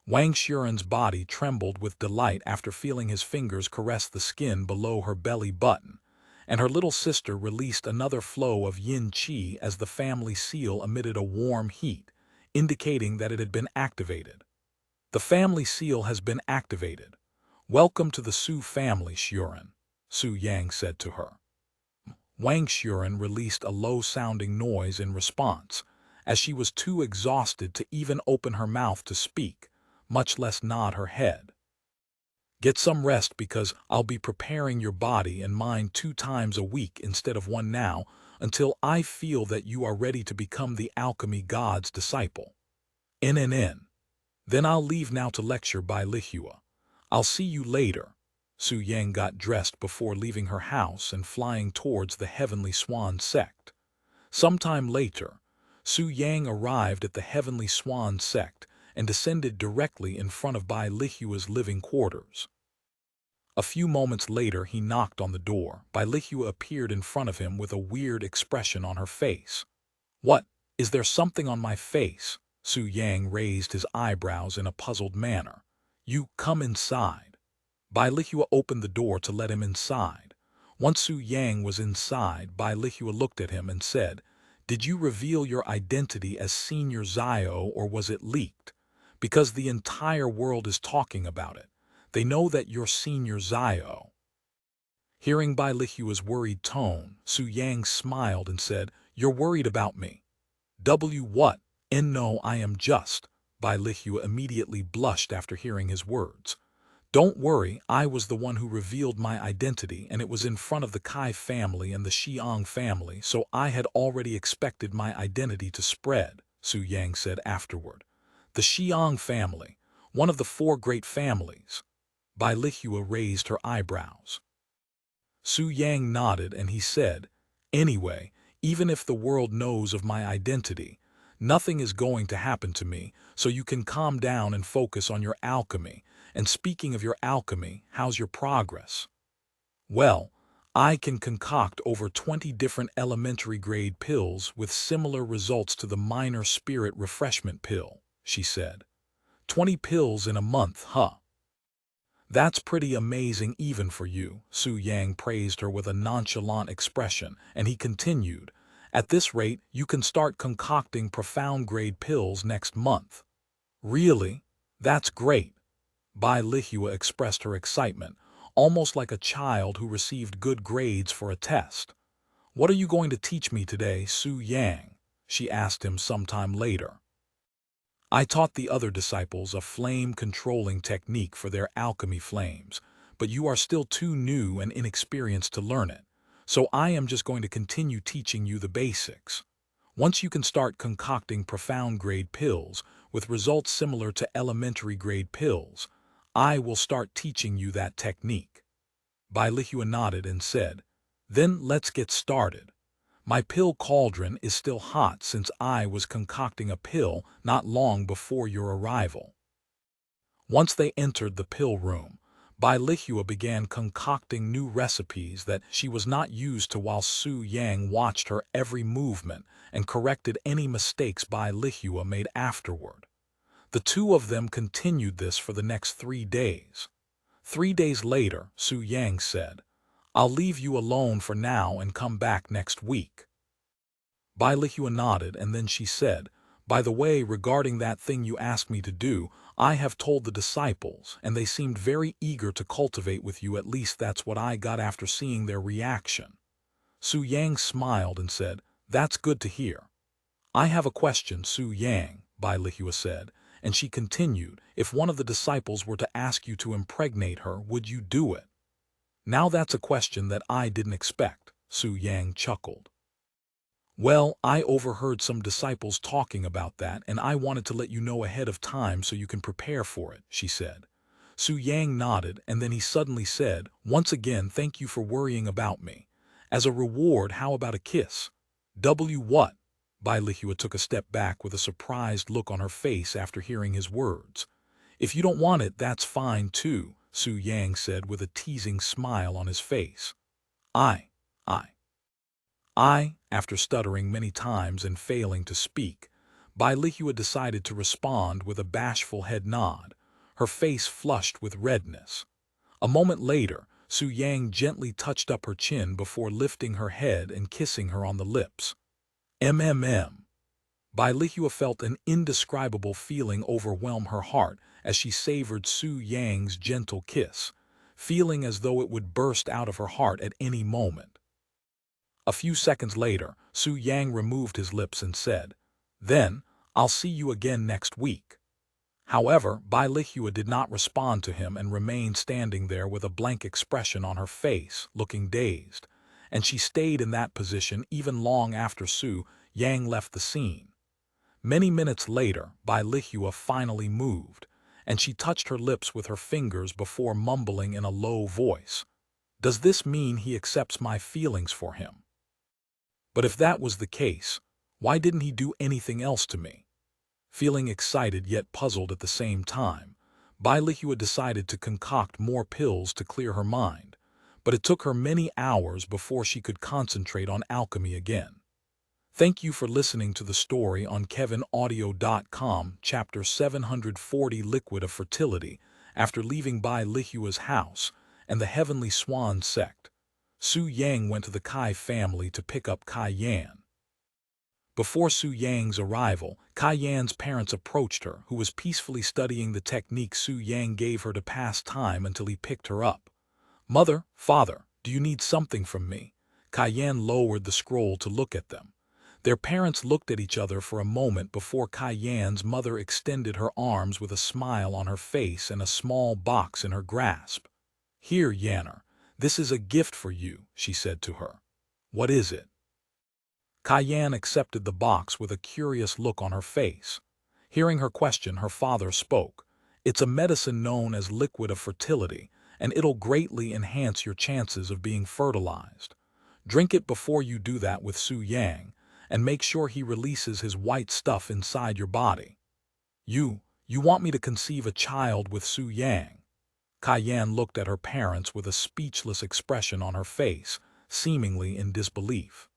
[SPEAKER 1] Wang Xuren's body trembled with delight after feeling his fingers caress the skin below her belly button, and her little sister released another flow of yin qi as the family seal emitted a warm heat, indicating that it had been activated. The family seal has been activated. Welcome to the Su family, Xuren, Su Yang said to her. Wang Xuren released a low-sounding noise in response, as she was too exhausted to even open her mouth to speak, much less nod her head. Get some rest because I'll be preparing your body and mind 2 times a week instead of 1 now, until I feel that you are ready to become the alchemy god's disciple. N. Then I'll leave now to lecture by Lihua. I'll see you later. Su Yang got dressed before leaving her house and flying towards the Heavenly Swan Sect. Sometime later, Su Yang arrived at the Heavenly Swan Sect and descended directly in front of Bai Lihua's living quarters. A few moments later he knocked on the door. Bai Lihua appeared in front of him with a weird expression on her face. What, is there something on my face? Su Yang raised his eyebrows in a puzzled manner. You come inside. Bai Lihua opened the door to let him inside. Once Su Yang was inside, Bai Lihua looked at him and said, Did you reveal your identity as Senior Zio or was it leaked? Because the entire world is talking about it. They know that you're Senior Zio. Hearing Bai Lihua's worried tone, Su Yang smiled and said, You're worried about me. What? No, I am just. Bai Lihua immediately blushed after hearing his words. Don't worry, I was the one who revealed my identity, and it was in front of the Kai family and the Xiang family, so I had already expected my identity to spread, Su Yang said afterward. The Xiang family, one of the 4 great families. Bai Lihua raised her eyebrows. Su Yang nodded and he said, Anyway, even if the world knows of my identity, nothing is going to happen to me, so you can calm down and focus on your alchemy. And speaking of your alchemy, how's your progress? Well, I can concoct over 20 different elementary grade pills with similar results to the minor spirit refreshment pill, she said. 20 pills in a month, huh? That's pretty amazing even for you, Su Yang praised her with a nonchalant expression, and he continued, At this rate, you can start concocting profound grade pills next month. Really? That's great. Bai Lihua expressed her excitement, almost like a child who received good grades for a test. What are you going to teach me today, Su Yang? She asked him sometime later. I taught the other disciples a flame-controlling technique for their alchemy flames, but you are still too new and inexperienced to learn it, so I am just going to continue teaching you the basics. Once you can start concocting profound-grade pills with results similar to elementary-grade pills, I will start teaching you that technique. Bai Lihua nodded and said, Then let's get started. My pill cauldron is still hot since I was concocting a pill not long before your arrival. Once they entered the pill room, Bai Lihua began concocting new recipes that she was not used to while Su Yang watched her every movement and corrected any mistakes Bai Lihua made afterward. The 2 of them continued this for the next 3 days. 3 days later, Su Yang said, I'll leave you alone for now and come back next week. Bai Lihua nodded and then she said, By the way, regarding that thing you asked me to do, I have told the disciples, and they seemed very eager to cultivate with you. At least that's what I got after seeing their reaction. Su Yang smiled and said, That's good to hear. I have a question, Su Yang, Bai Lihua said, and she continued, if one of the disciples were to ask you to impregnate her, would you do it? Now that's a question that I didn't expect, Su Yang chuckled. Well, I overheard some disciples talking about that, and I wanted to let you know ahead of time so you can prepare for it, she said. Su Yang nodded, and then he suddenly said, once again, thank you for worrying about me. As a reward, how about a kiss? What? Bai Lihua took a step back with a surprised look on her face after hearing his words. If you don't want it, that's fine too, Su Yang said with a teasing smile on his face. I, after stuttering many times and failing to speak, Bai Lihua decided to respond with a bashful head nod, her face flushed with redness. A moment later, Su Yang gently touched up her chin before lifting her head and kissing her on the lips. Bai Lihua felt an indescribable feeling overwhelm her heart as she savored Su Yang's gentle kiss, feeling as though it would burst out of her heart at any moment. A few seconds later, Su Yang removed his lips and said, then, I'll see you again next week. However, Bai Lihua did not respond to him and remained standing there with a blank expression on her face, looking dazed, and she stayed in that position even long after Su Yang left the scene. Many minutes later, Bai Lihua finally moved, and she touched her lips with her fingers before mumbling in a low voice, does this mean he accepts my feelings for him? But if that was the case, why didn't he do anything else to me? Feeling excited yet puzzled at the same time, Bai Lihua decided to concoct more pills to clear her mind, but it took her many hours before she could concentrate on alchemy again. Thank you for listening to the story on KevinAudio.com, Chapter 740, Liquid of Fertility. After leaving Bai Lihua's house and the Heavenly Swan sect, Su Yang went to the Kai family to pick up Kai Yan. Before Su Yang's arrival, Kai Yan's parents approached her, who was peacefully studying the technique Su Yang gave her to pass time until he picked her up. Mother, father, do you need something from me? Kai Yan lowered the scroll to look at them. Their parents looked at each other for a moment before Kai Yan's mother extended her arms with a smile on her face and a small box in her grasp. Here, Yanner, this is a gift for you, she said to her. What is it? Kai Yan accepted the box with a curious look on her face. Hearing her question, her father spoke. It's a medicine known as liquid of fertility, and it'll greatly enhance your chances of being fertilized. Drink it before you do that with Su Yang, and make sure he releases his white stuff inside your body. You want me to conceive a child with Su Yang? Kai Yan looked at her parents with a speechless expression on her face, seemingly in disbelief.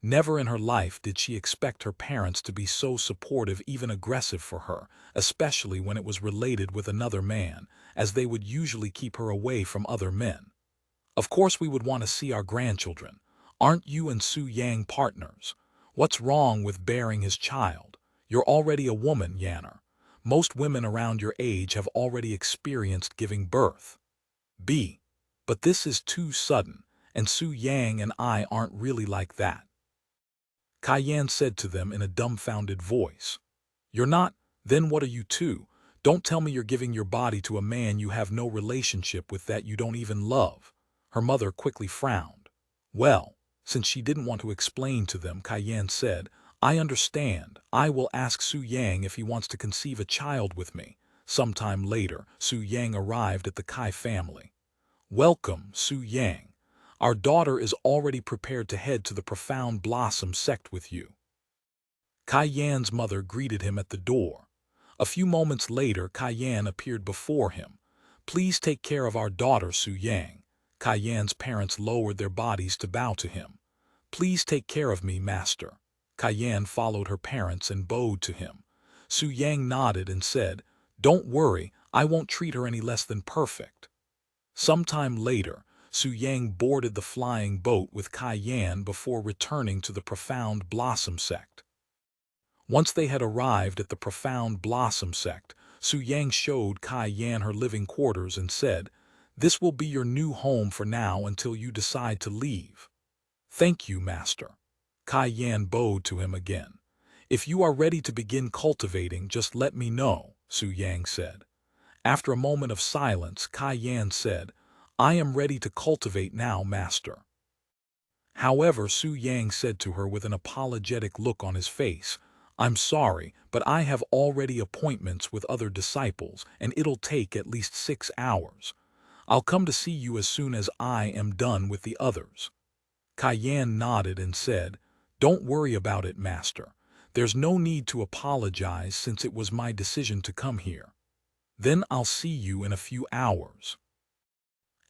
[SPEAKER 1] Never in her life did she expect her parents to be so supportive, even aggressive for her, especially when it was related with another man, as they would usually keep her away from other men. Of course we would want to see our grandchildren. Aren't you and Su Yang partners? What's wrong with bearing his child? You're already a woman, Yanner. Most women around your age have already experienced giving birth. But this is too sudden, and Su Yang and I aren't really like that. Kai Yan said to them in a dumbfounded voice. You're not? Then what are you two? Don't tell me you're giving your body to a man you have no relationship with, that you don't even love. Her mother quickly frowned. Well, since she didn't want to explain to them, Kai Yan said, I understand. I will ask Su Yang if he wants to conceive a child with me. Sometime later, Su Yang arrived at the Kai family. Welcome, Su Yang. Our daughter is already prepared to head to the Profound Blossom Sect with you. Kai Yan's mother greeted him at the door. A few moments later, Kai Yan appeared before him. Please take care of our daughter, Su Yang. Kai Yan's parents lowered their bodies to bow to him. Please take care of me, master. Kai Yan followed her parents and bowed to him. Su Yang nodded and said, don't worry, I won't treat her any less than perfect. Sometime later, Su Yang boarded the flying boat with Kai Yan before returning to the Profound Blossom Sect. Once they had arrived at the Profound Blossom Sect, Su Yang showed Kai Yan her living quarters and said, this will be your new home for now until you decide to leave. Thank you, master. Kai Yan bowed to him again. If you are ready to begin cultivating, just let me know, Su Yang said. After a moment of silence, Kai Yan said, I am ready to cultivate now, master. However, Su Yang said to her with an apologetic look on his face, I'm sorry, but I have already appointments with other disciples, and it'll take at least 6 hours. I'll come to see you as soon as I am done with the others. Kai Yan nodded and said, Don't worry about it, master. There's no need to apologize since it was my decision to come here. Then I'll see you in a few hours.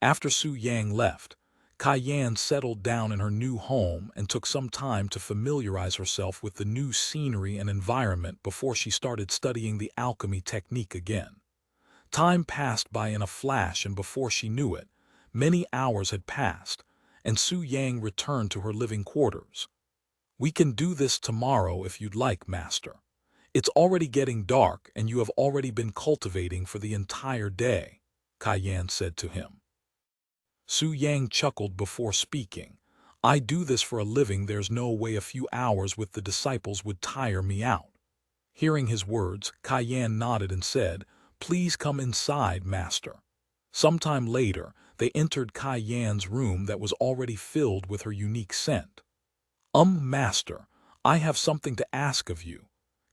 [SPEAKER 1] After Su Yang left, Kai Yan settled down in her new home and took some time to familiarize herself with the new scenery and environment before she started studying the alchemy technique again. Time passed by in a flash, and before she knew it, many hours had passed, and Su Yang returned to her living quarters. We can do this tomorrow if you'd like, master. It's already getting dark and you have already been cultivating for the entire day, Kai Yan said to him. Su Yang chuckled before speaking. I do this for a living. There's no way a few hours with the disciples would tire me out. Hearing his words, Kai Yan nodded and said, Please come inside, master. Sometime later, they entered Kai Yan's room that was already filled with her unique scent. Master, I have something to ask of you,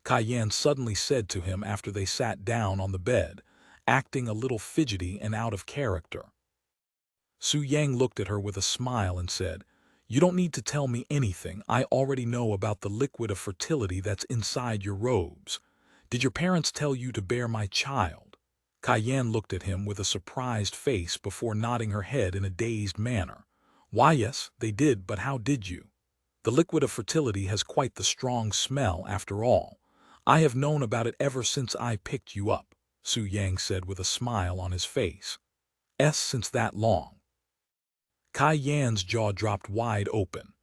[SPEAKER 1] Kai Yan suddenly said to him after they sat down on the bed, acting a little fidgety and out of character. Su Yang looked at her with a smile and said, You don't need to tell me anything. I already know about the liquid of fertility that's inside your robes. Did your parents tell you to bear my child? Kai Yan looked at him with a surprised face before nodding her head in a dazed manner. Why, yes, they did, but how did you? The liquid of fertility has quite the strong smell after all. I have known about it ever since I picked you up, Su Yang said with a smile on his face. Since that long. Kai Yan's jaw dropped wide open.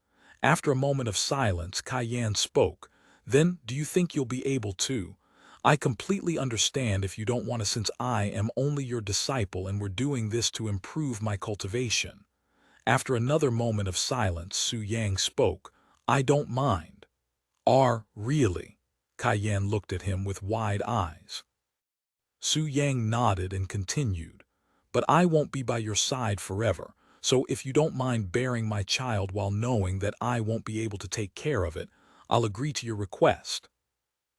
[SPEAKER 1] After a moment of silence, Kai Yan spoke. Then, do you think you'll be able to? I completely understand if you don't want to, since I am only your disciple and we're doing this to improve my cultivation. After another moment of silence, Su Yang spoke. I don't mind. Really? Kai Yan looked at him with wide eyes. Su Yang nodded and continued. But I won't be by your side forever. So if you don't mind bearing my child while knowing that I won't be able to take care of it, I'll agree to your request.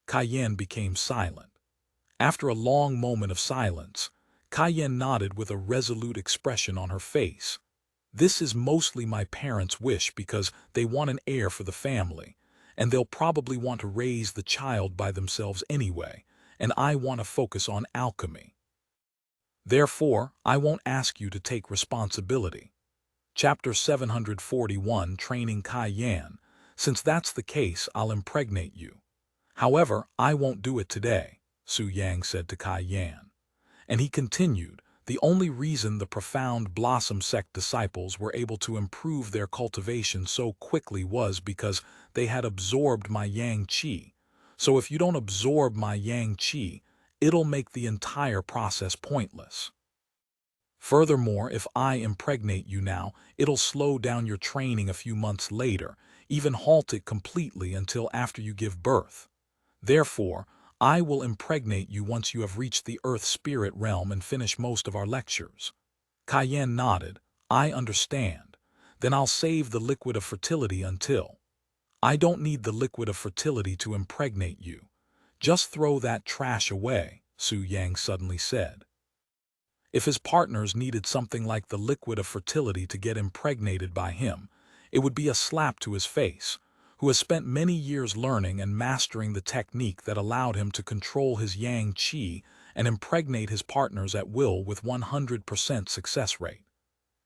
[SPEAKER 1] Kai Yan became silent. After a long moment of silence, Kai Yan nodded with a resolute expression on her face. This is mostly my parents' wish because they want an heir for the family, and they'll probably want to raise the child by themselves anyway, and I want to focus on alchemy. Therefore, I won't ask you to take responsibility. Chapter 741, Training Kai Yan. Since that's the case, I'll impregnate you. However, I won't do it today, Su Yang said to Kai Yan. And he continued, the only reason the Profound Blossom Sect disciples were able to improve their cultivation so quickly was because they had absorbed my Yang Qi. So if you don't absorb my Yang Qi, it'll make the entire process pointless. Furthermore, if I impregnate you now, it'll slow down your training a few months later, even halt it completely until after you give birth. Therefore, I will impregnate you once you have reached the earth spirit realm and finish most of our lectures. Kai Yan nodded. I understand. Then I'll save the liquid of fertility until. I don't need the liquid of fertility to impregnate you. Just throw that trash away, Su Yang suddenly said. If his partners needed something like the liquid of fertility to get impregnated by him, it would be a slap to his face, who has spent many years learning and mastering the technique that allowed him to control his Yang Qi and impregnate his partners at will with 100% success rate.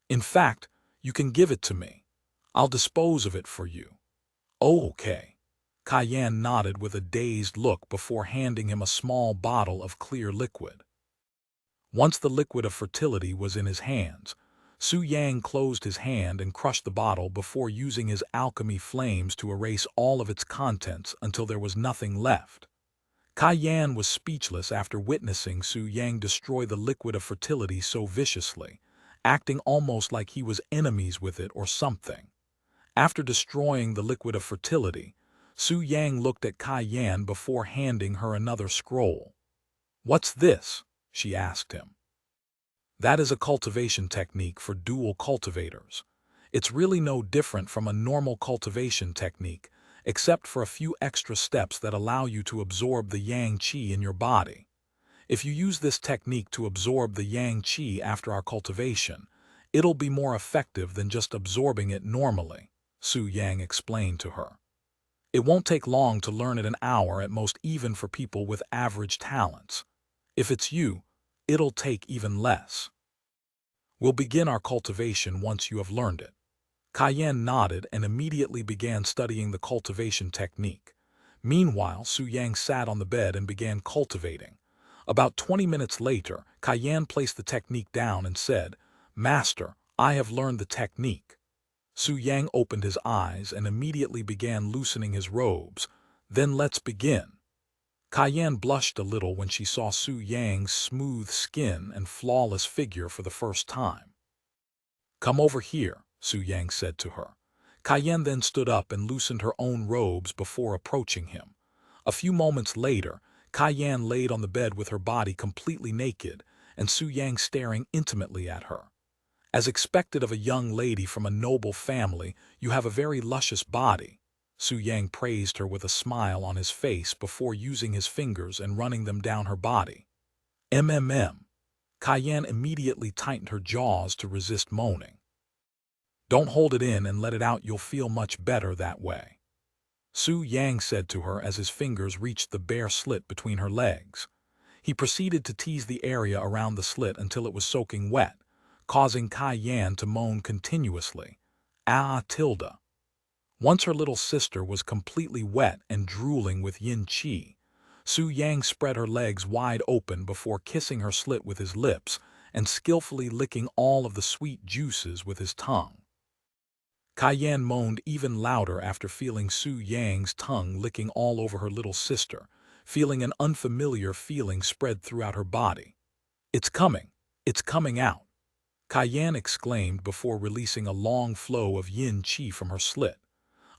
[SPEAKER 1] In fact, you can give it to me. I'll dispose of it for you. Oh, okay. Kai Yan nodded with a dazed look before handing him a small bottle of clear liquid. Once the liquid of fertility was in his hands, Su Yang closed his hand and crushed the bottle before using his alchemy flames to erase all of its contents until there was nothing left. Kai Yan was speechless after witnessing Su Yang destroy the liquid of fertility so viciously, acting almost like he was enemies with it or something. After destroying the liquid of fertility, Su Yang looked at Kai Yan before handing her another scroll. "What's this?" she asked him. "That is a cultivation technique for dual cultivators. It's really no different from a normal cultivation technique, except for a few extra steps that allow you to absorb the yang qi in your body. If you use this technique to absorb the yang qi after our cultivation, it'll be more effective than just absorbing it normally," Su Yang explained to her. "It won't take long to learn it, an hour at most, even for people with average talents. If it's you, it'll take even less. We'll begin our cultivation once you have learned it." Kai Yan nodded and immediately began studying the cultivation technique. Meanwhile, Su Yang sat on the bed and began cultivating. About 20 minutes later, Kai Yan placed the technique down and said, "Master, I have learned the technique." Su Yang opened his eyes and immediately began loosening his robes. "Then let's begin." Kai Yan blushed a little when she saw Su Yang's smooth skin and flawless figure for the first time. "Come over here," Su Yang said to her. Kai Yan then stood up and loosened her own robes before approaching him. A few moments later, Kai Yan laid on the bed with her body completely naked and Su Yang staring intimately at her. "As expected of a young lady from a noble family, you have a very luscious body." Su Yang praised her with a smile on his face before using his fingers and running them down her body. "Mm." Kai Yan immediately tightened her jaws to resist moaning. "Don't hold it in and let it out, you'll feel much better that way," Su Yang said to her as his fingers reached the bare slit between her legs. He proceeded to tease the area around the slit until it was soaking wet, causing Kai Yan to moan continuously. "Ah, tilde." Once her little sister was completely wet and drooling with yin qi, Su Yang spread her legs wide open before kissing her slit with his lips and skillfully licking all of the sweet juices with his tongue. Kai Yan moaned even louder after feeling Su Yang's tongue licking all over her little sister, feeling an unfamiliar feeling spread throughout her body. "It's coming! It's coming out!" Kai Yan exclaimed before releasing a long flow of yin qi from her slit.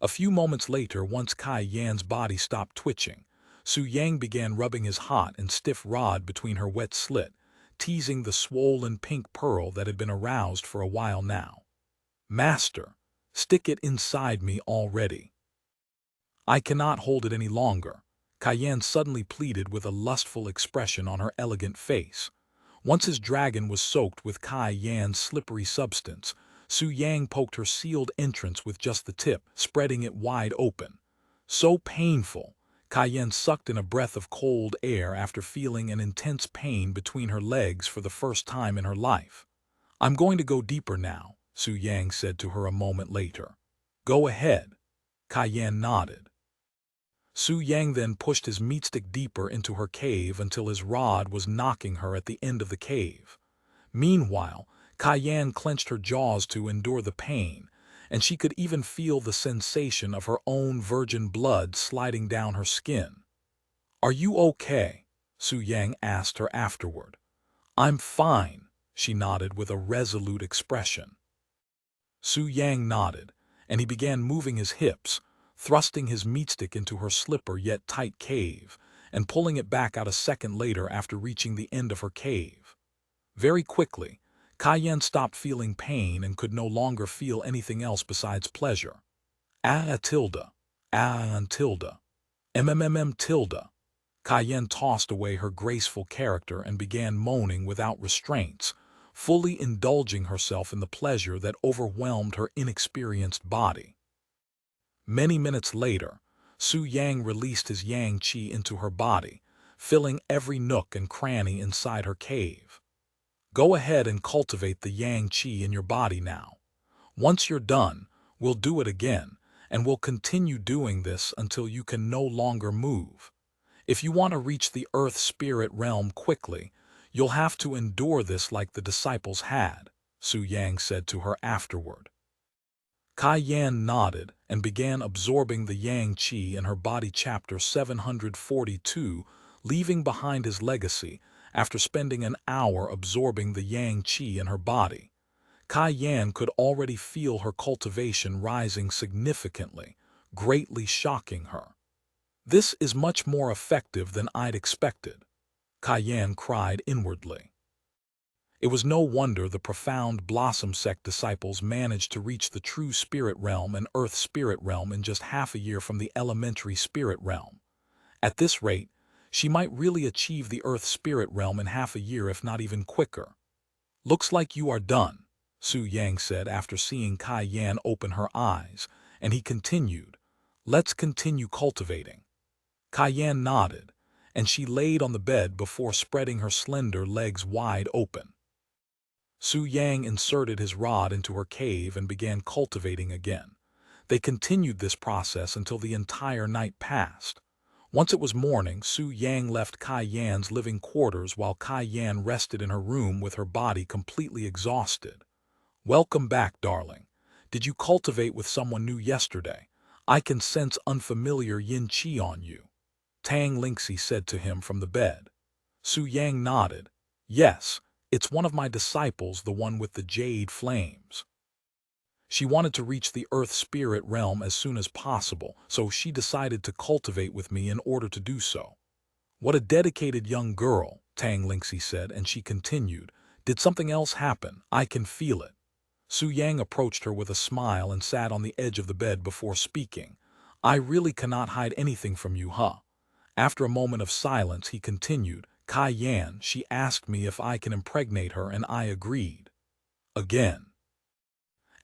[SPEAKER 1] A few moments later, once Kai Yan's body stopped twitching, Su Yang began rubbing his hot and stiff rod between her wet slit, teasing the swollen pink pearl that had been aroused for a while now. "Master, stick it inside me already. I cannot hold it any longer," Kai Yan suddenly pleaded with a lustful expression on her elegant face. Once his dragon was soaked with Kai Yan's slippery substance, Su Yang poked her sealed entrance with just the tip, spreading it wide open. "So painful!" Kai Yan sucked in a breath of cold air after feeling an intense pain between her legs for the first time in her life. "I'm going to go deeper now," Su Yang said to her a moment later. "Go ahead." Kai Yan nodded. Su Yang then pushed his meat stick deeper into her cave until his rod was knocking her at the end of the cave. Meanwhile, Kai Yan clenched her jaws to endure the pain, and she could even feel the sensation of her own virgin blood sliding down her skin. "Are you okay?" Su Yang asked her afterward. "I'm fine," she nodded with a resolute expression. Su Yang nodded, and he began moving his hips, thrusting his meat stick into her slipper yet tight cave, and pulling it back out a second later after reaching the end of her cave. Very quickly, Kai Yan stopped feeling pain and could no longer feel anything else besides pleasure. "Ah, tilde. Ah, tilde. Tilde." Kai Yan tossed away her graceful character and began moaning without restraints, fully indulging herself in the pleasure that overwhelmed her inexperienced body. Many minutes later, Su Yang released his yang qi into her body, filling every nook and cranny inside her cave. "Go ahead and cultivate the yang qi in your body now. Once you're done, we'll do it again, and we'll continue doing this until you can no longer move. If you want to reach the earth spirit realm quickly, you'll have to endure this like the disciples had," Su Yang said to her afterward. Kai Yan nodded and began absorbing the yang qi in her body. Chapter 742, leaving behind his legacy after spending an hour absorbing the yang qi in her body. Kai Yan could already feel her cultivation rising significantly, greatly shocking her. This is much more effective than I'd expected, Cayenne cried inwardly. It was no wonder the Profound Blossom Sect disciples managed to reach the true spirit realm and earth spirit realm in just half a year from the elementary spirit realm. At this rate, she might really achieve the earth spirit realm in half a year, if not even quicker. Looks like you are done, Su Yang said after seeing Cayenne open her eyes, and he continued, let's continue cultivating. Cayenne nodded, and she laid on the bed before spreading her slender legs wide open. Su Yang inserted his rod into her cave and began cultivating again. They continued this process until the entire night passed. Once it was morning, Su Yang left Cayenne's living quarters while Cayenne rested in her room with her body completely exhausted. Welcome back, darling. Did you cultivate with someone new yesterday? I can sense unfamiliar yin qi on you, Tang Lingxi said to him from the bed. Su Yang nodded. Yes, it's one of my disciples, the one with the jade flames. She wanted to reach the earth spirit realm as soon as possible, so she decided to cultivate with me in order to do so. What a dedicated young girl, Tang Lingxi said, and she continued, did something else happen? I can feel it. Su Yang approached her with a smile and sat on the edge of the bed before speaking. I really cannot hide anything from you, huh? After a moment of silence, he continued, Cayenne, she asked me if I can impregnate her, and I agreed. Again.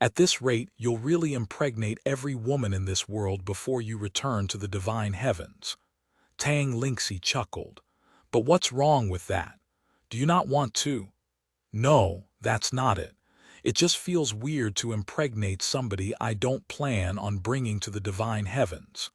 [SPEAKER 1] At this rate, you'll really impregnate every woman in this world before you return to the divine heavens. Tang Lingxi chuckled. But what's wrong with that? Do you not want to? No, that's not it. It just feels weird to impregnate somebody I don't plan on bringing to the divine heavens.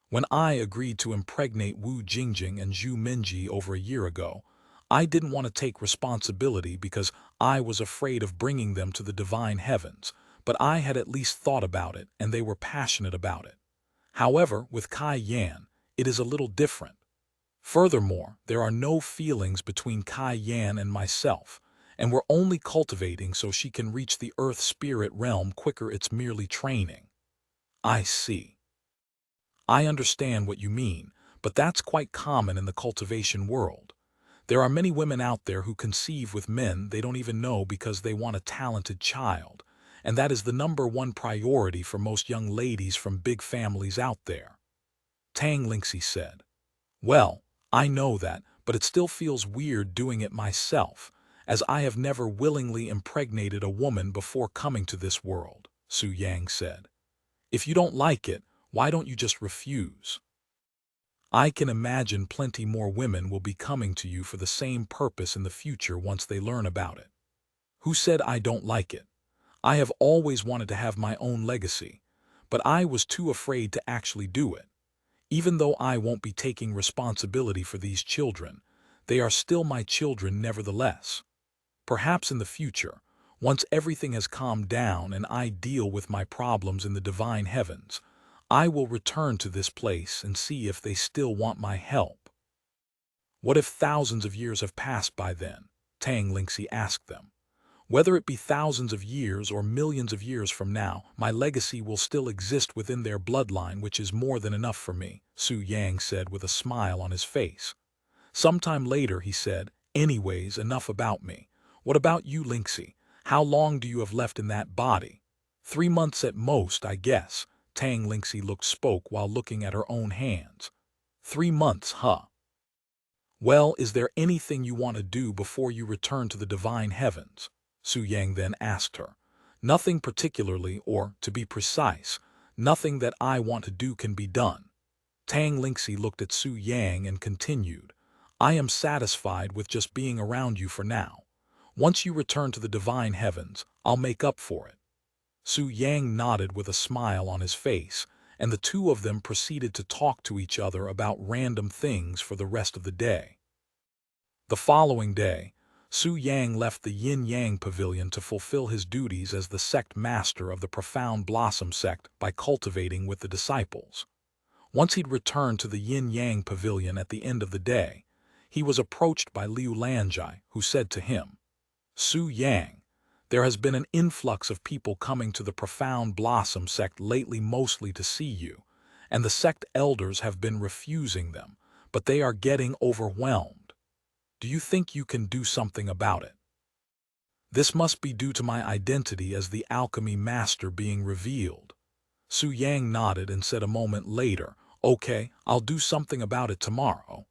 [SPEAKER 1] When I agreed to impregnate Wu Jingjing and Zhu Minji over a year ago, I didn't want to take responsibility because I was afraid of bringing them to the divine heavens, but I had at least thought about it and they were passionate about it. However, with Cayenne, it is a little different. Furthermore, there are no feelings between Cayenne and myself, and we're only cultivating so she can reach the earth spirit realm quicker. It's merely training. I see. I understand what you mean, but that's quite common in the cultivation world. There are many women out there who conceive with men they don't even know because they want a talented child, and that is the #1 priority for most young ladies from big families out there. Tang Lingxi said. Well, I know that, but it still feels weird doing it myself, as I have never willingly impregnated a woman before coming to this world, Su Yang said. If you don't like it, why don't you just refuse? I can imagine plenty more women will be coming to you for the same purpose in the future once they learn about it. Who said I don't like it? I have always wanted to have my own legacy, but I was too afraid to actually do it. Even though I won't be taking responsibility for these children, they are still my children nevertheless. Perhaps in the future, once everything has calmed down and I deal with my problems in the divine heavens, I will return to this place and see if they still want my help. What if thousands of years have passed by then? Tang Lingxi asked them. Whether it be thousands of years or millions of years from now, my legacy will still exist within their bloodline, which is more than enough for me, Su Yang said with a smile on his face. Sometime later he said, anyways, enough about me. What about you, Lingxi? How long do you have left in that body? 3 months at most, I guess. Tang Lingxi spoke while looking at her own hands. 3 months, huh? Well, is there anything you want to do before you return to the divine heavens? Su Yang then asked her. Nothing particularly, or, to be precise, nothing that I want to do can be done. Tang Lingxi looked at Su Yang and continued, I am satisfied with just being around you for now. Once you return to the divine heavens, I'll make up for it. Su Yang nodded with a smile on his face, and the two of them proceeded to talk to each other about random things for the rest of the day. The following day, Su Yang left the Yin-Yang Pavilion to fulfill his duties as the sect master of the Profound Blossom Sect by cultivating with the disciples. Once he'd returned to the Yin-Yang Pavilion at the end of the day, he was approached by Liu Lanjai, who said to him, Su Yang, there has been an influx of people coming to the Profound Blossom Sect lately, mostly to see you, and the sect elders have been refusing them, but they are getting overwhelmed. Do you think you can do something about it? This must be due to my identity as the alchemy master being revealed. Su Yang nodded and said a moment later, "Okay, I'll do something about it tomorrow."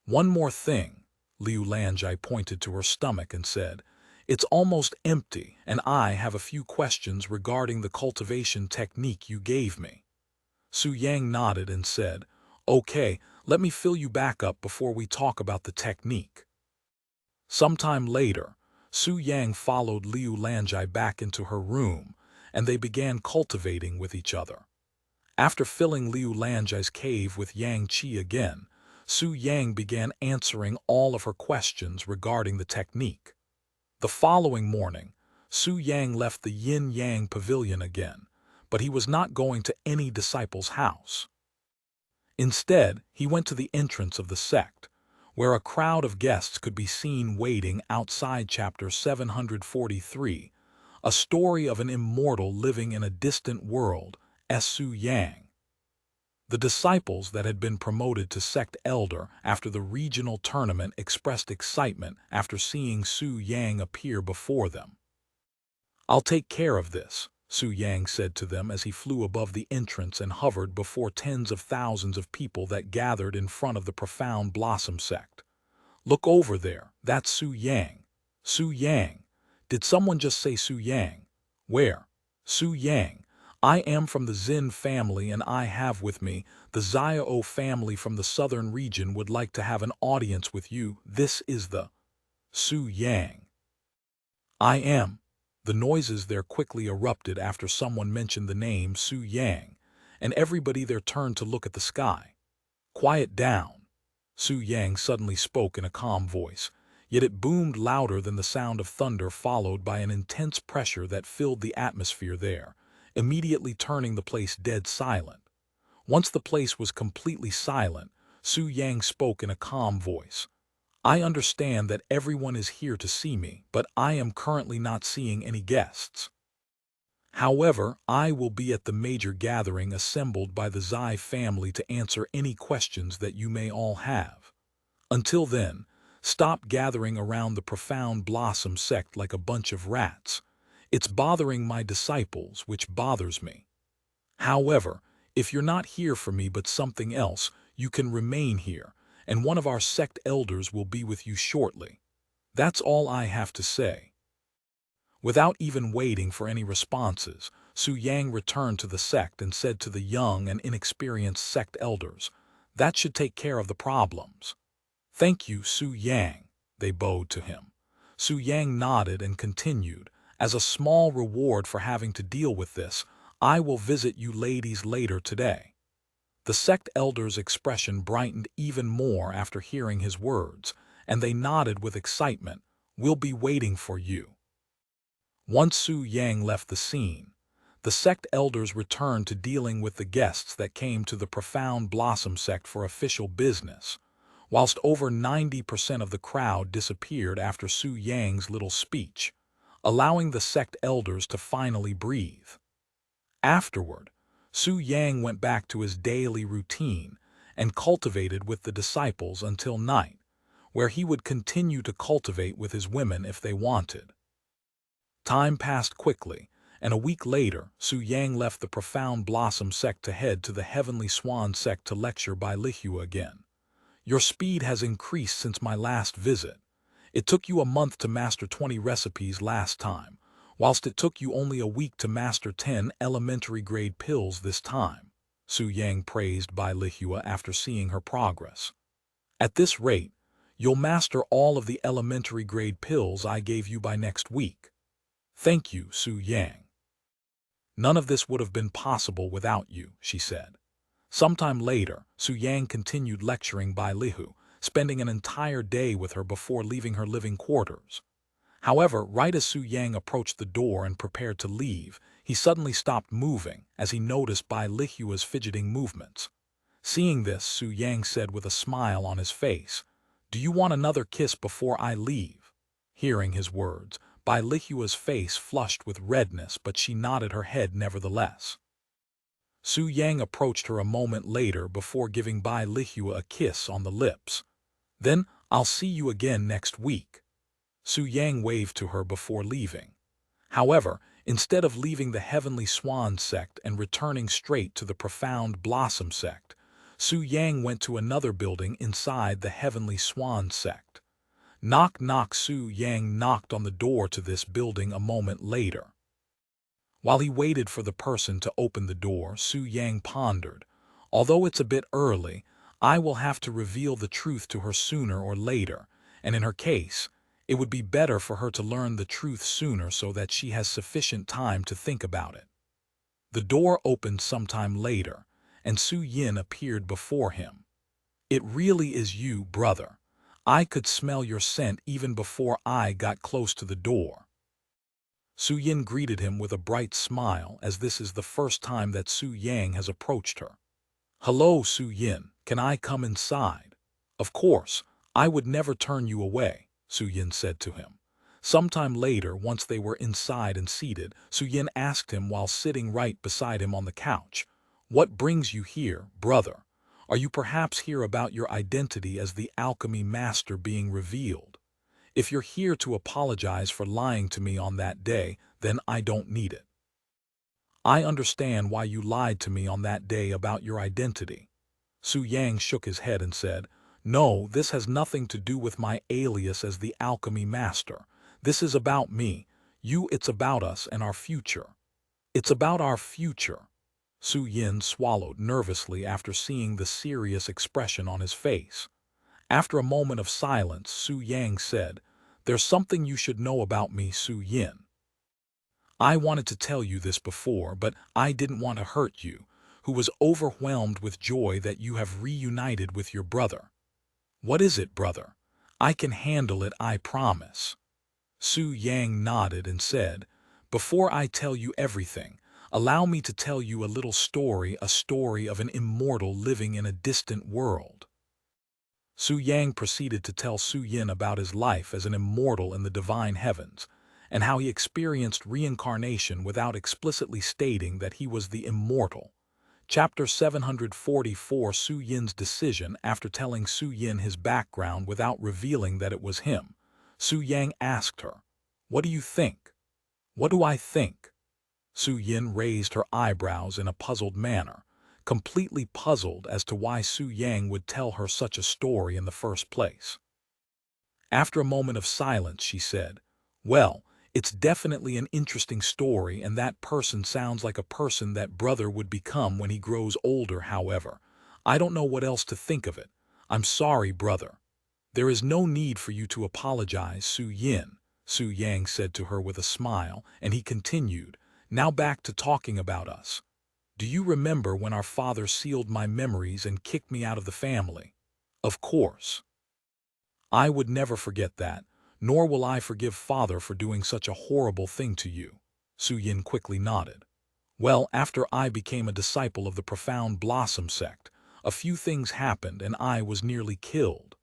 [SPEAKER 1] "One more thing," Liu Lanjai pointed to her stomach and said, "It's almost empty, and I have a few questions regarding the cultivation technique you gave me." Su Yang nodded and said, "Okay, let me fill you back up before we talk about the technique." Sometime later, Su Yang followed Liu Lanjai back into her room, and they began cultivating with each other. After filling Liu Lanjai's cave with Yang Qi again, Su Yang began answering all of her questions regarding the technique. The following morning, Su Yang left the Yin-Yang Pavilion again, but he was not going to any disciple's house. Instead, he went to the entrance of the sect, where a crowd of guests could be seen waiting outside chapter 743, a story of an immortal living in a distant world, Su Yang. The disciples that had been promoted to sect elder after the regional tournament expressed excitement after seeing Su Yang appear before them. "I'll take care of this," Su Yang said to them as he flew above the entrance and hovered before tens of thousands of people that gathered in front of the Profound Blossom Sect. "Look over there, that's Su Yang." "Su Yang? Did someone just say Su Yang? Where?" "Su Yang. I am from the Xin family and I have with me the Xiao family from the southern region would like to have an audience with you. This is the Su Yang." "I am." The noises there quickly erupted after someone mentioned the name Su Yang, and everybody there turned to look at the sky. "Quiet down." Su Yang suddenly spoke in a calm voice, yet it boomed louder than the sound of thunder, followed by an intense pressure that filled the atmosphere there, immediately turning the place dead silent. Once the place was completely silent, Su Yang spoke in a calm voice. "I understand that everyone is here to see me, but I am currently not seeing any guests. However, I will be at the major gathering assembled by the Xi family to answer any questions that you may all have. Until then, stop gathering around the Profound Blossom Sect like a bunch of rats. It's bothering my disciples, which bothers me. However, if you're not here for me but something else, you can remain here, and one of our sect elders will be with you shortly. That's all I have to say." Without even waiting for any responses, Su Yang returned to the sect and said to the young and inexperienced sect elders, "That should take care of the problems." "Thank you, Su Yang." They bowed to him. Su Yang nodded and continued, "As a small reward for having to deal with this, I will visit you ladies later today." The sect elders' expression brightened even more after hearing his words, and they nodded with excitement. "We'll be waiting for you." Once Su Yang left the scene, the sect elders returned to dealing with the guests that came to the Profound Blossom Sect for official business, whilst over 90% of the crowd disappeared after Su Yang's little speech, allowing the sect elders to finally breathe. Afterward, Su Yang went back to his daily routine and cultivated with the disciples until night, where he would continue to cultivate with his women if they wanted. Time passed quickly, and a week later, Su Yang left the Profound Blossom Sect to head to the Heavenly Swan Sect to lecture by Lihua again. "Your speed has increased since my last visit. It took you a month to master 20 recipes last time, whilst it took you only a week to master 10 elementary-grade pills this time," Su Yang praised Bai Lihua after seeing her progress. "At this rate, you'll master all of the elementary-grade pills I gave you by next week." "Thank you, Su Yang. None of this would have been possible without you," she said. Sometime later, Su Yang continued lecturing Bai Lihu, spending an entire day with her before leaving her living quarters. However, right as Su Yang approached the door and prepared to leave, he suddenly stopped moving as he noticed Bai Lihua's fidgeting movements. Seeing this, Su Yang said with a smile on his face, "Do you want another kiss before I leave?" Hearing his words, Bai Lihua's face flushed with redness, but she nodded her head nevertheless. Su Yang approached her a moment later before giving Bai Lihua a kiss on the lips. Then, I'll see you again next week. Su Yang waved to her before leaving. However, instead of leaving the Heavenly Swan Sect and returning straight to the Profound Blossom Sect, Su Yang went to another building inside the Heavenly Swan Sect. Knock knock. Su Yang knocked on the door to this building a moment later. While he waited for the person to open the door, Su Yang pondered, although it's a bit early, I will have to reveal the truth to her sooner or later, and in her case, it would be better for her to learn the truth sooner so that she has sufficient time to think about it. The door opened sometime later, and Su Yin appeared before him. It really is you, brother. I could smell your scent even before I got close to the door. Su Yin greeted him with a bright smile, as this is the first time that Su Yang has approached her. Hello, Su Yin, can I come inside? Of course, I would never turn you away, Su Yin said to him. Sometime later, once they were inside and seated, Su Yin asked him while sitting right beside him on the couch, What brings you here, brother? Are you perhaps here about your identity as the alchemy master being revealed? If you're here to apologize for lying to me on that day, then I don't need it. I understand why you lied to me on that day about your identity. Su Yang shook his head and said, No, this has nothing to do with my alias as the alchemy master. This is about me. It's about us and our future. It's about our future. Su Yin swallowed nervously after seeing the serious expression on his face. After a moment of silence, Su Yang said, There's something you should know about me, Su Yin. I wanted to tell you this before, but I didn't want to hurt you, who was overwhelmed with joy that you have reunited with your brother. What is it, brother? I can handle it, I promise. Su Yang nodded and said, Before I tell you everything, allow me to tell you a little story, a story of an immortal living in a distant world. Su Yang proceeded to tell Su Yin about his life as an immortal in the divine heavens, and how he experienced reincarnation without explicitly stating that he was the immortal. Chapter 744. Su Yin's decision. After telling Su Yin his background without revealing that it was him, Su Yang asked her, What do you think? What do I think? Su Yin raised her eyebrows in a puzzled manner, completely puzzled as to why Su Yang would tell her such a story in the first place. After a moment of silence, she said, Well, it's definitely an interesting story, and that person sounds like a person that brother would become when he grows older. However, I don't know what else to think of it. I'm sorry, brother. There is no need for you to apologize, Su Yin, Su Yang said to her with a smile, and he continued, Now back to talking about us. Do you remember when our father sealed my memories and kicked me out of the family? Of course. I would never forget that, nor will I forgive father for doing such a horrible thing to you. Su Yin quickly nodded. Well, after I became a disciple of the Profound Blossom Sect, a few things happened and I was nearly killed.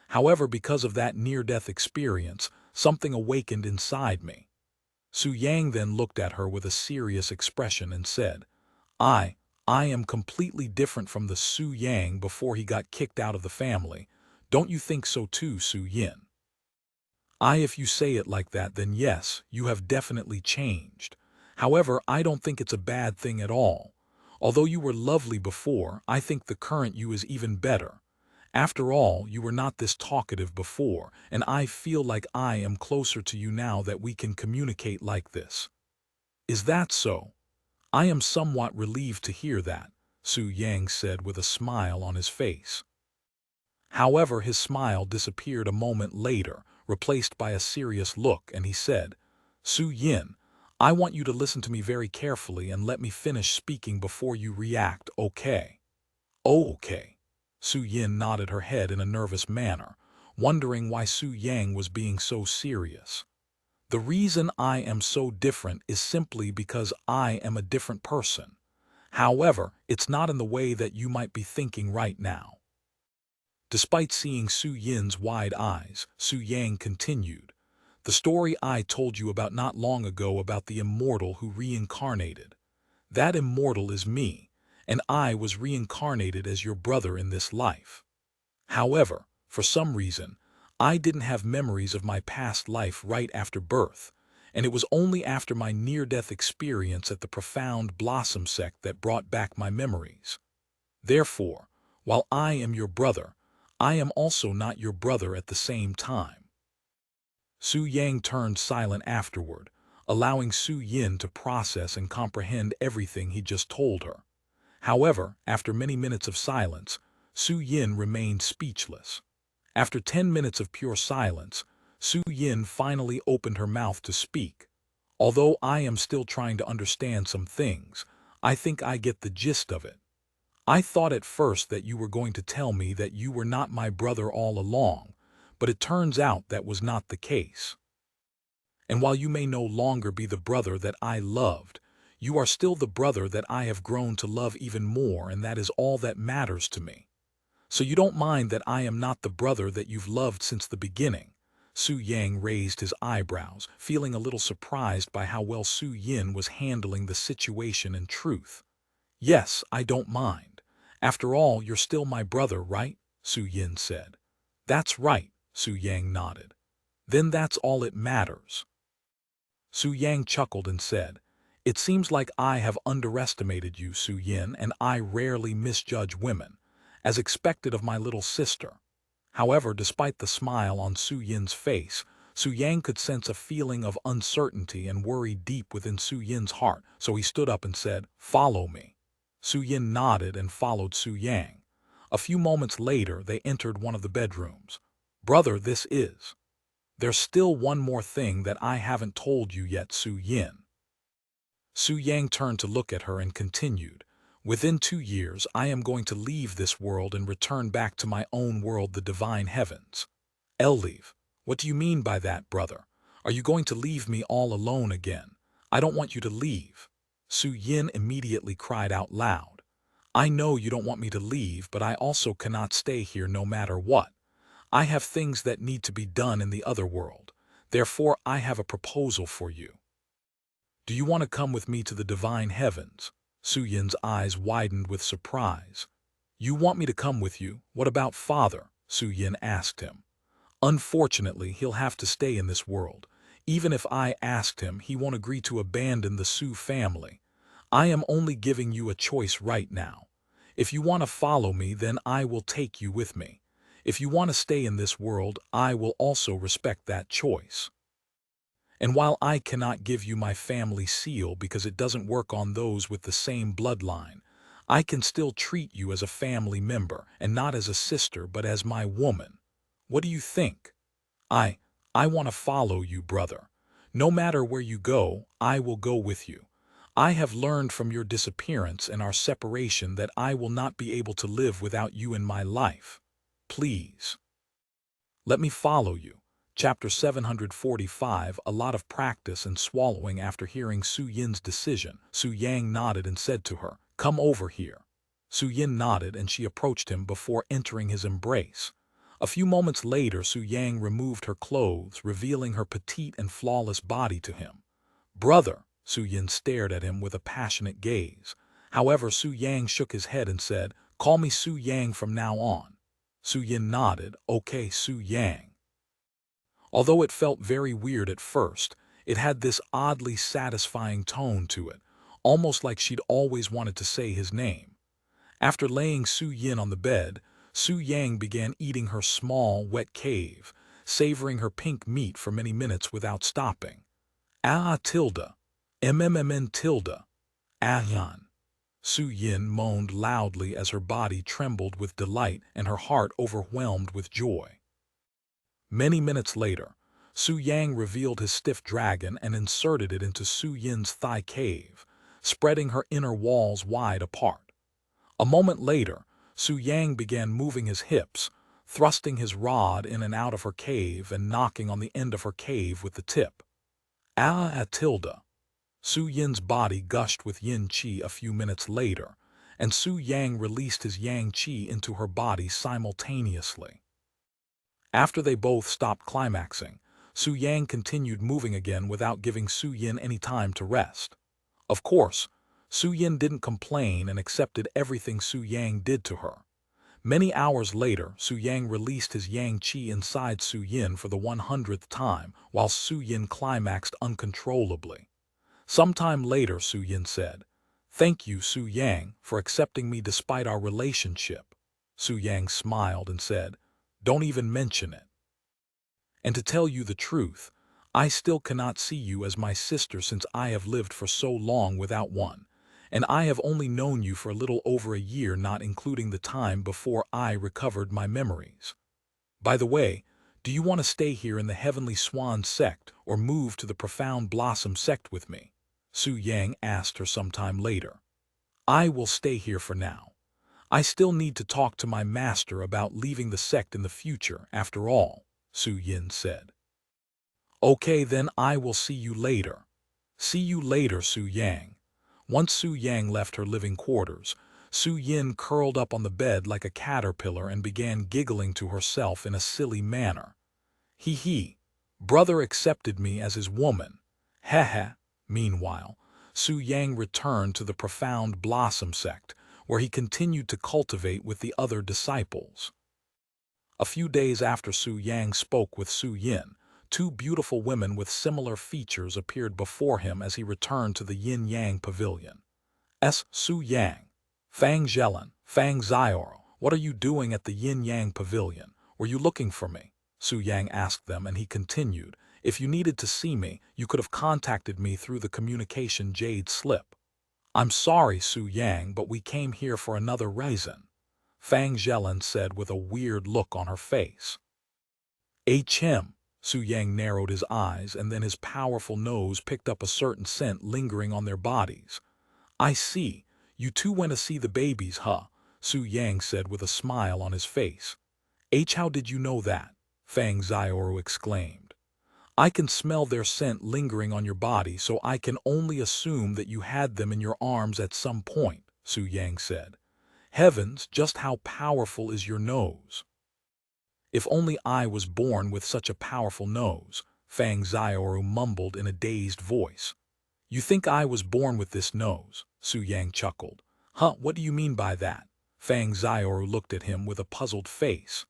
[SPEAKER 1] However, because of that near-death experience, something awakened inside me. Su Yang then looked at her with a serious expression and said, I am completely different from the Su Yang before he got kicked out of the family. Don't you think so too, Su Yin? If you say it like that, then yes, you have definitely changed. However, I don't think it's a bad thing at all. Although you were lovely before, I think the current you is even better. After all, you were not this talkative before, and I feel like I am closer to you now that we can communicate like this. Is that so? I am somewhat relieved to hear that, Su Yang said with a smile on his face. However, his smile disappeared a moment later, replaced by a serious look, and he said, Su Yin, I want you to listen to me very carefully and let me finish speaking before you react, okay? Okay. Su Yin nodded her head in a nervous manner, wondering why Su Yang was being so serious. The reason I am so different is simply because I am a different person. However, it's not in the way that you might be thinking right now. Despite seeing Su Yin's wide eyes, Su Yang continued, The story I told you about not long ago about the immortal who reincarnated. That immortal is me, and I was reincarnated as your brother in this life. However, for some reason, I didn't have memories of my past life right after birth, and it was only after my near-death experience at the Profound Blossom Sect that brought back my memories. Therefore, while I am your brother, I am also not your brother at the same time. Su Yang turned silent afterward, allowing Su Yin to process and comprehend everything he just told her. However, after many minutes of silence, Su Yin remained speechless. After 10 minutes of pure silence, Su Yin finally opened her mouth to speak. Although I am still trying to understand some things, I think I get the gist of it. I thought at first that you were going to tell me that you were not my brother all along, but it turns out that was not the case. And while you may no longer be the brother that I loved, you are still the brother that I have grown to love even more, and that is all that matters to me. So you don't mind that I am not the brother that you've loved since the beginning? Su Yang raised his eyebrows, feeling a little surprised by how well Su Yin was handling the situation in truth. Yes, I don't mind. After all, you're still my brother, right? Su Yin said. That's right, Su Yang nodded. Then that's all it matters. Su Yang chuckled and said, It seems like I have underestimated you, Su Yin, and I rarely misjudge women, as expected of my little sister. However, despite the smile on Su Yin's face, Su Yang could sense a feeling of uncertainty and worry deep within Su Yin's heart, so he stood up and said, Follow me. Su Yin nodded and followed Su Yang. A few moments later, they entered one of the bedrooms. Brother, this is. There's still one more thing that I haven't told you yet, Su Yin. Su Yang turned to look at her and continued, Within 2 years, I am going to leave this world and return back to my own world, the divine heavens. Leave. What do you mean by that, brother? Are you going to leave me all alone again? I don't want you to leave. Su Yin immediately cried out loud. I know you don't want me to leave, but I also cannot stay here no matter what. I have things that need to be done in the other world. Therefore, I have a proposal for you. Do you want to come with me to the divine heavens? Su Yin's eyes widened with surprise. You want me to come with you? What about father? Su Yin asked him. Unfortunately, he'll have to stay in this world. Even if I asked him, he won't agree to abandon the Su family. I am only giving you a choice right now. If you want to follow me, then I will take you with me. If you want to stay in this world, I will also respect that choice. And while I cannot give you my family seal because it doesn't work on those with the same bloodline, I can still treat you as a family member, and not as a sister but as my woman. What do you think? I want to follow you, brother. No matter where you go, I will go with you. I have learned from your disappearance and our separation that I will not be able to live without you in my life. Please. Let me follow you. Chapter 745, A lot of practice and swallowing. After hearing Su Yin's decision, Su Yang nodded and said to her, Come over here. Su Yin nodded and she approached him before entering his embrace. A few moments later, Su Yang removed her clothes, revealing her petite and flawless body to him. Brother, Su Yin stared at him with a passionate gaze. However, Su Yang shook his head and said, Call me Su Yang from now on. Su Yin nodded, Okay, Su Yang. Although it felt very weird at first, it had this oddly satisfying tone to it, almost like she'd always wanted to say his name. After laying Su Yin on the bed, Su Yang began eating her small, wet cave, savoring her pink meat for many minutes without stopping. Tilde. Tilde. Yan. Su Yin moaned loudly as her body trembled with delight and her heart overwhelmed with joy. Many minutes later, Su Yang revealed his stiff dragon and inserted it into Su Yin's thigh cave, spreading her inner walls wide apart. A moment later, Su Yang began moving his hips, thrusting his rod in and out of her cave and knocking on the end of her cave with the tip. Tilde. Su Yin's body gushed with yin qi a few minutes later, and Su Yang released his yang qi into her body simultaneously. After they both stopped climaxing, Su Yang continued moving again without giving Su Yin any time to rest. Of course, Su Yin didn't complain and accepted everything Su Yang did to her. Many hours later, Su Yang released his Yang Qi inside Su Yin for the 100th time, while Su Yin climaxed uncontrollably. Sometime later, Su Yin said, "Thank you, Su Yang, for accepting me despite our relationship." Su Yang smiled and said, "Don't even mention it. And to tell you the truth, I still cannot see you as my sister since I have lived for so long without one, and I have only known you for a little over a year, not including the time before I recovered my memories. By the way, do you want to stay here in the Heavenly Swan Sect or move to the Profound Blossom Sect with me?" Su Yang asked her sometime later. "I will stay here for now. I still need to talk to my master about leaving the sect in the future, after all," Su Yin said. "Okay, then I will see you later." "See you later, Su Yang." Once Su Yang left her living quarters, Su Yin curled up on the bed like a caterpillar and began giggling to herself in a silly manner. He, brother accepted me as his woman. Heh. Meanwhile, Su Yang returned to the Profound Blossom Sect, where he continued to cultivate with the other disciples. A few days after Su Yang spoke with Su Yin, two beautiful women with similar features appeared before him as he returned to the Yin-Yang Pavilion. Su Yang. "Fang Zhelan, Fang Xioro, what are you doing at the Yin-Yang Pavilion? Were you looking for me?" Su Yang asked them, and he continued, "If you needed to see me, you could have contacted me through the communication jade slip." "I'm sorry, Su Yang, but we came here for another reason," Fang Zhelan said with a weird look on her face. Him. Su Yang narrowed his eyes, and then his powerful nose picked up a certain scent lingering on their bodies. "I see. You two went to see the babies, huh?" Su Yang said with a smile on his face. How did you know that?" Fang Xioro exclaimed. "I can smell their scent lingering on your body, so I can only assume that you had them in your arms at some point," Su Yang said. "Heavens, just how powerful is your nose?" "If only I was born with such a powerful nose," Fang Xioro mumbled in a dazed voice. "You think I was born with this nose?" Su Yang chuckled. "Huh, what do you mean by that?" Fang Xioro looked at him with a puzzled face.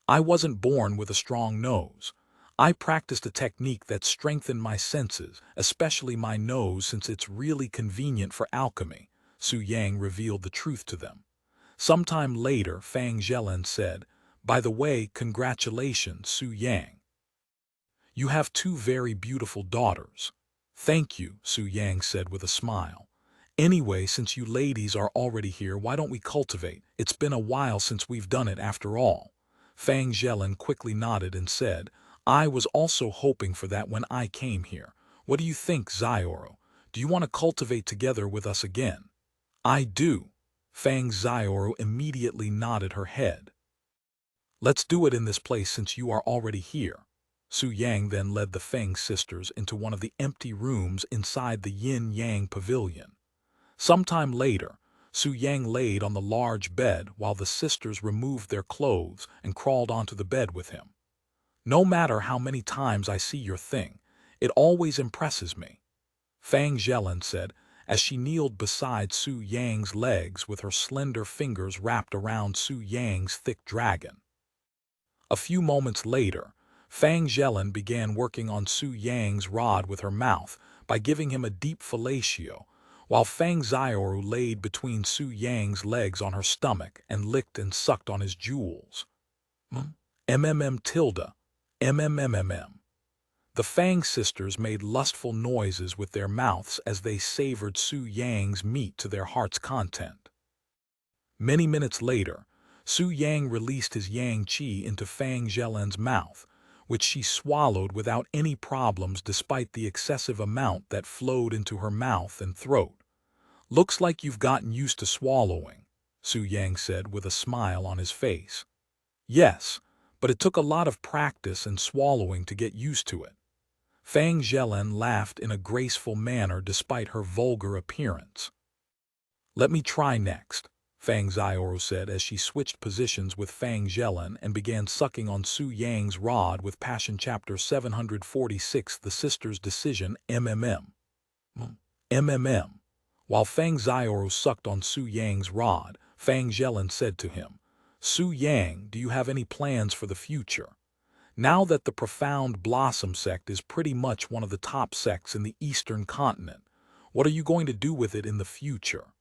[SPEAKER 1] "I wasn't born with a strong nose. I practiced a technique that strengthened my senses, especially my nose, since it's really convenient for alchemy." Su Yang revealed the truth to them. Sometime later, Fang Zhelan said, "By the way, congratulations, Su Yang. You have two very beautiful daughters." "Thank you," Su Yang said with a smile. "Anyway, since you ladies are already here, why don't we cultivate? It's been a while since we've done it after all." Fang Zhelan quickly nodded and said, "I was also hoping for that when I came here. What do you think, Xioro? Do you want to cultivate together with us again?" "I do." Fang Xioro immediately nodded her head. "Let's do it in this place since you are already here." Su Yang then led the Feng sisters into one of the empty rooms inside the Yin-Yang Pavilion. Sometime later, Su Yang laid on the large bed while the sisters removed their clothes and crawled onto the bed with him. "No matter how many times I see your thing, it always impresses me," Fang Zhelan said as she kneeled beside Su Yang's legs with her slender fingers wrapped around Su Yang's thick dragon. A few moments later, Fang Zhelan began working on Su Yang's rod with her mouth by giving him a deep fellatio, while Fang Xioro laid between Su Yang's legs on her stomach and licked and sucked on his jewels. Tilde. The Fang sisters made lustful noises with their mouths as they savored Su Yang's meat to their heart's content. Many minutes later, Su Yang released his Yang Qi into Fang Zhelan's mouth, which she swallowed without any problems despite the excessive amount that flowed into her mouth and throat. "Looks like you've gotten used to swallowing," Su Yang said with a smile on his face. "Yes, but it took a lot of practice and swallowing to get used to it." Fang Zhelan laughed in a graceful manner despite her vulgar appearance. "Let me try next," Fang Xioro said as she switched positions with Fang Zhelan and began sucking on Su Yang's rod with passion. Chapter 746, The Sisters' Decision. While Fang Xiaoru sucked on Su Yang's rod, Fang Zhelan said to him, "Su Yang, do you have any plans for the future? Now that the Profound Blossom Sect is pretty much one of the top sects in the Eastern continent, what are you going to do with it in the future?"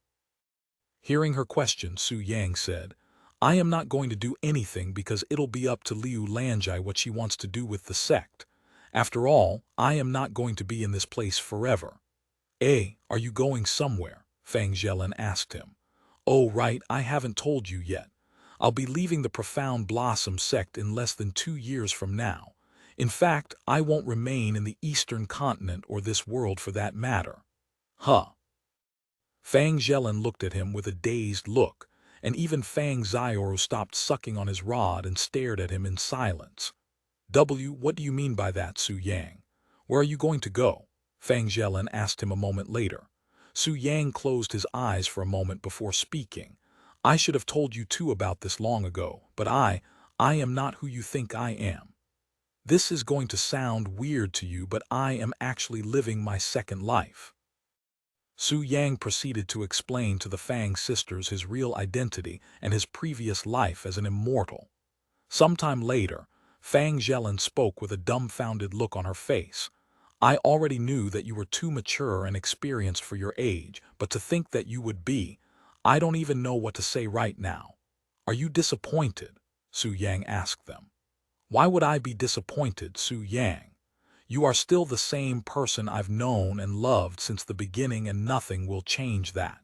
[SPEAKER 1] Hearing her question, Su Yang said, "I am not going to do anything because it'll be up to Liu Lanjai what she wants to do with the sect. After all, I am not going to be in this place forever." Are you going somewhere?" Fang Zhelan asked him. "Oh right, I haven't told you yet. I'll be leaving the Profound Blossom Sect in less than 2 years from now. In fact, I won't remain in the Eastern continent or this world for that matter." Huh. Fang Zhelan looked at him with a dazed look, and even Fang Xiaoru stopped sucking on his rod and stared at him in silence. What do you mean by that, Su Yang? Where are you going to go?" Fang Zhelan asked him a moment later. Su Yang closed his eyes for a moment before speaking. "I should have told you too about this long ago, but I am not who you think I am. This is going to sound weird to you, but I am actually living my second life." Su Yang proceeded to explain to the Fang sisters his real identity and his previous life as an immortal. Sometime later, Fang Zhelan spoke with a dumbfounded look on her face. "I already knew that you were too mature and experienced for your age, but to think that you would be, I don't even know what to say right now." "Are you disappointed?" Su Yang asked them. "Why would I be disappointed, Su Yang? You are still the same person I've known and loved since the beginning, and nothing will change that.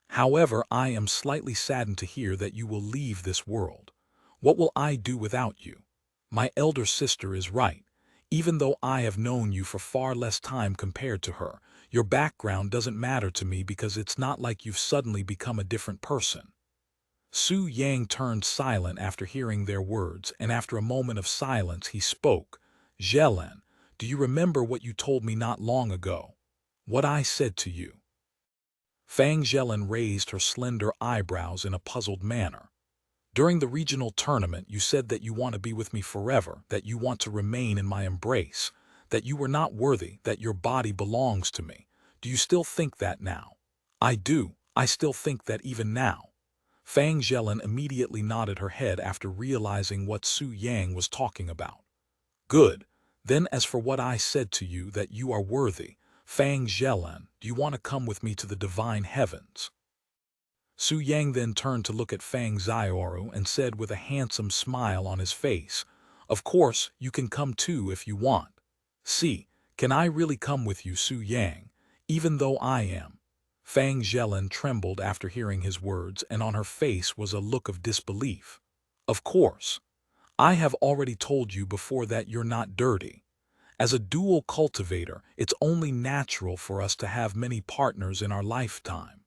[SPEAKER 1] However, I am slightly saddened to hear that you will leave this world. What will I do without you? My elder sister is right. Even though I have known you for far less time compared to her, your background doesn't matter to me because it's not like you've suddenly become a different person." Su Yang turned silent after hearing their words, and after a moment of silence he spoke. "Zhelan, do you remember what you told me not long ago? What I said to you?" Fang Zhelan raised her slender eyebrows in a puzzled manner. "During the regional tournament, you said that you want to be with me forever, that you want to remain in my embrace, that you were not worthy, that your body belongs to me. Do you still think that now?" "I do. I still think that even now." Fang Zhelan immediately nodded her head after realizing what Su Yang was talking about. "Good. Then as for what I said to you, that you are worthy, Fang Zhelan, do you want to come with me to the divine heavens?" Su Yang then turned to look at Fang Xiaoru and said with a handsome smile on his face, "Of course, you can come too if you want." "See, can I really come with you, Su Yang, even though I am?" Fang Zhelan trembled after hearing his words, and on her face was a look of disbelief. "Of course. I have already told you before that you're not dirty. As a dual cultivator, it's only natural for us to have many partners in our lifetime.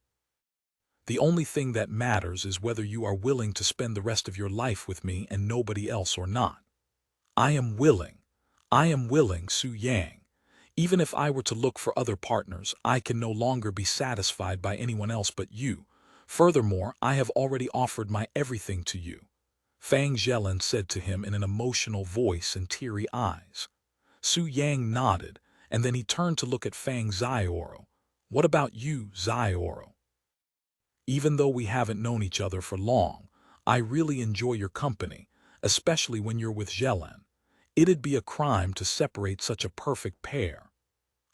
[SPEAKER 1] The only thing that matters is whether you are willing to spend the rest of your life with me and nobody else or not." "I am willing. I am willing, Su Yang. Even if I were to look for other partners, I can no longer be satisfied by anyone else but you. Furthermore, I have already offered my everything to you," Fang Zhelan said to him in an emotional voice and teary eyes. Su Yang nodded, and then he turned to look at Fang Xiaoru. "What about you, Xiaoru? Even though we haven't known each other for long, I really enjoy your company, especially when you're with Zhelan. It'd be a crime to separate such a perfect pair.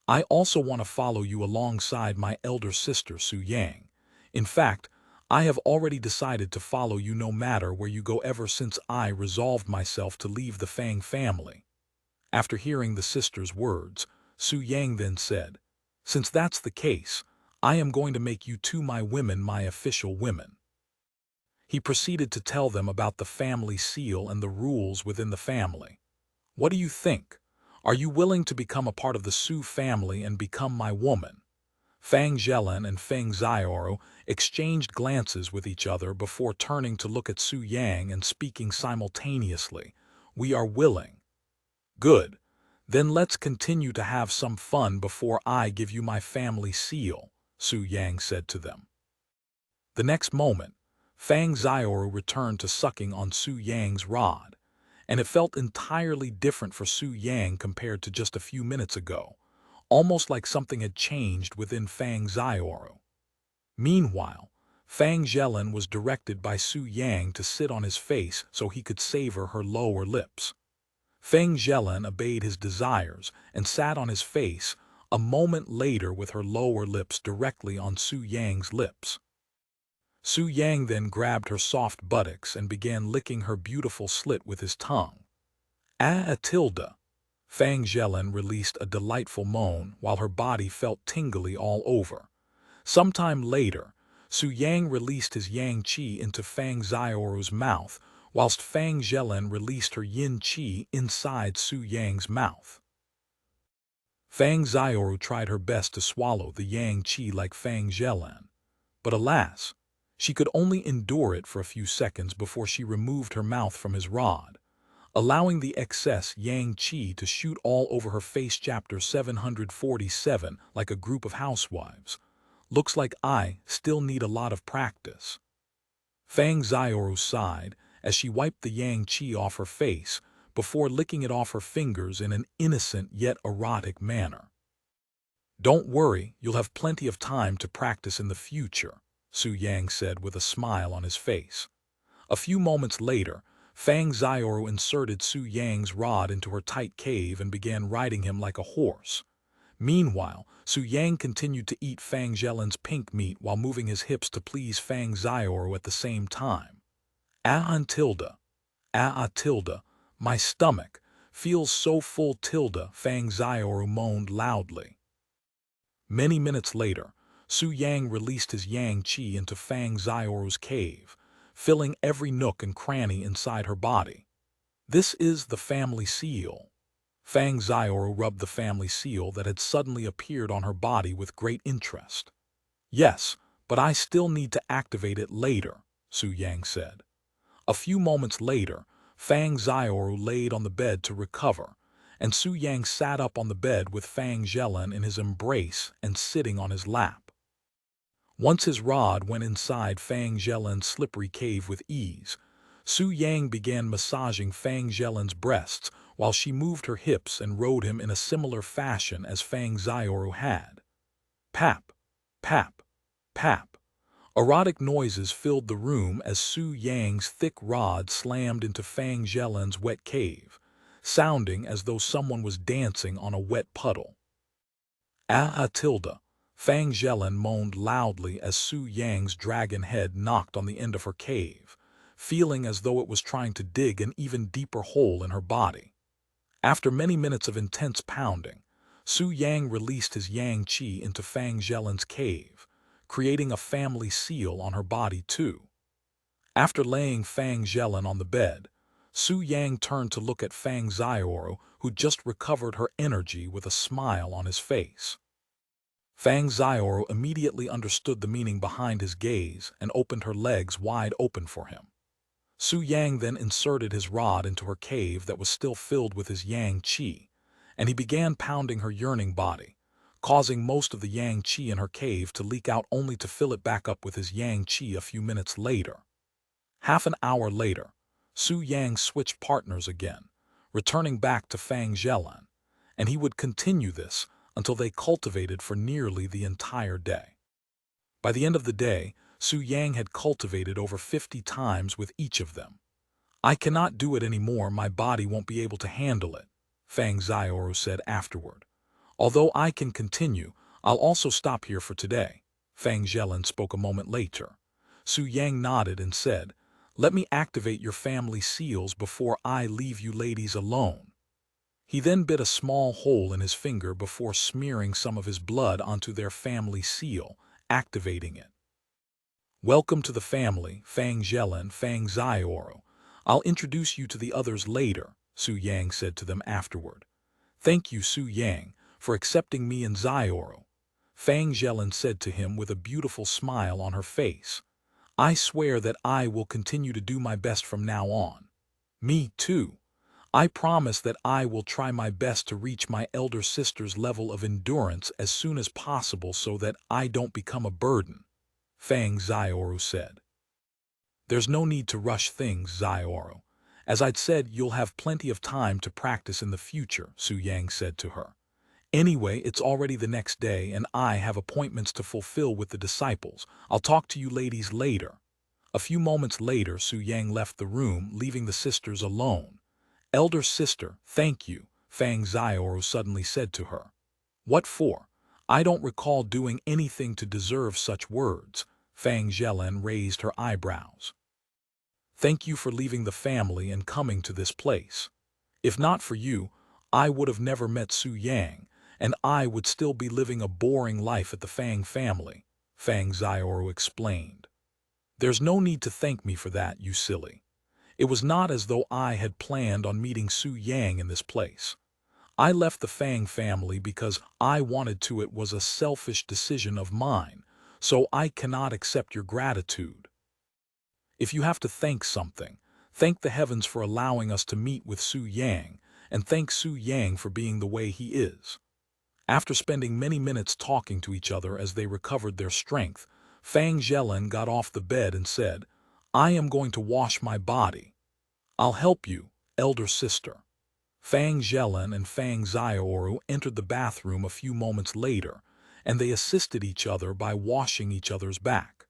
[SPEAKER 1] I also want to follow you alongside my elder sister Su Yang. In fact, I have already decided to follow you no matter where you go ever since I resolved myself to leave the Fang family." After hearing the sister's words, Su Yang then said, "Since that's the case, I am going to make you two my women, my official women." He proceeded to tell them about the family seal and the rules within the family. "What do you think? Are you willing to become a part of the Su family and become my woman?" Fang Zhelan and Feng Xiaoru exchanged glances with each other before turning to look at Su Yang and speaking simultaneously. "We are willing." "Good. Then let's continue to have some fun before I give you my family seal," Su Yang said to them. The next moment, Fang Xiaoru returned to sucking on Su Yang's rod, and it felt entirely different for Su Yang compared to just a few minutes ago. almost like something had changed within Fang Xiaoru. Meanwhile, Fang Zhelin was directed by Su Yang to sit on his face so he could savor her lower lips. Feng Zhelin obeyed his desires and sat on his face, a moment later with her lower lips directly on Su Yang's lips. Su Yang then grabbed her soft buttocks and began licking her beautiful slit with his tongue. Tilde. Fang Zhelin released a delightful moan while her body felt tingly all over. Sometime later, Su Yang released his yang qi into Fang Xiaoru's mouth, whilst Fang Zhelin released her yin qi inside Su Yang's mouth. Fang Xiaoru tried her best to swallow the yang qi like Fang Zhelin, but alas, she could only endure it for a few seconds before she removed her mouth from his rod, allowing the excess yang qi to shoot all over her face. Chapter 747. Like a group of housewives. Looks like I still need a lot of practice. Fang Xiaoru sighed as she wiped the yang qi off her face before licking it off her fingers in an innocent yet erotic manner. Don't worry, you'll have plenty of time to practice in the future, Su Yang said with a smile on his face. A few moments later, Fang Xiaoru inserted Su Yang's rod into her tight cave and began riding him like a horse. Meanwhile, Su Yang continued to eat Fang Zhelin's pink meat while moving his hips to please Fang Xiaoru at the same time. Tilde. Tilde. My stomach feels so full. Tilde. Fang Xiaoru moaned loudly. Many minutes later, Su Yang released his yang qi into Fang Xiaoru's cave, filling every nook and cranny inside her body. This is the family seal. Fang Xiaoru rubbed the family seal that had suddenly appeared on her body with great interest. Yes, but I still need to activate it later, Su Yang said. A few moments later, Fang Xiaoru laid on the bed to recover, and Su Yang sat up on the bed with Fang Zhelin in his embrace and sitting on his lap. Once his rod went inside Fang Zhelin's slippery cave with ease, Su Yang began massaging Fang Zhelin's breasts while she moved her hips and rode him in a similar fashion as Fang Xiaoru had. Pap, pap, pap. Erotic noises filled the room as Su Yang's thick rod slammed into Fang Zhelin's wet cave, sounding as though someone was dancing on a wet puddle. Tilde. Fang Zhelin moaned loudly as Su Yang's dragon head knocked on the end of her cave, feeling as though it was trying to dig an even deeper hole in her body. After many minutes of intense pounding, Su Yang released his yang qi into Fang Zhelin's cave, creating a family seal on her body too. After laying Fang Zhelin on the bed, Su Yang turned to look at Fang Xiaoru, who just recovered her energy with a smile on his face. Fang Xiaoru immediately understood the meaning behind his gaze and opened her legs wide open for him. Su Yang then inserted his rod into her cave that was still filled with his yang qi, and he began pounding her yearning body, causing most of the yang qi in her cave to leak out only to fill it back up with his yang qi a few minutes later. Half an hour later, Su Yang switched partners again, returning back to Fang Zhelin, and he would continue this until they cultivated for nearly the entire day. By the end of the day, Su Yang had cultivated over 50 times with each of them. I cannot do it anymore, my body won't be able to handle it, Fang Xiaoru said afterward. Although I can continue, I'll also stop here for today, Fang Zhelin spoke a moment later. Su Yang nodded and said, let me activate your family seals before I leave you ladies alone. He then bit a small hole in his finger before smearing some of his blood onto their family seal, activating it. Welcome to the family, Fang Zhelin, Fang Xiaoru. I'll introduce you to the others later, Su Yang said to them afterward. Thank you, Su Yang, for accepting me and Xiaoru, Fang Zhelin said to him with a beautiful smile on her face. I swear that I will continue to do my best from now on. Me too. I promise that I will try my best to reach my elder sister's level of endurance as soon as possible so that I don't become a burden, Fang Xiaoru said. There's no need to rush things, Xiaoru. As I'd said, you'll have plenty of time to practice in the future, Su Yang said to her. Anyway, it's already the next day and I have appointments to fulfill with the disciples. I'll talk to you ladies later." A few moments later, Su Yang left the room, leaving the sisters alone. "Elder sister, thank you," Fang Xiaoru suddenly said to her. "What for? I don't recall doing anything to deserve such words." Fang Zhelen raised her eyebrows. "Thank you for leaving the family and coming to this place. If not for you, I would have never met Su Yang, and I would still be living a boring life at the Fang family," Fang Xiaoru explained. "There's no need to thank me for that, you silly. It was not as though I had planned on meeting Su Yang in this place. I left the Fang family because I wanted to. It was a selfish decision of mine, so I cannot accept your gratitude. If you have to thank something, thank the heavens for allowing us to meet with Su Yang, and thank Su Yang for being the way he is." After spending many minutes talking to each other as they recovered their strength, Fang Zhelen got off the bed and said, "I am going to wash my body. I'll help you, elder sister." Fang Zhelen and Fang Xiaoru entered the bathroom a few moments later, and they assisted each other by washing each other's back.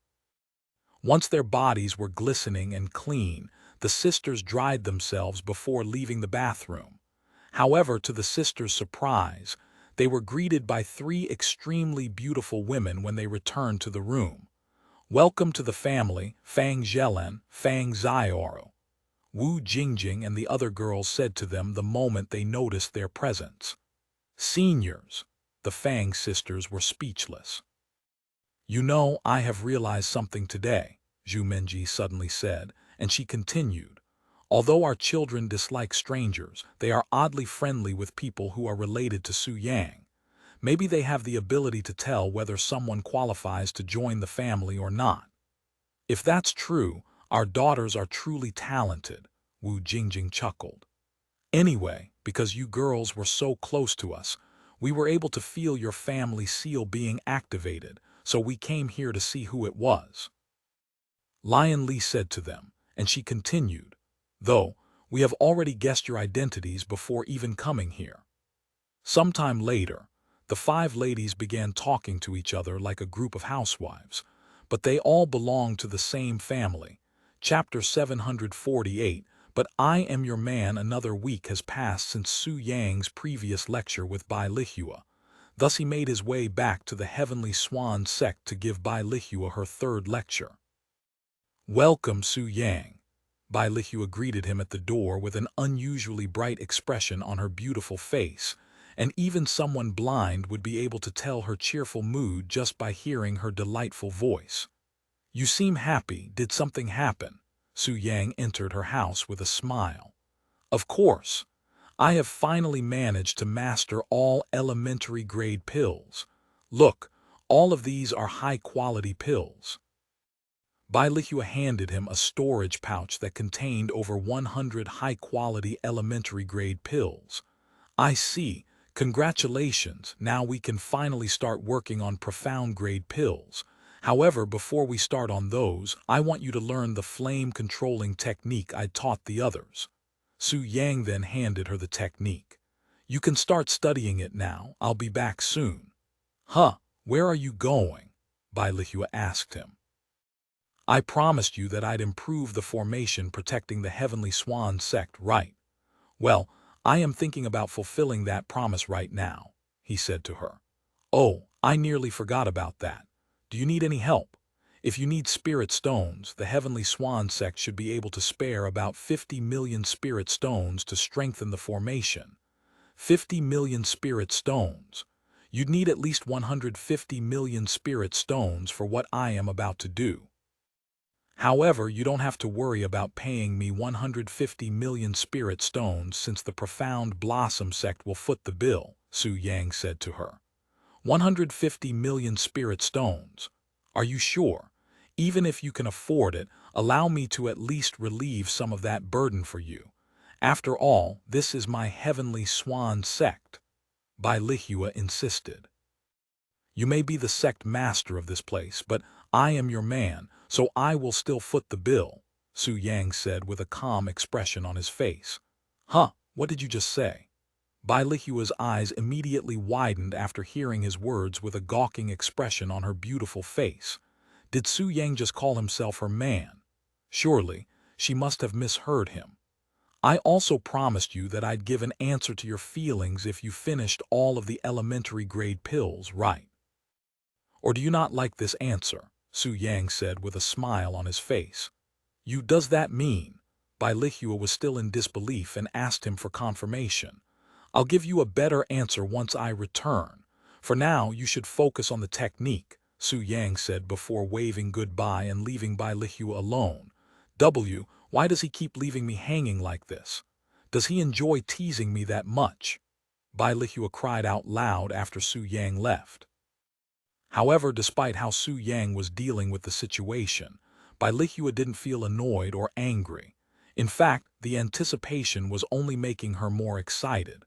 [SPEAKER 1] Once their bodies were glistening and clean, the sisters dried themselves before leaving the bathroom. However, to the sisters' surprise, they were greeted by three extremely beautiful women when they returned to the room. "Welcome to the family, Fang Zhelen, Fang Xiaoru," Wu Jingjing and the other girls said to them the moment they noticed their presence. "Seniors," the Fang sisters were speechless. "You know, I have realized something today," Zhu Menji suddenly said, and she continued. "Although our children dislike strangers, they are oddly friendly with people who are related to Su Yang. Maybe they have the ability to tell whether someone qualifies to join the family or not. If that's true, our daughters are truly talented," Wu Jingjing chuckled. "Anyway, because you girls were so close to us, we were able to feel your family seal being activated, so we came here to see who it was," Lion Li said to them, and she continued, "Though, we have already guessed your identities before even coming here." Sometime later, the five ladies began talking to each other like a group of housewives, but they all belonged to the same family. Chapter 748, But I Am Your Man. Another week has passed since Su Yang's previous lecture with Bai Lihua. Thus he made his way back to the Heavenly Swan Sect to give Bai Lihua her third lecture. "Welcome, Su Yang." Bai Lihua greeted him at the door with an unusually bright expression on her beautiful face, and even someone blind would be able to tell her cheerful mood just by hearing her delightful voice. "You seem happy. Did something happen?" Su Yang entered her house with a smile. "Of course. I have finally managed to master all elementary grade pills. Look, all of these are high-quality pills." Bai Lihua handed him a storage pouch that contained over 100 high-quality elementary grade pills. "I see. Congratulations, now we can finally start working on profound grade pills. However, before we start on those, I want you to learn the flame-controlling technique I taught the others." Su Yang then handed her the technique. "You can start studying it now. I'll be back soon." "Huh, where are you going?" Bai Lihua asked him. "I promised you that I'd improve the formation protecting the Heavenly Swan Sect, right? Well, I am thinking about fulfilling that promise right now," he said to her. "Oh, I nearly forgot about that. Do you need any help? If you need spirit stones, the Heavenly Swan Sect should be able to spare about 50 million spirit stones to strengthen the formation. 50 million spirit stones. You'd need at least 150 million spirit stones for what I am about to do. However, you don't have to worry about paying me 150 million spirit stones since the Profound Blossom Sect will foot the bill," Su Yang said to her. 150 million spirit stones. Are you sure? Even if you can afford it, allow me to at least relieve some of that burden for you. After all, this is my Heavenly Swan Sect," Bai Lihua insisted. "You may be the sect master of this place, but I am your man, so I will still foot the bill," Su Yang said with a calm expression on his face. "Huh, what did you just say?" Lihua's eyes immediately widened after hearing his words with a gawking expression on her beautiful face. Did Su Yang just call himself her man? Surely, she must have misheard him. I also promised you that I'd give an answer to your feelings if you finished all of the elementary grade pills, right? Or do you not like this answer? Su Yang said with a smile on his face. You does that mean? Lihua was still in disbelief and asked him for confirmation. I'll give you a better answer once I return. For now, you should focus on the technique, Su Yang said before waving goodbye and leaving Lihua alone. Why does he keep leaving me hanging like this? Does he enjoy teasing me that much? Lihua cried out loud after Su Yang left. However, despite how Su Yang was dealing with the situation, Lihua didn't feel annoyed or angry. In fact, the anticipation was only making her more excited.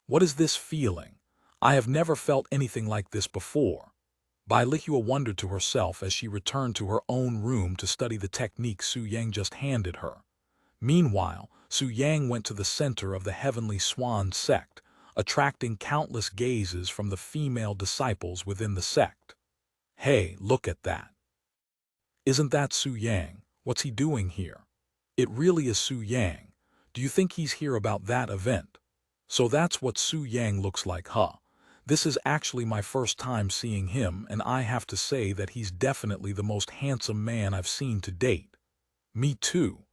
[SPEAKER 1] What is this feeling? I have never felt anything like this before. Lihua wondered to herself as she returned to her own room to study the technique Su Yang just handed her. Meanwhile, Su Yang went to the center of the Heavenly Swan Sect, attracting countless gazes from the female disciples within the sect. Hey, look at that. Isn't that Su Yang? What's he doing here? It really is Su Yang. Do you think he's here about that event? So that's what Su Yang looks like, huh? This is actually my first time seeing him, and I have to say that he's definitely the most handsome man I've seen to date. Me too.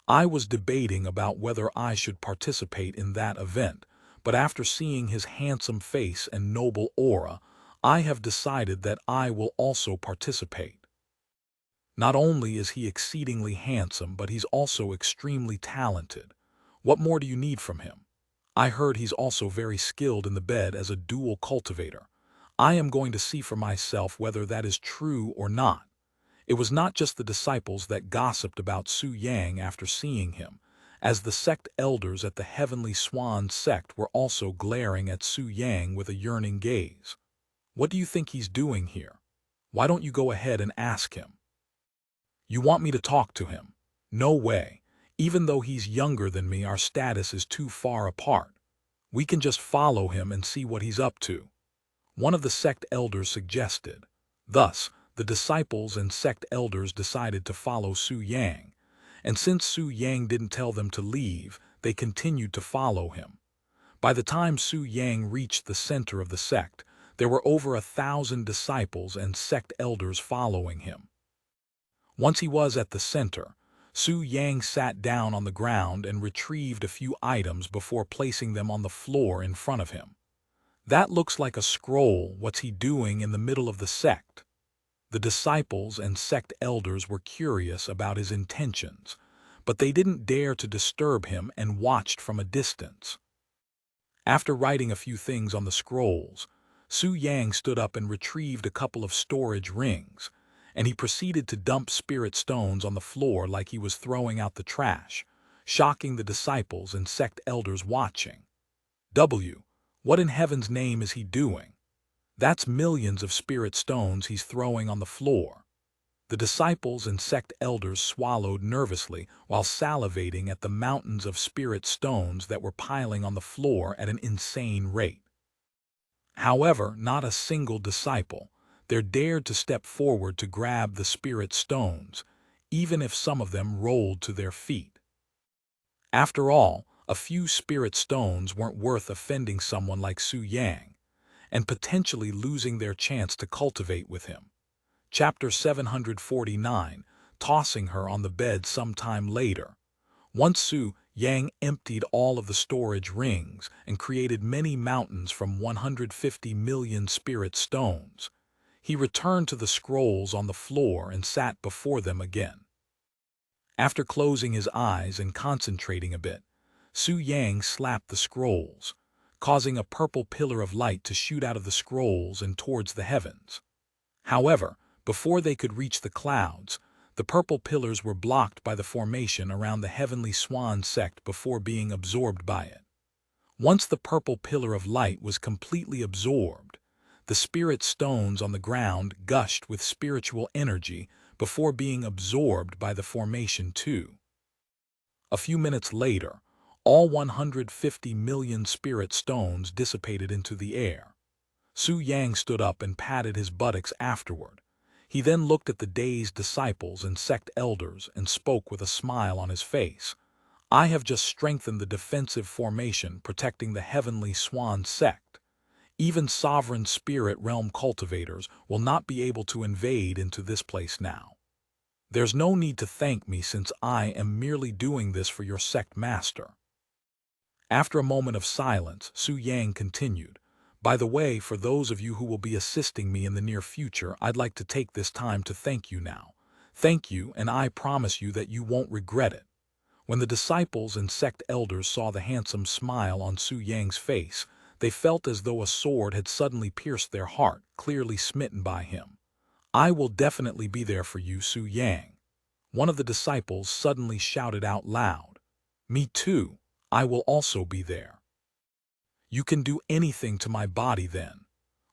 [SPEAKER 1] I was debating about whether I should participate in that event, but after seeing his handsome face and noble aura, I have decided that I will also participate. Not only is he exceedingly handsome, but he's also extremely talented. What more do you need from him? I heard he's also very skilled in the bed as a dual cultivator. I am going to see for myself whether that is true or not. It was not just the disciples that gossiped about Su Yang after seeing him, as the sect elders at the Heavenly Swan Sect were also glaring at Su Yang with a yearning gaze. What do you think he's doing here? Why don't you go ahead and ask him? You want me to talk to him? No way. Even though he's younger than me, our status is too far apart. We can just follow him and see what he's up to. One of the sect elders suggested. Thus, the disciples and sect elders decided to follow Su Yang, and since Su Yang didn't tell them to leave, they continued to follow him. By the time Su Yang reached the center of the sect, there were over 1,000 disciples and sect elders following him. Once he was at the center, Su Yang sat down on the ground and retrieved a few items before placing them on the floor in front of him. That looks like a scroll. What's he doing in the middle of the sect? The disciples and sect elders were curious about his intentions, but they didn't dare to disturb him and watched from a distance. After writing a few things on the scrolls, Su Yang stood up and retrieved a couple of storage rings, and he proceeded to dump spirit stones on the floor like he was throwing out the trash, shocking the disciples and sect elders watching. What in heaven's name is he doing? That's millions of spirit stones he's throwing on the floor. The disciples and sect elders swallowed nervously while salivating at the mountains of spirit stones that were piling on the floor at an insane rate. However, not a single disciple dared to step forward to grab the spirit stones, even if some of them rolled to their feet. After all, a few spirit stones weren't worth offending someone like Su Yang, and potentially losing their chance to cultivate with him. Chapter 749, Tossing Her on the Bed Sometime Later. Once Su Yang emptied all of the storage rings and created many mountains from 150 million spirit stones, he returned to the scrolls on the floor and sat before them again. After closing his eyes and concentrating a bit, Su Yang slapped the scrolls, causing a purple pillar of light to shoot out of the scrolls and towards the heavens. However, before they could reach the clouds, the purple pillars were blocked by the formation around the Heavenly Swan Sect before being absorbed by it. Once the purple pillar of light was completely absorbed, the spirit stones on the ground gushed with spiritual energy before being absorbed by the formation too. A few minutes later, All 150 million spirit stones dissipated into the air. Su Yang stood up and patted his buttocks afterward. He then looked at the dazed disciples and sect elders and spoke with a smile on his face. I have just strengthened the defensive formation protecting the heavenly swan sect. Even sovereign spirit realm cultivators will not be able to invade into this place now. There's no need to thank me since I am merely doing this for your sect master. After a moment of silence, Su Yang continued, By the way, for those of you who will be assisting me in the near future, I'd like to take this time to thank you now. Thank you, and I promise you that you won't regret it. When the disciples and sect elders saw the handsome smile on Su Yang's face, they felt as though a sword had suddenly pierced their heart, clearly smitten by him. I will definitely be there for you, Su Yang. One of the disciples suddenly shouted out loud. Me too. I will also be there. You can do anything to my body then.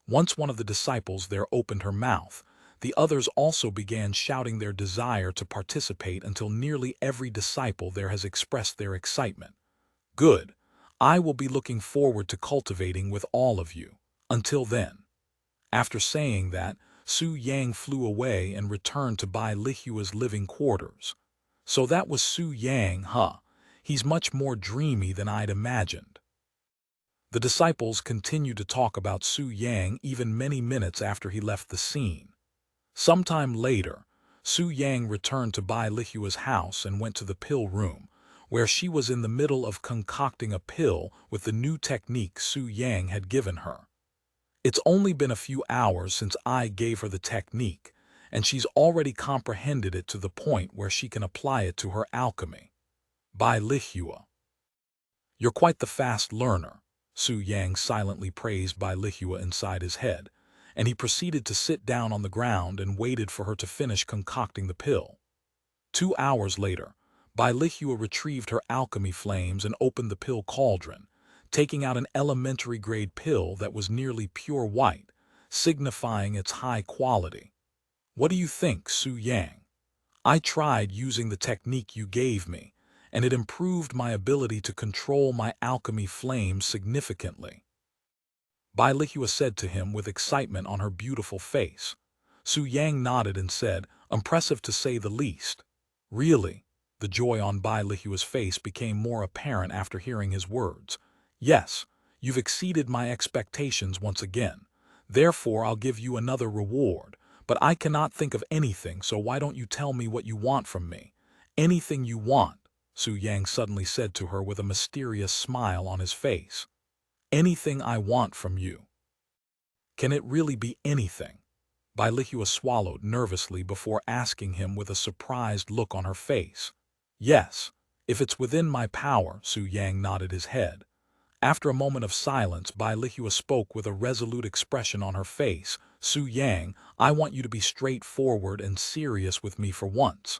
[SPEAKER 1] Once one of the disciples there opened her mouth, the others also began shouting their desire to participate until nearly every disciple there has expressed their excitement. Good. I will be looking forward to cultivating with all of you. Until then. After saying that, Su Yang flew away and returned to Bai Lihua's living quarters. So that was Su Yang, huh? He's much more dreamy than I'd imagined. The disciples continued to talk about Su Yang even many minutes after he left the scene. Sometime later, Su Yang returned to Bai Lihua's house and went to the pill room, where she was in the middle of concocting a pill with the new technique Su Yang had given her. It's only been a few hours since I gave her the technique, and she's already comprehended it to the point where she can apply it to her alchemy. Bai Lihua. You're quite the fast learner, Su Yang silently praised Bai Lihua inside his head, and he proceeded to sit down on the ground and waited for her to finish concocting the pill. 2 hours later, Bai Lihua retrieved her alchemy flames and opened the pill cauldron, taking out an elementary-grade pill that was nearly pure white, signifying its high quality. What do you think, Su Yang? I tried using the technique you gave me, and it improved my ability to control my alchemy flames significantly. Bai Lihua said to him with excitement on her beautiful face. Su Yang nodded and said, impressive to say the least. Really? The joy on Bai Lihua's face became more apparent after hearing his words. Yes, you've exceeded my expectations once again. Therefore, I'll give you another reward. But I cannot think of anything, so why don't you tell me what you want from me? Anything you want, Su Yang suddenly said to her with a mysterious smile on his face. Anything I want from you. Can it really be anything? Bai Lihua swallowed nervously before asking him with a surprised look on her face. Yes, if it's within my power, Su Yang nodded his head. After a moment of silence, Bai Lihua spoke with a resolute expression on her face. Su Yang, I want you to be straightforward and serious with me for once.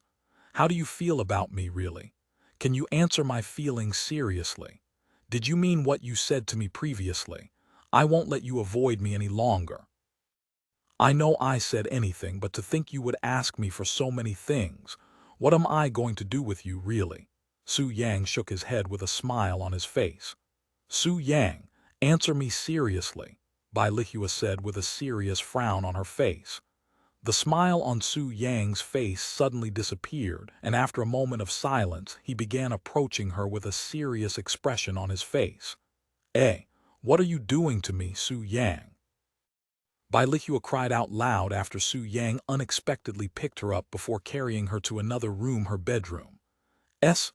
[SPEAKER 1] How do you feel about me, really? Can you answer my feelings seriously? Did you mean what you said to me previously? I won't let you avoid me any longer. I know I said anything, but to think you would ask me for so many things. What am I going to do with you, really? Su Yang shook his head with a smile on his face. Su Yang, answer me seriously, Bai Lihua said with a serious frown on her face. The smile on Su Yang's face suddenly disappeared, and after a moment of silence, he began approaching her with a serious expression on his face. What are you doing to me, Su Yang? Bai Lihua cried out loud after Su Yang unexpectedly picked her up before carrying her to another room, her bedroom.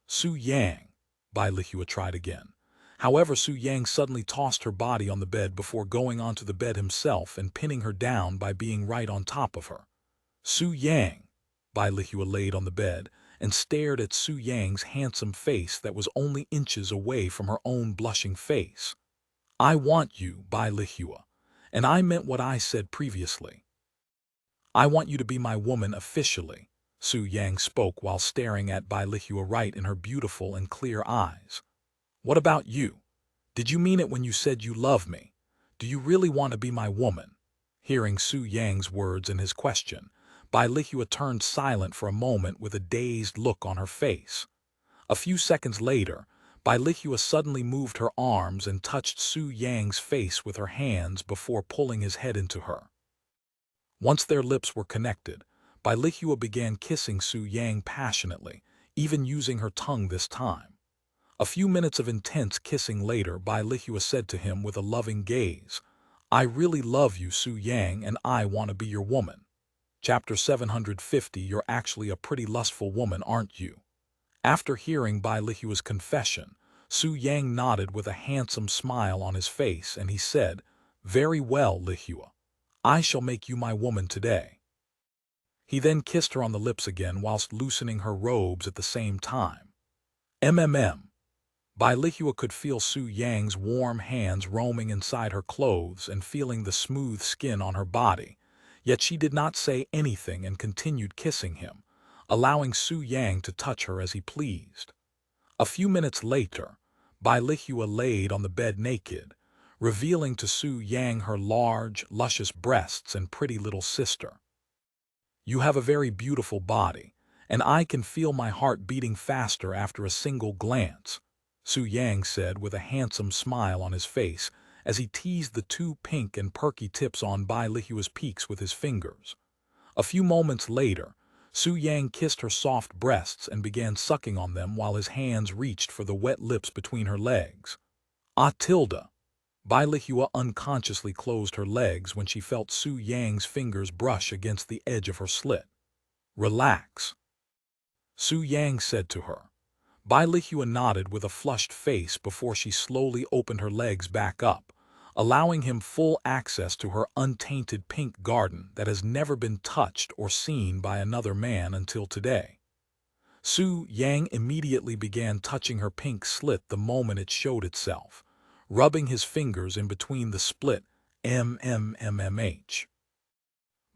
[SPEAKER 1] Su Yang, Bai Lihua tried again. However, Su Yang suddenly tossed her body on the bed before going onto the bed himself and pinning her down by being right on top of her. Su Yang, Bai Lihua laid on the bed and stared at Su Yang's handsome face that was only inches away from her own blushing face. I want you, Bai Lihua, and I meant what I said previously. I want you to be my woman officially, Su Yang spoke while staring at Bai Lihua right in her beautiful and clear eyes. What about you? Did you mean it when you said you love me? Do you really want to be my woman? Hearing Su Yang's words and his question, Bai Lihua turned silent for a moment with a dazed look on her face. A few seconds later, Lihua suddenly moved her arms and touched Su Yang's face with her hands before pulling his head into her. Once their lips were connected, Lihua began kissing Su Yang passionately, even using her tongue this time. A few minutes of intense kissing later, Lihua said to him with a loving gaze, "I really love you, Su Yang, and I want to be your woman." Chapter 750. You're actually a pretty lustful woman, aren't you? After hearing Lihua's confession, Su Yang nodded with a handsome smile on his face, and he said, "Very well, Lihua. I shall make you my woman today." He then kissed her on the lips again whilst loosening her robes at the same time. Lihua could feel Su Yang's warm hands roaming inside her clothes and feeling the smooth skin on her body, yet she did not say anything and continued kissing him, allowing Su Yang to touch her as he pleased. A few minutes later, Lihua laid on the bed naked, revealing to Su Yang her large, luscious breasts and pretty little sister. "You have a very beautiful body, and I can feel my heart beating faster after a single glance," Su Yang said with a handsome smile on his face as he teased the two pink and perky tips on Lihua's peaks with his fingers. A few moments later, Su Yang kissed her soft breasts and began sucking on them while his hands reached for the wet lips between her legs. Lihua unconsciously closed her legs when she felt Su Yang's fingers brush against the edge of her slit. "Relax," Su Yang said to her. Lihua nodded with a flushed face before she slowly opened her legs back up, allowing him full access to her untainted pink garden that has never been touched or seen by another man until today. Su Yang immediately began touching her pink slit the moment it showed itself, rubbing his fingers in between the split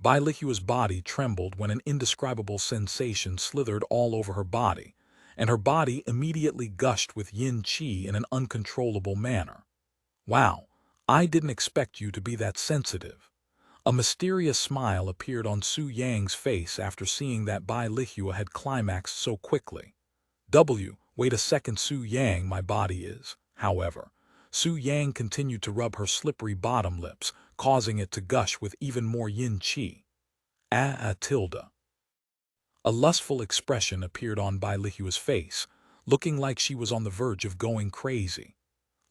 [SPEAKER 1] Lihua's body trembled when an indescribable sensation slithered all over her body, and her body immediately gushed with yin qi in an uncontrollable manner. "Wow, I didn't expect you to be that sensitive." A mysterious smile appeared on Su Yang's face after seeing that Lihua had climaxed so quickly. Wait a second, Su Yang, my body is." However, Su Yang continued to rub her slippery bottom lips, causing it to gush with even more yin qi. A lustful expression appeared on Lihua's face, looking like she was on the verge of going crazy.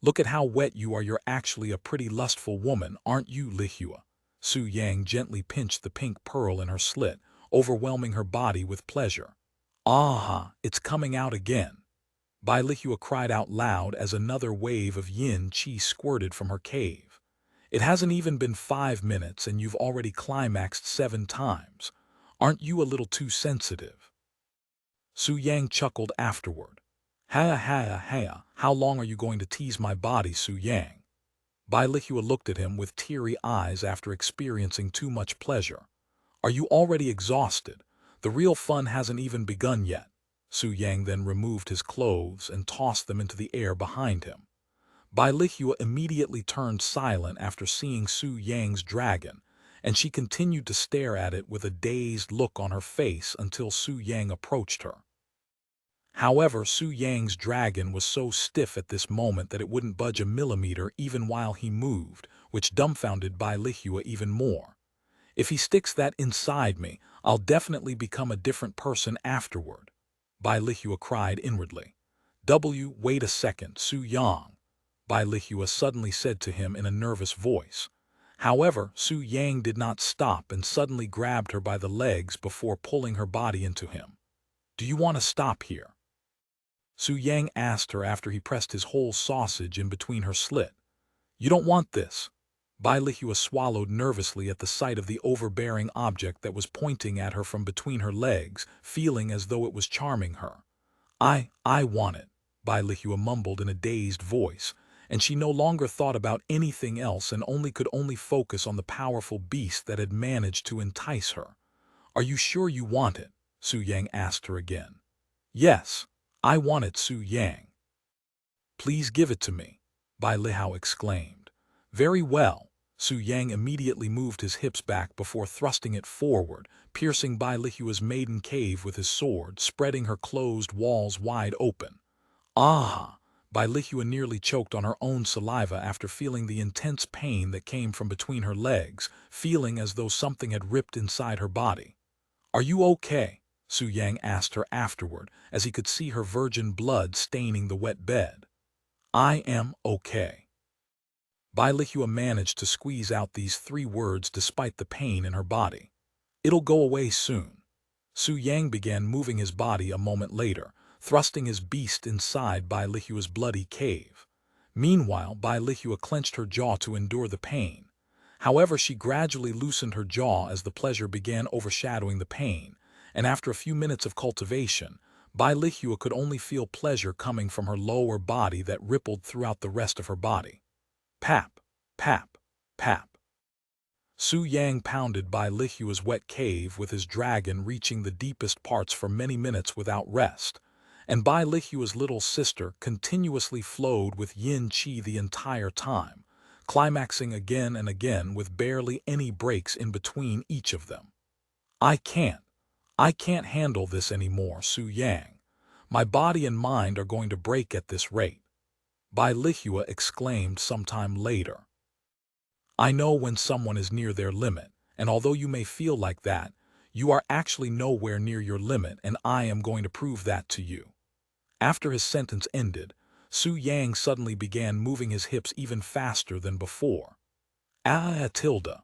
[SPEAKER 1] "Look at how wet you are. You're actually a pretty lustful woman, aren't you, Lihua?" Su Yang gently pinched the pink pearl in her slit, overwhelming her body with pleasure. "Aha, it's coming out again." Lihua cried out loud as another wave of yin qi squirted from her cave. "It hasn't even been 5 minutes and you've already climaxed 7 times. Aren't you a little too sensitive?" Su Yang chuckled afterward. How long are you going to tease my body, Su Yang?" Lihua looked at him with teary eyes after experiencing too much pleasure. "Are you already exhausted? The real fun hasn't even begun yet." Su Yang then removed his clothes and tossed them into the air behind him. Lihua immediately turned silent after seeing Su Yang's dragon, and she continued to stare at it with a dazed look on her face until Su Yang approached her. However, Su Yang's dragon was so stiff at this moment that it wouldn't budge a millimeter even while he moved, which dumbfounded Lihua even more. "If he sticks that inside me, I'll definitely become a different person afterward," Lihua cried inwardly. Wait a second, Su Yang," Lihua suddenly said to him in a nervous voice. However, Su Yang did not stop and suddenly grabbed her by the legs before pulling her body into him. "Do you want to stop here?" Su Yang asked her after he pressed his whole sausage in between her slit. "You don't want this?" Lihua swallowed nervously at the sight of the overbearing object that was pointing at her from between her legs, feeling as though it was charming her. I want it," Lihua mumbled in a dazed voice, and she no longer thought about anything else and could only focus on the powerful beast that had managed to entice her. "Are you sure you want it?" Su Yang asked her again. "Yes, I want it, Su Yang." "Please give it to me," Lihua exclaimed. "Very well." Su Yang immediately moved his hips back before thrusting it forward, piercing Lihua's maiden cave with his sword, spreading her closed walls wide open. "Aha!" Lihua nearly choked on her own saliva after feeling the intense pain that came from between her legs, feeling as though something had ripped inside her body. "Are you okay?" Su Yang asked her afterward, as he could see her virgin blood staining the wet bed. "I am okay." Lihua managed to squeeze out these 3 words despite the pain in her body. "It'll go away soon." Su Yang began moving his body a moment later, thrusting his beast inside Lihua's bloody cave. Meanwhile, Lihua clenched her jaw to endure the pain. However, she gradually loosened her jaw as the pleasure began overshadowing the pain, and after a few minutes of cultivation, Lihua could only feel pleasure coming from her lower body that rippled throughout the rest of her body. Pap, pap, pap. Su Yang pounded Lihua's wet cave with his dragon, reaching the deepest parts for many minutes without rest, and Lihua's little sister continuously flowed with yin qi the entire time, climaxing again and again with barely any breaks in between each of them. I can't handle this anymore, Su Yang. My body and mind are going to break at this rate," Lihua exclaimed sometime later. "I know when someone is near their limit, and although you may feel like that, you are actually nowhere near your limit, and I am going to prove that to you." After his sentence ended, Su Yang suddenly began moving his hips even faster than before. Tilde,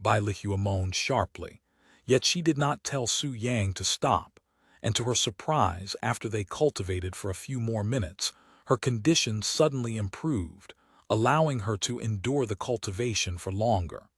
[SPEAKER 1] Lihua moaned sharply, yet she did not tell Su Yang to stop, and to her surprise, after they cultivated for a few more minutes, her condition suddenly improved, allowing her to endure the cultivation for longer.